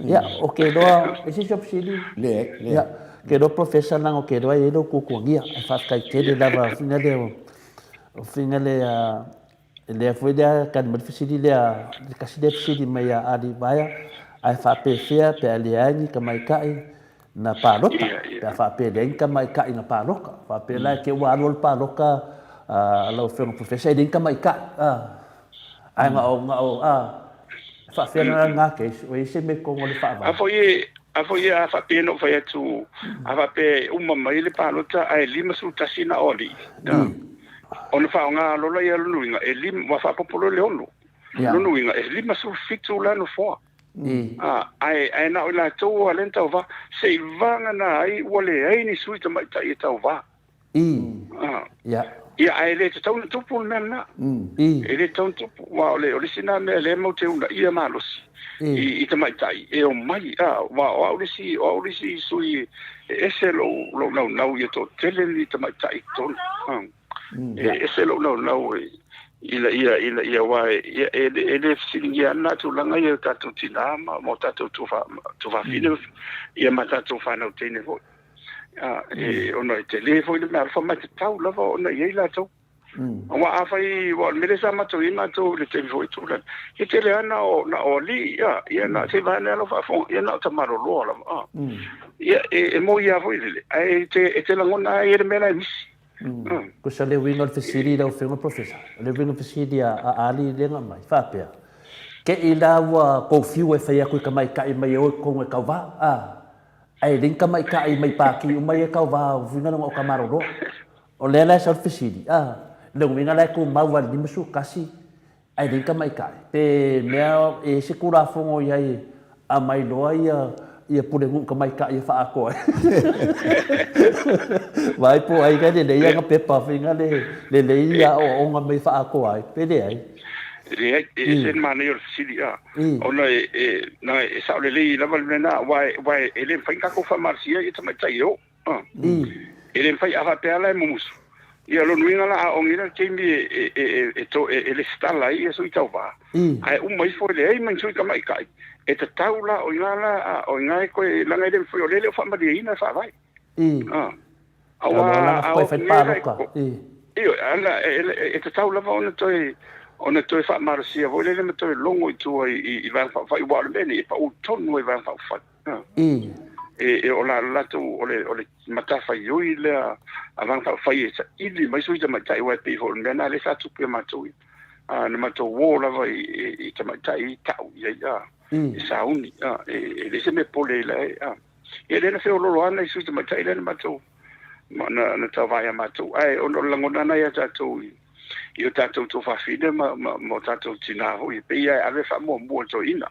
ya o ke do ese shop sili le ya ke do professor nang o ke do e do ku ku ngia fa kai ke de lava finga le o finga le le foi da kan mo fisili le kasi de fisili mai ali baya ai fa pe fia pe ali ani ka mai kai na palota pe fa pe de ka mai kai na paloka fa pe la ke wa lol paloka lo fe no professor de ka mai kai ai nga o fa fe na nga ke o ese me ko le fa a foi a fa pe no foi tu a fa pe mai le palota ai lima su tasina oli ona fa nga lo la ya lu nga elim wa fa popolo le ono lu nga elim su fitu la no fo ai na la to alenta va se vanga na ai wole ai ni suita mai tai ta va ia ai le tau tu pun na ele tau tu wa le sina le mo te una ia malos i te mai tai e o mai wa o si sui ese lo no ia to tele ni te mai tai ton ese lo no ia wa ele singia na tu langa ia ta tu tinama mo ta tu fa fine ia mata tu fa no tene vo ona tele vo le mal fa ma tau la vo ona ia la tu wa afai wa me sa ma tu ina tu le te vo tu la e tele ana o li ia na te va na lo fa fo ia na ta maro lo la ia mo ia vo ile ai te la ngona ia me la misi ko sa le winga fasili da o professor le winga fasili a ali le nga mai fa pe ke ila wa ko fiu e fa ya ko ka mai ka mai o ko ka va ai rinka mai ka ai mai paki mai ka va vinga no kamaro ro o le la sal fisidi le winga la ko ma wa di musu kasi ai rinka mai ka pe mea e se kura fongo ia a mai loa ia pule ngu ka mai ka ia fa ko vai po ai ka de ia ka pepa vinga le ia o nga mai fa ko ai pe de ai sen mana yo sidi ona na sa le la val na wai ele fai ka ko fa marsia e tama tai yo ele fai a fa la mumus ia lo nuinga la o ngira kemi to ele sta la ia so itau va ai mai fo le ai man so ka mai kai e te taula o ngala o ngai ko la ngai de fo le fa ma de ina fa vai awa fa pa loka io ala e te taula va ona toi fa marsia vo le me toi longo tu i va fa wa le ni pa u tonu e va fa e la tu ole mata fa yui le avan fa fa i mai so i ma tai wa pe ho na le sa tu pe ma tu na ma to wo la va i te ma tai tau ya sa uni e le se me pole la e le na fe lo ana i so te ma tai le ma tu na ta va ya ma tu ai ono langona na ya ta tu io tatou to fa fide mo tatou tina ho i pe ia ave fa mo to ina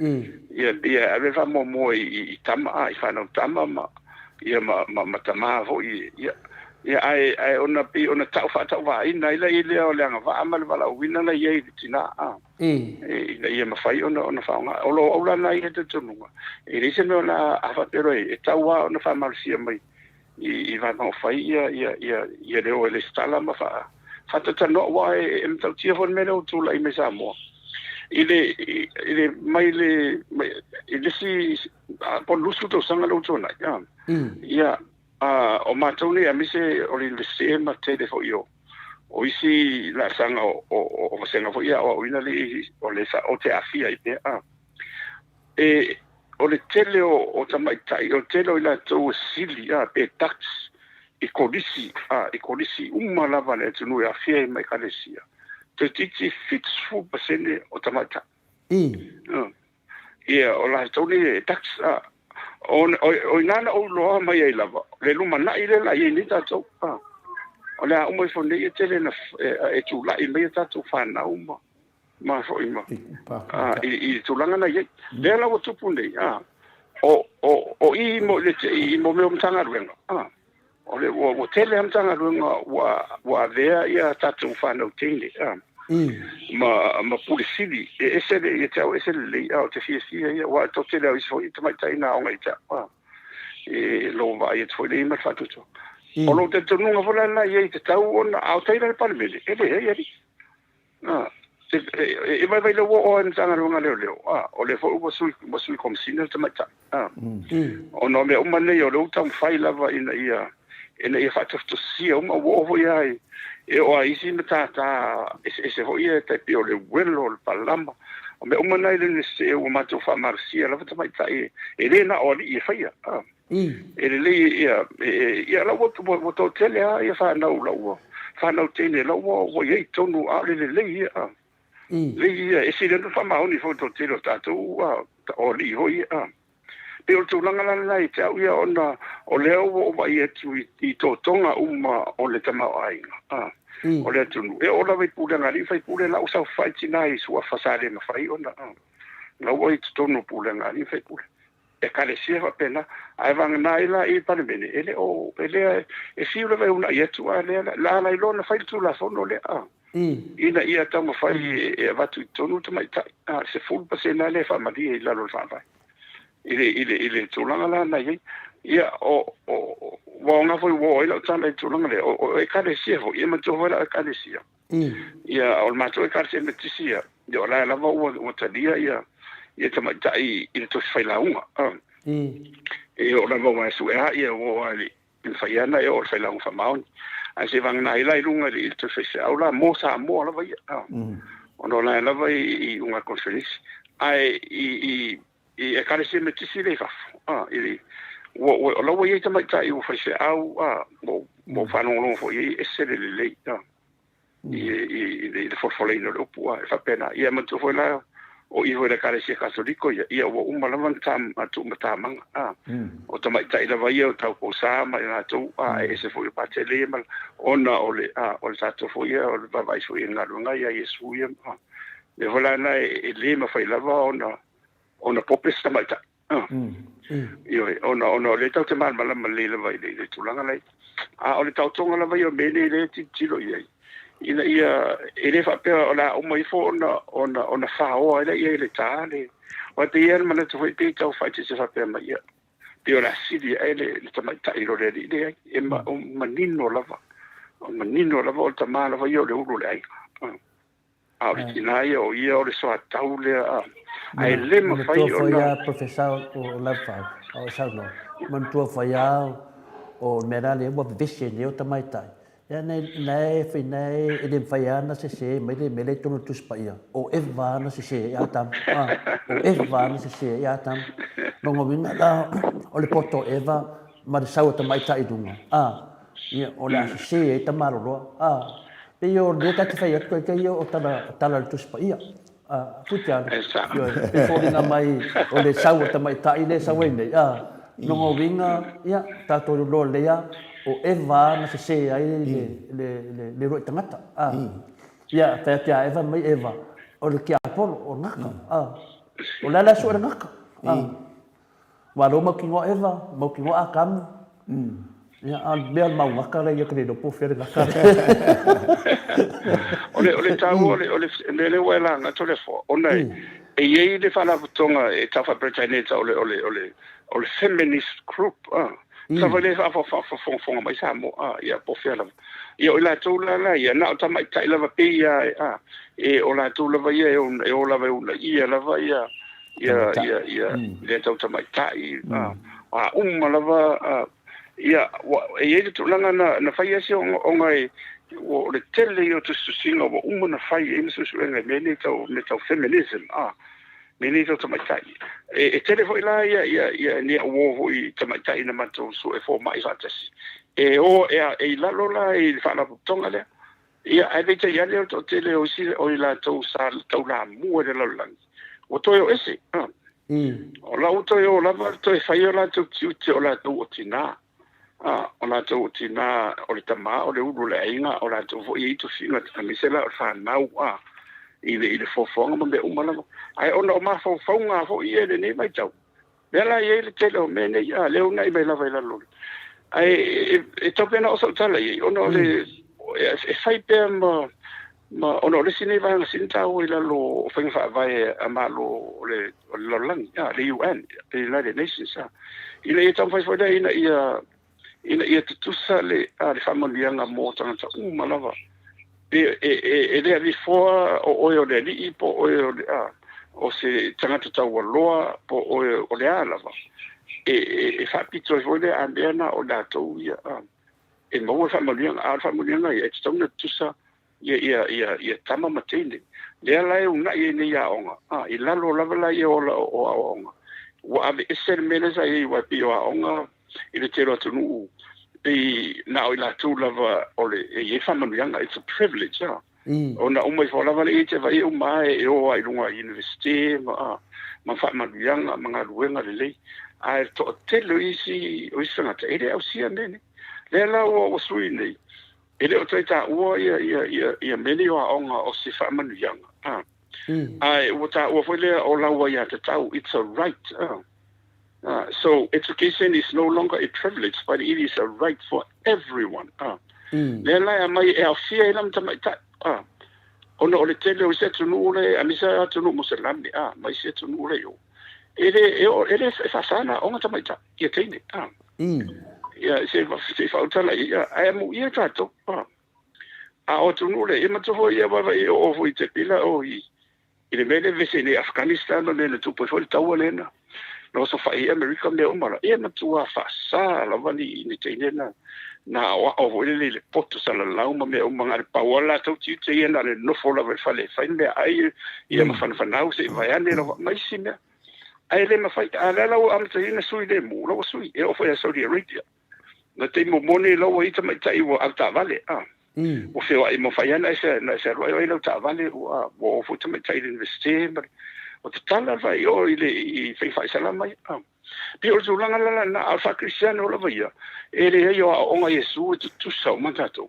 ia ave fa mo i tama i fa no tama ma ia ma tama ho ia ai ona tau fa tau va ina ila ile o le va amal vala wina la ia tina ia ma fai ona fa nga o la na ia te tunga e rise me ona afa pero e tau ona fa marsia mai i va no fai ia le o le stala ma fa fatata no wa e mtau tia fon mele o tu lai me sa mo ile mai ile si pon lusu to sanga lo tona ya o matoni a mise o le se ma te de fo yo o isi la sanga o senga fo ya o ina le o le sa o te afia i te e o le tele o tamai tai o tele ila to sili pe tax i kolisi lava le tunu a fia mai kalesia te titi fix fu pasene o tamata o la toni tax o nana o lo mai ai lava le luma na ile la i ni ta to o la mo fo ne tele na e tu la i mai ta to fa na ma fo ima i tu langa na ye le la o tu punde o i mo le i mo me mtanga ruenga ole wo tele am tanga lunga wa vea ia tatu fano tele ma pulisili ese le tau ese le au te fia ia wa to tele au so i mai tai na o ngai ta lo va i to le ma fatu to o lo te tunu nga vola na ia te tau ona au tai le palmele ia e vai le wo o tanga lunga leo o le fo mo sui kom sina te mai ta o no me o mane yo lo tam fai lava ina ia ena ia fatu to sia uma wo ia e o isi mata ese ho ia te pio le welo le palama o me uma nai le se o mato fa marsia la fata mai tai e le na o i faia e le ia la wo to tele ia fa na lo tele lo wo ia tonu a le ia ia e se le fa ma oni fo to tele tatu o li ho ia pe o tu langa lana i te au ia ona o leo o vai e tu i tō tonga uma o le tamau ainga. O le tunu. E o la vai pule ngari, fai pule la usau fai tina i sua fasare ma fai ona. La ua i tonu pule ngari, fai pule. E kare sia fa pena, ai vanga na ila i pane bene. E si ule vai una i etu a lea, la i lona fai tu la fono le a. Ina ia tama fai e vatu i tonu tamai tai. Se fulu pa se na le fa maria i lalo fa fai. Ile tulanga la na ia o nga foi wo ila tala tulanga le o e kare sia ho ia mato ho la kare sia ia o mato e kare sia metisia yo la vo o tadia ia tama tai in to fai la unga e o la vo ma su ia o ali in fai ana e o fai la unga maun a se vang na ila lunga li to fai sa o la mo sa mo la vai o no la vai i unga conference ai e kare se metisi le fa o lo wo ye tama tai o fa se au mo fa no lo fo ye ese le le le fo le no lo pu fa pena ia mo to fo la o iho le Kalesia Katoliko ia o umalavan tam atu matamanga o tamai tai lava ia o tau ko sama ia tu e se foi patele mal ona ole tato foi ia o vai foi ngalunga ia Yesu ia le vola na e le ma foi lava ona popes tamai ta io ona le tau te mal mala le lava le tulanga lai ole tau tonga lava ia mene le tilo ia ia ele fa pe ona o mai fo ona fa o ele ia le tale o te ia mana tu foi tau fa te se fa pe mai ia pe ora sidi ele le tamai tai ro le ile e manino lava o tamala va io le ulu le ai a original o ia o le so tau le ai le ma fai ona professor o lava o sa no man tu fa ia o mera le mo visse ne o tamai tai ya nei finai e dem faiana se me tono tu spaia o evana se ya tam o evana se ya tam no ngobina la o le poto eva ma de sau tamai tai dunga ia o la se tamaro ro pe yo de ta te fai ko ke yo o tala tu spaia futia yo pe fo mai o le sau tamai tai le sau nei no ngobina ia ta to lo le ya o eva na se ai le roi tangata ia te eva mai eva o le kia polo o ngaka o la su ngaka wa lo mo kingo eva mo kingo akam ia al bel mau ngaka le yo credo po fer ngaka ole tau ole le wela na tole fo ona e ye le fala tonga e tafa pretendeta ole feminist group sa vale fa mai sa mo ia po fela ia o la tu la ia na ta mai tai lava pe ia e o la tu lava ia e o lava una ia lava ia le ta mai tai lava ia e tu langa na fai ese o ngai o le tele o tu singa o na fai e so nga me ta feminism meni to mai tai e tele foi la ia ni o foi mai tai na mato so e fo mai fatasi e la lola e fa la tonga le ia ai vete ia le to tele o si o la to sa to la mu de la lang o to yo ese o la to yo la to e fa yo la to ti o la to tina o la to tina o le tama o le ulu le inga o la to vo i to singa mi se la fa nau ile fofonga mo be umala ai ona o ma fofonga fo ie le nei mai tau bela ie le telo mene ia le una i bela vai la lo ai e to pena o so tala ie ona le e fai pe ma ona le sine vai na sinta o ila lo fenga fa vai a malo le lo lang ya le UN the United Nations ile e tam fai fo dai ina ia tusa le famolianga mo tanga umala e le before o le li po o se tangata tau loa po o le ala e fa pito vole ambena o la to ia e mo famolianga e tona tusa ia tama matene le ala e una ia ni ia onga i lalo lava ia o onga wa ave esel menesa ia wa pio onga i le tero tunu na o la tu lava ole e famolianga it's a privilege ona o mai fola vale e te vai o mai e o ai lunga university ma famolianga manga luenga le ai to te luisi o isanga te ele au sia nene le la o sui nei ele o tata o ia meni o onga o si famolianga ai o ta o foi le o la wa ia te tau it's a right so education is no longer a privilege, but it is a right for everyone. Lela mai e afia lam tamai ta. Ona ole tele o se tunu le amisa tunu musalami mai se tunu le yo. Ele fa sana onga tamai ta. Ia tene. Ia se fa utala ia ai mu ia ta to. O tunu le e mato ia va o foi te pila o i. Ile mele vese ne Afghanistan le tu po foi tawalena. No so fa America me o mara e na tua fa sa la vali ni te na o le poto sa la lauma me o manga pa wala to ti te na le no fola ve fale fa me ai ia ma fa na se vai ane no mai sime ai le ma fa ala la o am te na sui le mu lo sui e o fa Saudi Arabia na te mo moni lo i te mai tai o alta vale o fe wa mo fa na se ro i lo ta vale o fu te mai tai investe o te tala vai o i fai salama ia pe o tulanga la na alfa cristiano la vai ele ia o nga Yesu tu sa matato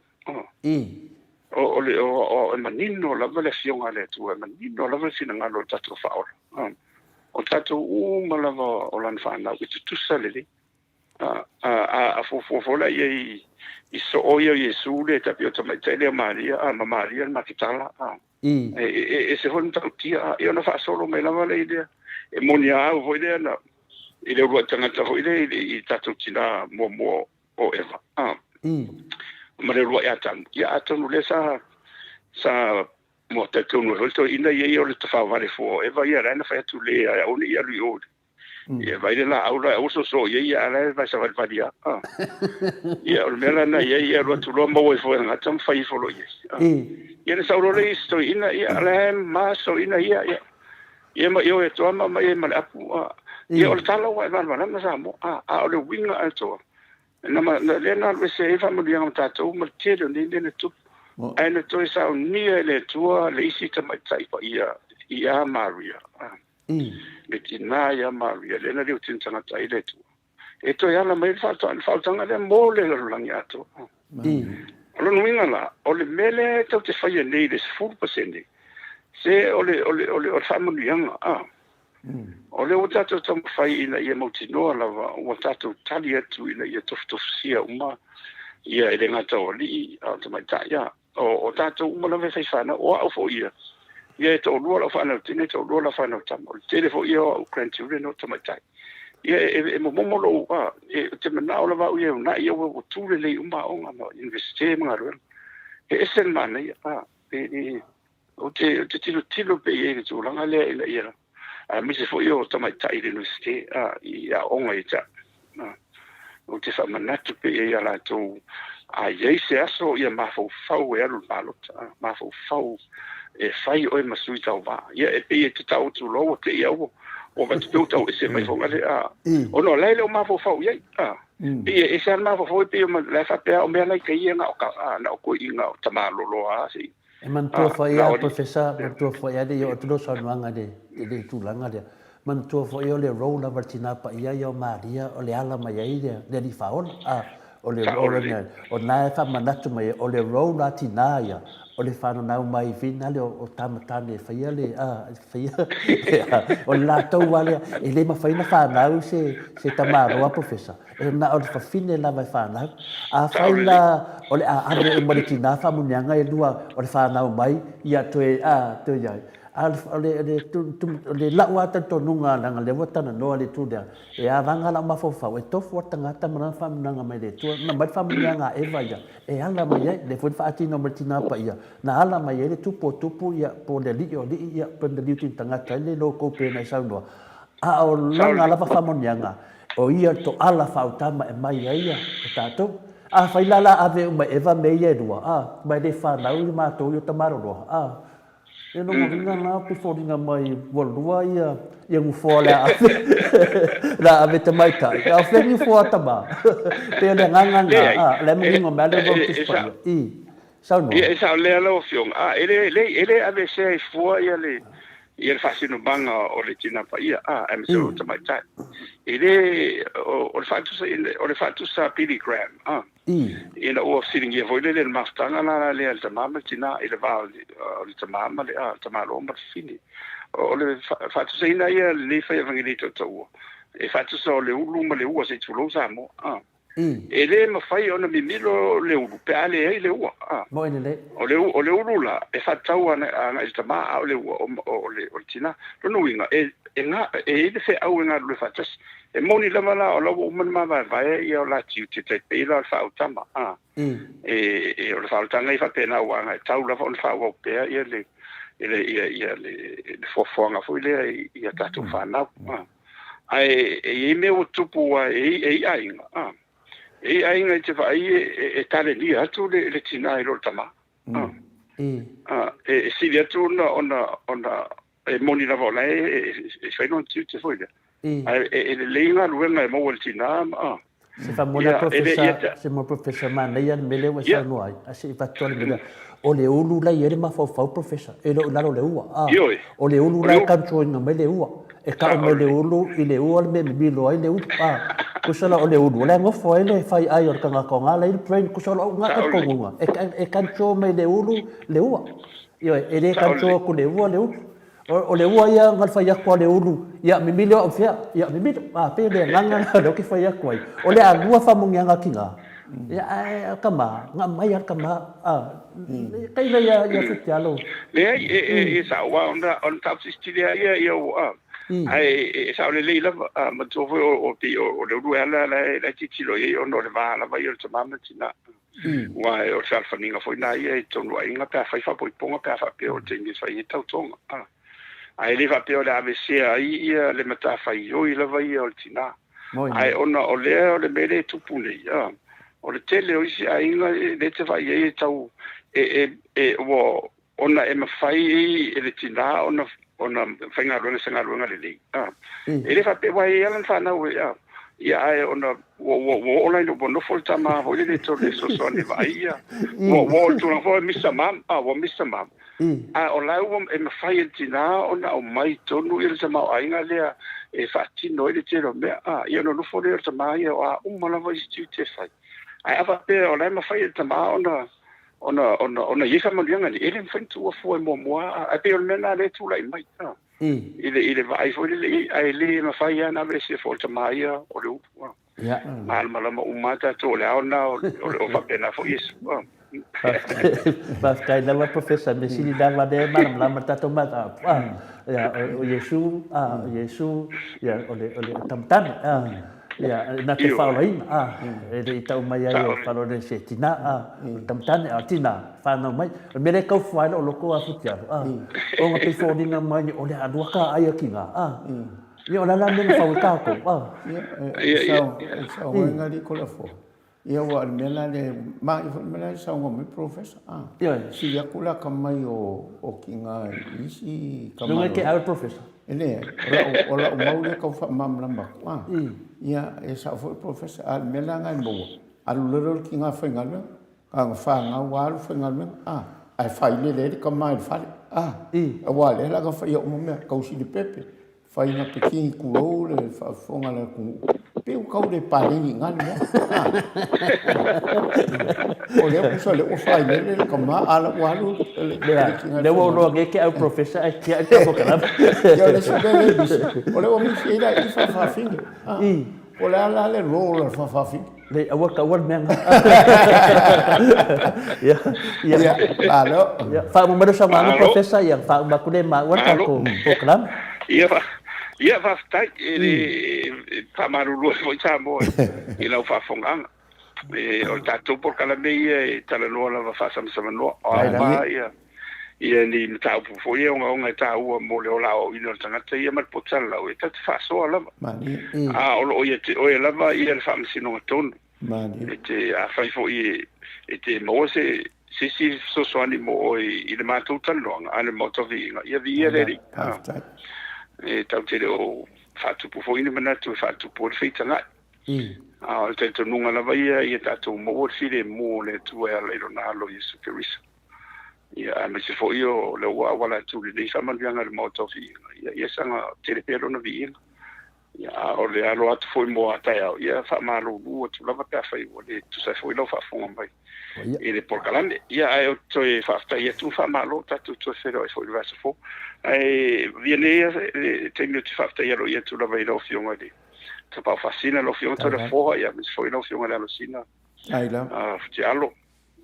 o manino la vale fionga le tu manino la vale sina ngalo tatu faol o tatu malava o lan fa na tu sa le a fo la i so o Yesu le tapi o tama tele Maria Maria makitala se hon tautia e ona fa solo me la vale idea e monia o voide na ile ro tangata voide i tatu tina mo o eva ma le ro ya tan le sa mo te tonu holto ina ye o le tafa vale fo eva ia rena fa tu le a o ia lu ia vai la aula o so ia la va sa valia ia o mela na ia ro tu lo mo fo na tam fai fo lo ia sa ro le sto ina ia la ma so ina ia ma io e to ma ma apu ia o tala wa ma na sa mo o le winga alto na ma le na se fa mo dia ngata to ma te ni le tu ai le to sa ni le tua le isi ta mai tai pa ia Maria le tina ia Maria le na le tin tanga tai le tu e to ia la mai fa tanga le mo le langi ato lo winga la o le mele to te fa ye nei le 4% se o le fa mo yang o le o tato tam fai ina ia mautinoa lava o tato tali atu ina ia tofsia uma ia ele ngata o li a te mai taia o tato uma lava fai whana o au fo ia ia e to lua la whana tine to lua la whana tamo o tele fo ia o grandchildren no te mai tai ia e momo lo e te manao lava o ia una ia o tūle lei uma o ngā universite mga ruel e esen mana ia o te tilo pe ia i tūlanga lea ila ia mi se foi o tama tai le universite ia onga ita o te fa manatu pe ia la to ia se aso ia mafo fau e alu malot mafo fau e fai o masui tau va ia e pe te tau tu lo te ia o va tu tau se mai fonga le o no lele o mafo fau ia pe e se mafo fau pe o la fa pe o me la kai nga o ka na o ko inga o tama lo si man tua fai a professor man tua fai a de yo tu so nuanga de tu langa de man tua fai o le role na vertina pa ia yo Maria o le ala mai ai de di faol o le role o na fa manatu mai o le role na tinaia o le fa na mai vina le o tamata ne fai le o la tau wale e le ma fai na fa na se tamaro a professor e na o fa fine la vai fa na a fai la o le a le maritina fa munyanga e lua o le fa na mai ia to ia le la wa ta to nunga nga le wata na no le tu dia e a vanga la ma fo fa e to fo tanga ta mana fa nanga mai le tu na mai fa munyanga e vai e ala mai le fo fa ati no maritina pa ia na ala mai le tupu ia po le li ia po le li tanga ta le lo ko pe na sa no a o langa la fa munyanga o ia to ala fa utama e mai ia tato a fai lala ave uma eva meia dua mai de fa na u ma to yo tamaro do e no mo vinga na pe fo vinga mai volua ia ngu fo la ave te mai ta a fe ni fo tama pe le nganga le mo ngo male go te spa sa no e sa le lo fiong ele ave se fo ia fasino banga o le tina pa ia am so to my time ele o le fatu sa piligram ina o sitting here voile le mastanga na le al tamama tina ele va le tamama le tamalo ma fini o le fatu sa ina ia le fa evangelito to e fatu sa le ulu ma le ua se tulo sa mo ele ma fai ona mimilo le ulu pe ale le ua mo ene le o le ulu la e fatau ana i tama o le ua o le tina no winga e nga e le fe au nga le fatas e moni la mala o lo man ma vai ia la tiu te pe la fa utama e o le fa utanga i fa pena wa nga tau la fa o pe ia le fofonga foi le ia tatu fa na ai e me o tupu wa e ainga e ainga te vai e tale ni atu le tina i lo tama e si le atu ona e moni la vola e fai non ti te foi e le lenga luenga e mo el tina Se fa mola professor, se mo professor mana ia mele wa sa no ai. Ase pa tole mele. O le ulu la ia ma fa professor. E lo la le ua. O le ulu la kan tro no mele ua. E ka o le ulu i le ua me mi lo ai le ua. Kusala o le ulu la ngo fo ele fai ai or kanga konga la il train kusala nga ka konga. E kan tro me le ulu le ua. Io e le kan tro ku le ua le ua. O le ua ia ngal fai ko le ulu ia mi mili o fia ia mi mili pe le nganga lo ki fai ko ai o le agua fa mo nganga kinga ia kama nga mai kama kai le ia futialo le sa wa on tap sistilia ia ai sa le le ma to o le ulu ala la titilo ia no le va la vai o tama tina wa o salfaninga foi na ia tonu ai nga pa fai fa poi ponga pa fa pe o tengi fai tau tonga ai le va pe o la AVC ai le mata fai o i la vai o tina ai ona o le mele tupule ia o le tele o isi ai nga le te vai e tau wo ona e mafai e le tina ona fai nga rona sanga rona le e le va pe vai ia lan fa na o ia ai ona wo online no bono full time ho le to le so ne vai ia wo to no for Mr. Mam wo Mr. Mam o la o e me fai tina ona o mai tonu i le mau ainga le e fati no le tiro me ia no fo le tama ia o mala vai sti te fai ai ava pe o la me fai tama ona ia kama lianga ni ele fai tu fo mo a pe o mena le tu la mai ile vai fo le ai le me fai ana ve se fo tama ia o le ya mal mala mo umata to le ona o fa pena fo isso Pas kai lava professor me sini dava de malam lama tato mata ya o Yesu ya ole tamtan ya na te fa lai e tau mai ai o falo de setina tamtan tina fa no mai me le kau fa lo ko a futia o nga pe fo dinga mai o le adua ka ai kinga yo la la me fa ka ko so ngari ko la fo ia wa mela le mai mela sa ngo me professor si ya kula kamai o kinga isi kamai no ke al professor ele ola o mau le ka fa mam lamba ia e sa fo professor al mela ngai mo al lero kinga fa ngalo ka fa nga wa fa ngalo ai fa le kamai fa wa le la ka fa yo mo me ka usi de pepe fa ina pekin ku le fa fonga le ku pe o kau de palingi ngani o le pusa le o fai le kama ala walu le wo no ke au professor ke ka boka yo le sube le bis o le o mi ida i fa fin o le ala le roll fa fin le awa ka wal men ya alo ya fa mo mero sama professor yang fa ba ku de ma wa ka ko program ia va stai pa marulu foi samo e la fa fonga o tato por kala me e tala no la fa sam no ia ni ta pu foi nga ta u mo le ola o ino tanga te ia mar potala o ta fa so la o ia la va ia fa sino ton te a fa foi te mo se so ani mo i le ma total long ale mo to vi ia vi le tau te o fatu po foi ni mana tu fatu po feita nga te to nunga la vai ia tatu mo file mo le tu e le na lo Yesu Kristo ia me se foi o le wala tu le sa man nga le mo to fi ia sanga te pero na vi ia o le alo atu foi mo ata ia fa malo bu tu lava ka fai o le tu sa foi lo fa fonga mai e le por calande ia ai to e fa sta ia tu fa malo tatu tu se lo foi va se fo ai viene te mi tu fa sta ia lo ia tu lava lo fionga di te pa fascina lo fionga to le fo ia mi foi lo fionga lo sina ai la ti alo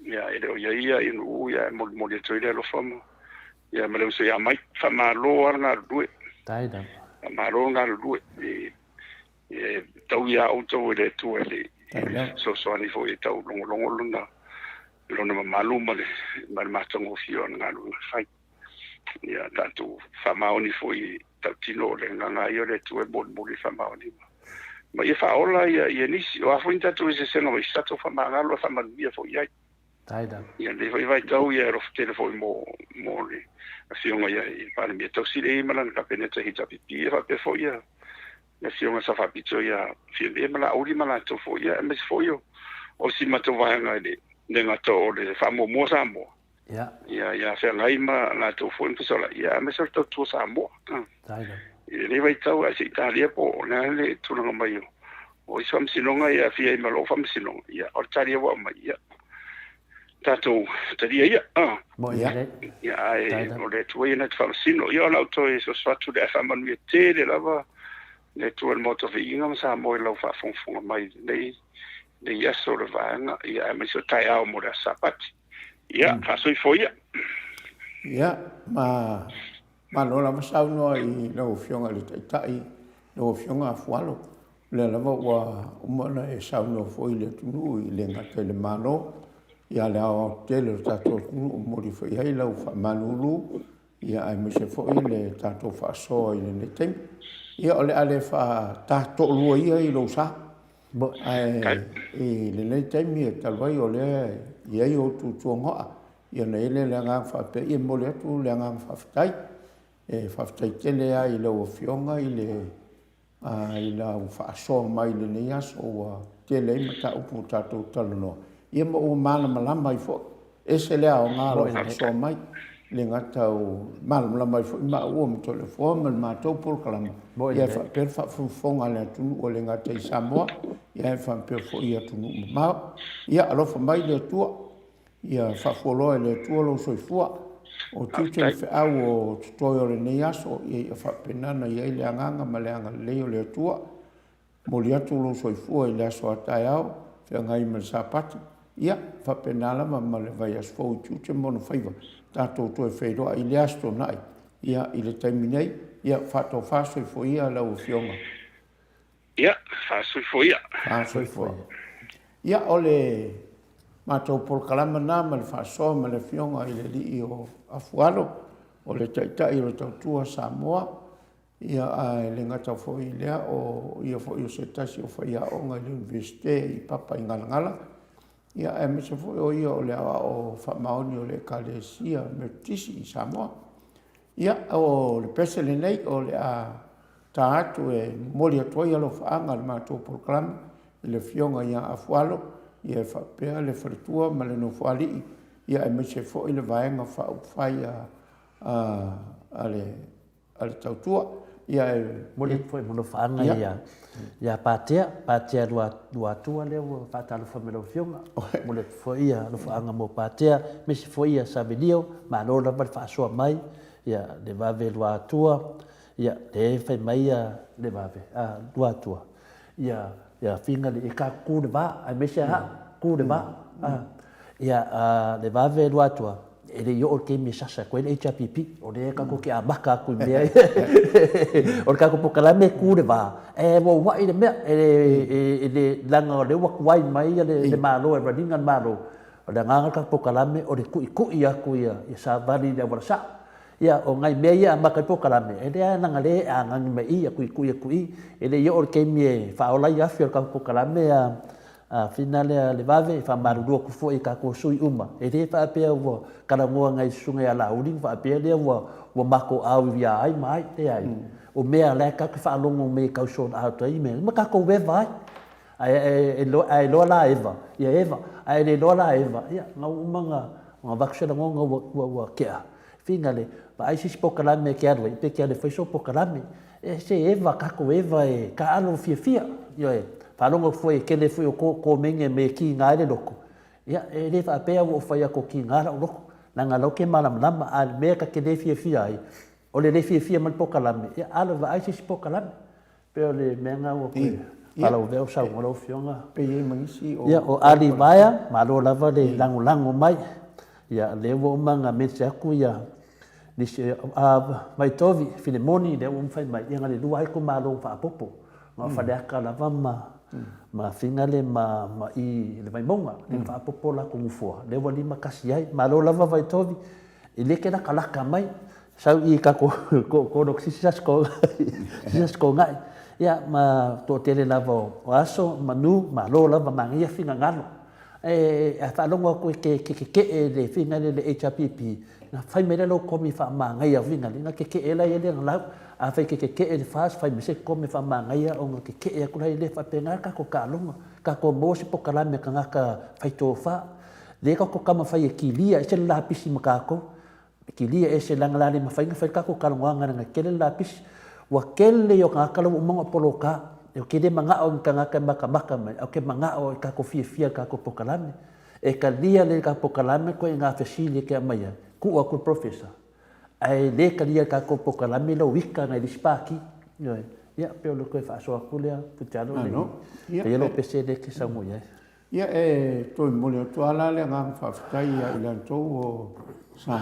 ia ele ia in u ia mo le to ile lo famo ia me lo se ia mai fa malo arna due tai da malo nga lu tau ia auto le tu ele so ani fo e tau longo luna lona maluma le matongo fio nga lu fai ia tanto famaoni fo i tau tino le nga io le tu e bon famaoni ma ia fa ola ia nisi o afo inta tu se senga mai stato famanga lo famania fo ia tai da ia le vai tau ia ro telefone mo le a fionga ia para mi tau sile malan ka peneta hita pipi fa pe fo ia na fionga sa fapito ia fie mala uri mala to fo ia mes fo yo o si mato vai nga de nga to o de famo mo sa mo ia fe ngai ma la to fo in sola ia mes to to sa mo ni vai tau a si Italia po na le tu nga mai yo o i fam sinonga ia fie malo fam sinonga ia o tari wa mai ia tato tari ia mo ia o le tu ia na fam sino ia la to e so fatu de fam man te de lava le tu el moto vinga sa mo lo fa fon mai nei ia so le vanga ia me so tai ao mo da sapati ia fa so fo ia ma lo la masau no i no fionga le tai no fionga fualo le lava wa umana e sau no fo ile tunu i le ngata le mano ia le o tele tato tunu mo di fo ia la fa manulu ia ai me se fo ile tato fa so ile ne tem ia ole ale fa tato lu ia i lo sa bo ai le ne tem ia talvai ole ia yo tu tuonga ia ne le nga fa pe i mo le tu le nga fa tai e fa tai tele ai lo fionga ile ai la fa so mai le ne as o tele mata upu tato talono ia mo o mana malama i fo ese le o nga lo fa so mai le ngata o malama mai fo ma o mo telefone ma to por kalam ia fa per fa fonga le tu o le ngata i Samoa ia fa per fo ia tu ma ia alo fa mai le tu ia fa folo le tu lo so fo o tutu fe au o tutoyo le neaso ia fa penana ia le anganga ma le anga leo le tua mo le atu lo soifua i le aso atai au fe ngai ma sapati ia fa penala ma le vai as fo tutu mo no faiva tato to e feiroa i le asto nai ia i le taiminei ia fa to fa soifua ia la o fionga ia fa soifua ia ole matou polkalama na ma le fa'asoa ma le fioga i le li'i o afualo o le taʻitaʻi o le tautua Samoa ia ae le gata foʻi lea o ia foʻi o se tasi o faiaʻoga i le universite i papa i galagala ia e mese foʻi o ia o le aʻao faamaoni o le ekalesia metisi i Samoa ia o le pese lenei o le a tā atu e moli atu ai alofaaga le matou polkalama i le fioga ia afualo ia fa pea le fretua ma le no fali ia e me se fo ile vaenga fa fai ale tautua ia mo le foi mo no fanga ia patea dua tua le fa talo fa me lo fionga mo le foi ia no fanga mo patea me se foi ia sabelio ma no la fa so mai ia le va ve dua tua ia le fa mai ia le va ve dua tua ia finga le ka ku de ba ai me se ha ku de ba ia le va ve dua tua ele yo ke mi sasa ko ele HPP o le ka ko ke abaka ku me o ka ko pokala me ku de ba e wo wa ile me ele langa le wa wai mai le malo e radingan malo o le nga ka pokala me o le ku ia sa vali de versa ia o ngai me ia maka pokala me ele na ngale a ngang me ia ku ele yo ke mi fa ola ia fi ka pokala me finale le vave fa maru ku fo ka ko sui uma ele fa pe wo kala mo ngai sunga ya la uding fa pe le wo mako au via ai mai te ai o me ala ka fa longo me ka so a to i me ma ka ko ve vai ai lo la eva ia eva ai le lo la eva ia nga umanga nga vaksela ngo wa kia finale pa ai si pokala me ke aro pe ke le foi so pokala me se eva ka ko eva e ka alo fia yo e palongo foi ke le foi ko menge me ki ngare loko ia e le fa pe o foi ko ki ngara loko na ngalo ke malam lama al me ka ke le fia ai o le fia mal pokala me ia alo va ai si pokala pe o le menga o ko ala o veo sa ngolo fionga pe ye mangisi o ia o ali vaya malo lava le lango mai ia le wo manga me se aku ia ni se mai tovi filemoni le um fai mai ia le dua ko malo fa popo ma fa de aka lava ma finale ma i le mai monga le fa popo la ko mufo le wali makasi ai malo lava vai tovi ile ke na kalaka mai sau i ka ko sisas ko ngai ia ma to tele lava o aso manu malo lava mangia finga ngalo a whaalonga koe ke le whina le HRPP, na whai mele lo komi wha maangai a whina, nga ke la ele ang lau, a whai ke le whaas, whai me se komi wha maangai a, o nga ke a kula le whapenga ka ko kālonga, ka ko mōsi po kalame ka ngaka whai tō wha, le ka ko kama whai e kilia, e se lapisi makako, kilia e se langalani mawhainga whai ka ko kalonga nga kele lapisi, wa kele o ka ngaka lau umonga polo ka, e ke le manga o ka ngaka maka mai, o ke manga o ka ko fia ka ko po kalame, e ka lia le ka po kalame ko e ngā whesili ke amaya, ku a ku professor, ai le ka lia ka ko po kalame lo wika na lispaki, ia peo lo koe whaasoa kulea, putiano le, e lo pese le ke sangu ia. Ia e toi mole o tuala le ngā whawhitai a ilan tau o sa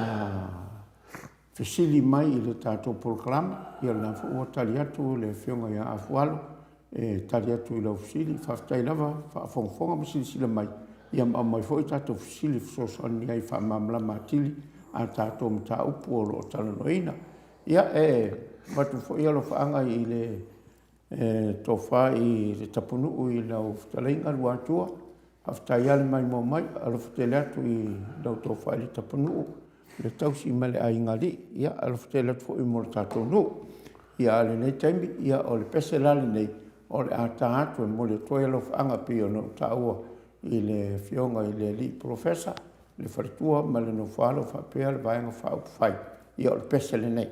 whesili mai i le tātou proklama, ia la wha tali atu le whionga ia afualo, e tali atu i lau whesili, whawhitai lava, whaafongfonga masili sila mai, ia mai fo i tātou whesili whasosani ai whaamamla mātili, a tātou mta upu o lo talanoina. Ia watu fo i alo whaanga i le tōwha i le tapunu i lau whtaleinga luatua, haftai ale mai mo mai, alo whtele atu i lau tōwha i le tapunu, le tausi mele a ingali, ia alo whtele atu fo i mo le tātou nu. Ia ale nei taimi, ia o le pese lali nei, o le ata atu e mo le toi alo whaanga pio no taua i le whionga i le li professor, le wharitua ma le no whaalo whapea le vaenga whaupu whai, ia o le pese le nei.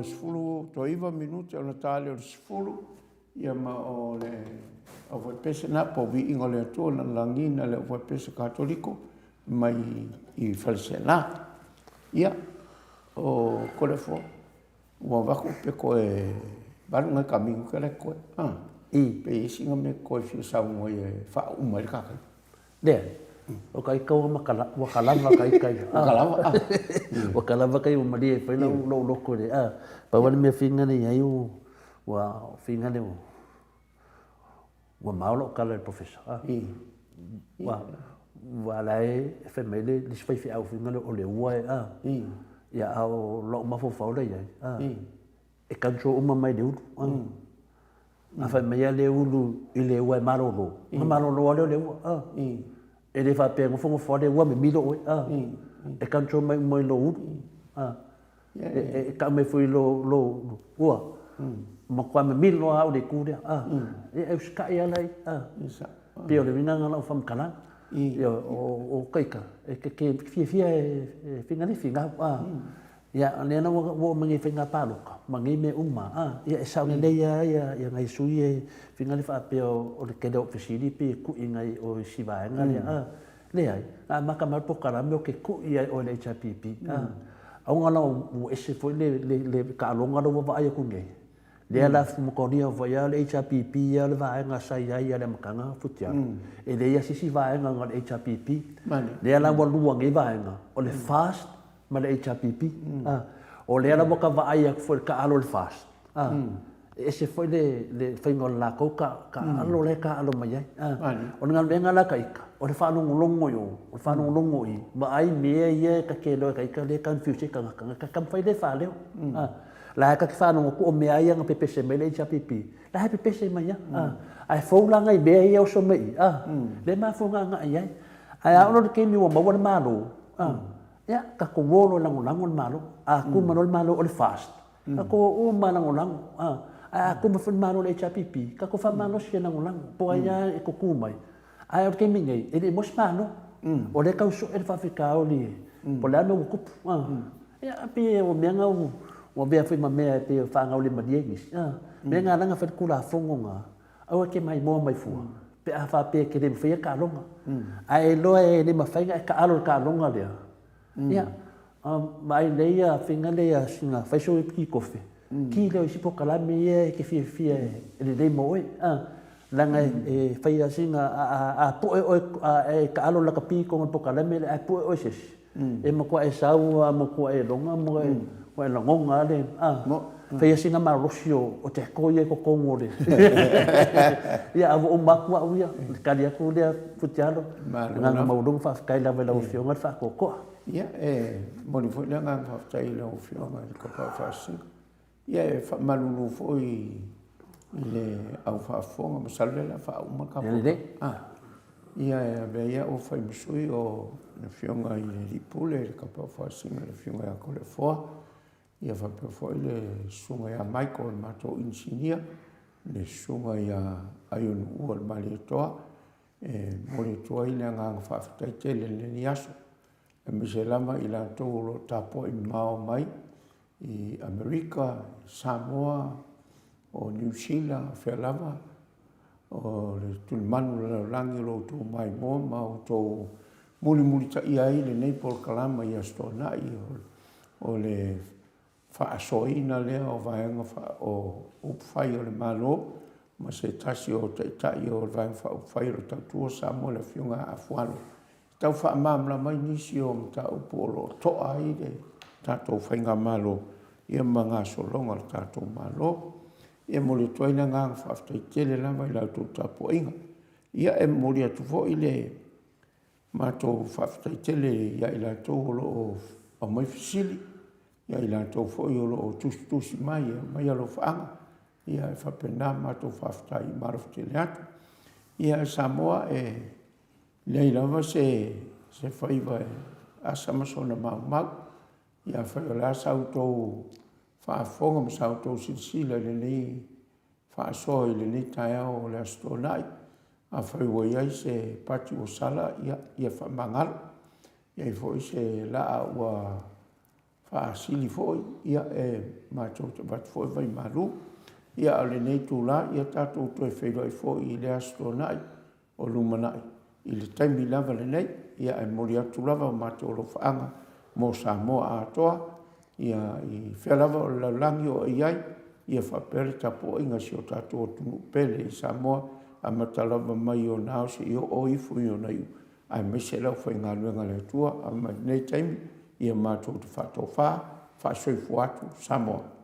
sifulu toiva minuti ona tale o sifulu ia ma o le o vai pese na po vi ingo le atua na langina le o vai pese katoliko mai i falsena ia o kole fo ua wako pe koe barunga kamingu kele koe pe isinga me koe fiu sau mo e wha umai kakai Lea, o kai kau wakalava kai kai. Wakalava? Wakalava kai umari e whaina lo loko re. Pa wale mea whingane iai o wa whingane o wa maolo kala e professor. Wa lai e whaimele lis whaifi au whingane o le ua e ia au lo mafo whaura iai. E kancho uma mai le ulu. A whaimea le ulu i le ua e marolo. Ma marolo aleo le ua. E le whapea ngofongo whare ua me milo oe. E kancho mai mai lo ulu. E ka me fui lo ua. Ma kua me milo au le kūrea. E au skai alai. Pio le minanga lau whamkana. O kaika. E ke fia e whingane whingau. Ia lena wo mangi whinga pāloka. Mangi me uma. Ia e saune leia ia ngai sui e whingane whapea o le kere o whisiri pe kui ngai o sivaenga lea. Lea, maka marpo karame o ke kui ai o le HIPP. Aunga lau o ese foi le ka alonga lau wa ai kunge. Lea la fumokonia wa ia le HIPP ia le vaenga sai ai ia le makanga futia. E le ia sisi vaenga ngal HIPP. Lea la walua ngai vaenga. O le fast ma le HIPP. O lea la waka wa ai foi ka alo le fast. Ese foi le whaingola la kou ka alo le ka alo mai ai. O nga lenga la ka ika. O le whanongo longo yo. O le whanongo longo i. Ma ai mea ia ka ke loa ka ika le confuse ka ngaka. Ka kam whai le whaleo. La ka ki whanongo ku o mea ia nga pepese mai le HIPP. La hai pepese mai ia. Ai whaulanga i mea ia o so mai. Le maa whaunga nga ai. Ai aono le kemi wa maua le malo. Ia ka kongolo lango le malo. A ku mano le malo o le fast. Ka ko o manango lango. Aku ma fun mano le HIPP ka ko fa mano sia na ngulang po ia e ko kumai ai o ke mingai e mos mano o le ka so e fa fika o li po la no ku ia pe o menga o be fa ma me pe fa nga o le madiegis me nga nga fa kula fongo nga au ke mai mo mai fu pe a fa pe ke le fa ka longa ai lo e le ma fa ka alo ka longa le ia mai le ia finga le ia singa fa so ki kofi ki leo si po kalame ia ke fia ele dei moe langa e faia singa a po e ka alo la kapi ko po kalame a po o ses e mo ko e sau mo ko e longa mo e longa le faia singa ma rosio o te ko ia ko ngore ia o makwa ia ka dia ko dia futialo nga mo dong fa kai la vela o fio nga fa ko ia e mo ni foi nga fa tai la o fio nga ko fa singa ia e malulu foi le au whaafonga ma salele whaumaka ia e beia o whaimusui o na whionga i le ripule le kapau whaasinga le whionga i ako le whoa ia whapea foi le sunga ia Michael mato insinia le sunga ia aionu ua le mali etoa mo le toa i le anganga whaafitai le ni aso e mise lama i la tau lo tapo i mao mai i Amerika, Samoa, o New Zealand, Whelava, o le tulimanu le langi lo tō mai mō, ma o tō muli ta ia i le nei por kalama i astona i o le whaasoina lea o vaenga o upwhai o le malo, ma se tasi o tai o le vaenga upwhai o tautua Samoa le whiunga a whalo. Tau whaamamla mai nisi o mta upolo toa i le tātou whainga malo, ia mga solonga le tātou malo, ia mo le toina ngang whaftai tele lama i lau tō tāpua inga. Ia e mo le atu fo i le mātou whaftai tele ia i lau tō lo o mai fisili, ia i lau tō fo i lo o tusi mai, mai alo whaanga, ia e whapena mātou whaftai marof tele atu. Ia e Samoa e lei lava se whaiva e asamasona mau, ia whaiola sautou whaafonga ma sautou silsila le nei whaasoa i le nei taeao o le astonai a whaiwa iai se pati o sala ia whamangalo ia i fwoi se laa ua whaasili foi ia mātou te watu foi vai maru. Ia ale nei tūla, ia tātou toi whairoi foi i le astro nai o lumanai. I le taimi lava le nei, ia e mori atu lava o mātou lo whaanga mō Samoa a atoa. Ia i whea lava o laulangi o iai, ia whapere tapo inga si o tātou o tunu pele i Samoa, a matalava mai o nao se i o ifu i o naiu. Ai mese lau whai ngā luenga le atua, a mai nei taimi, ia mātou te whātou wha, wha soifu atu Samoa.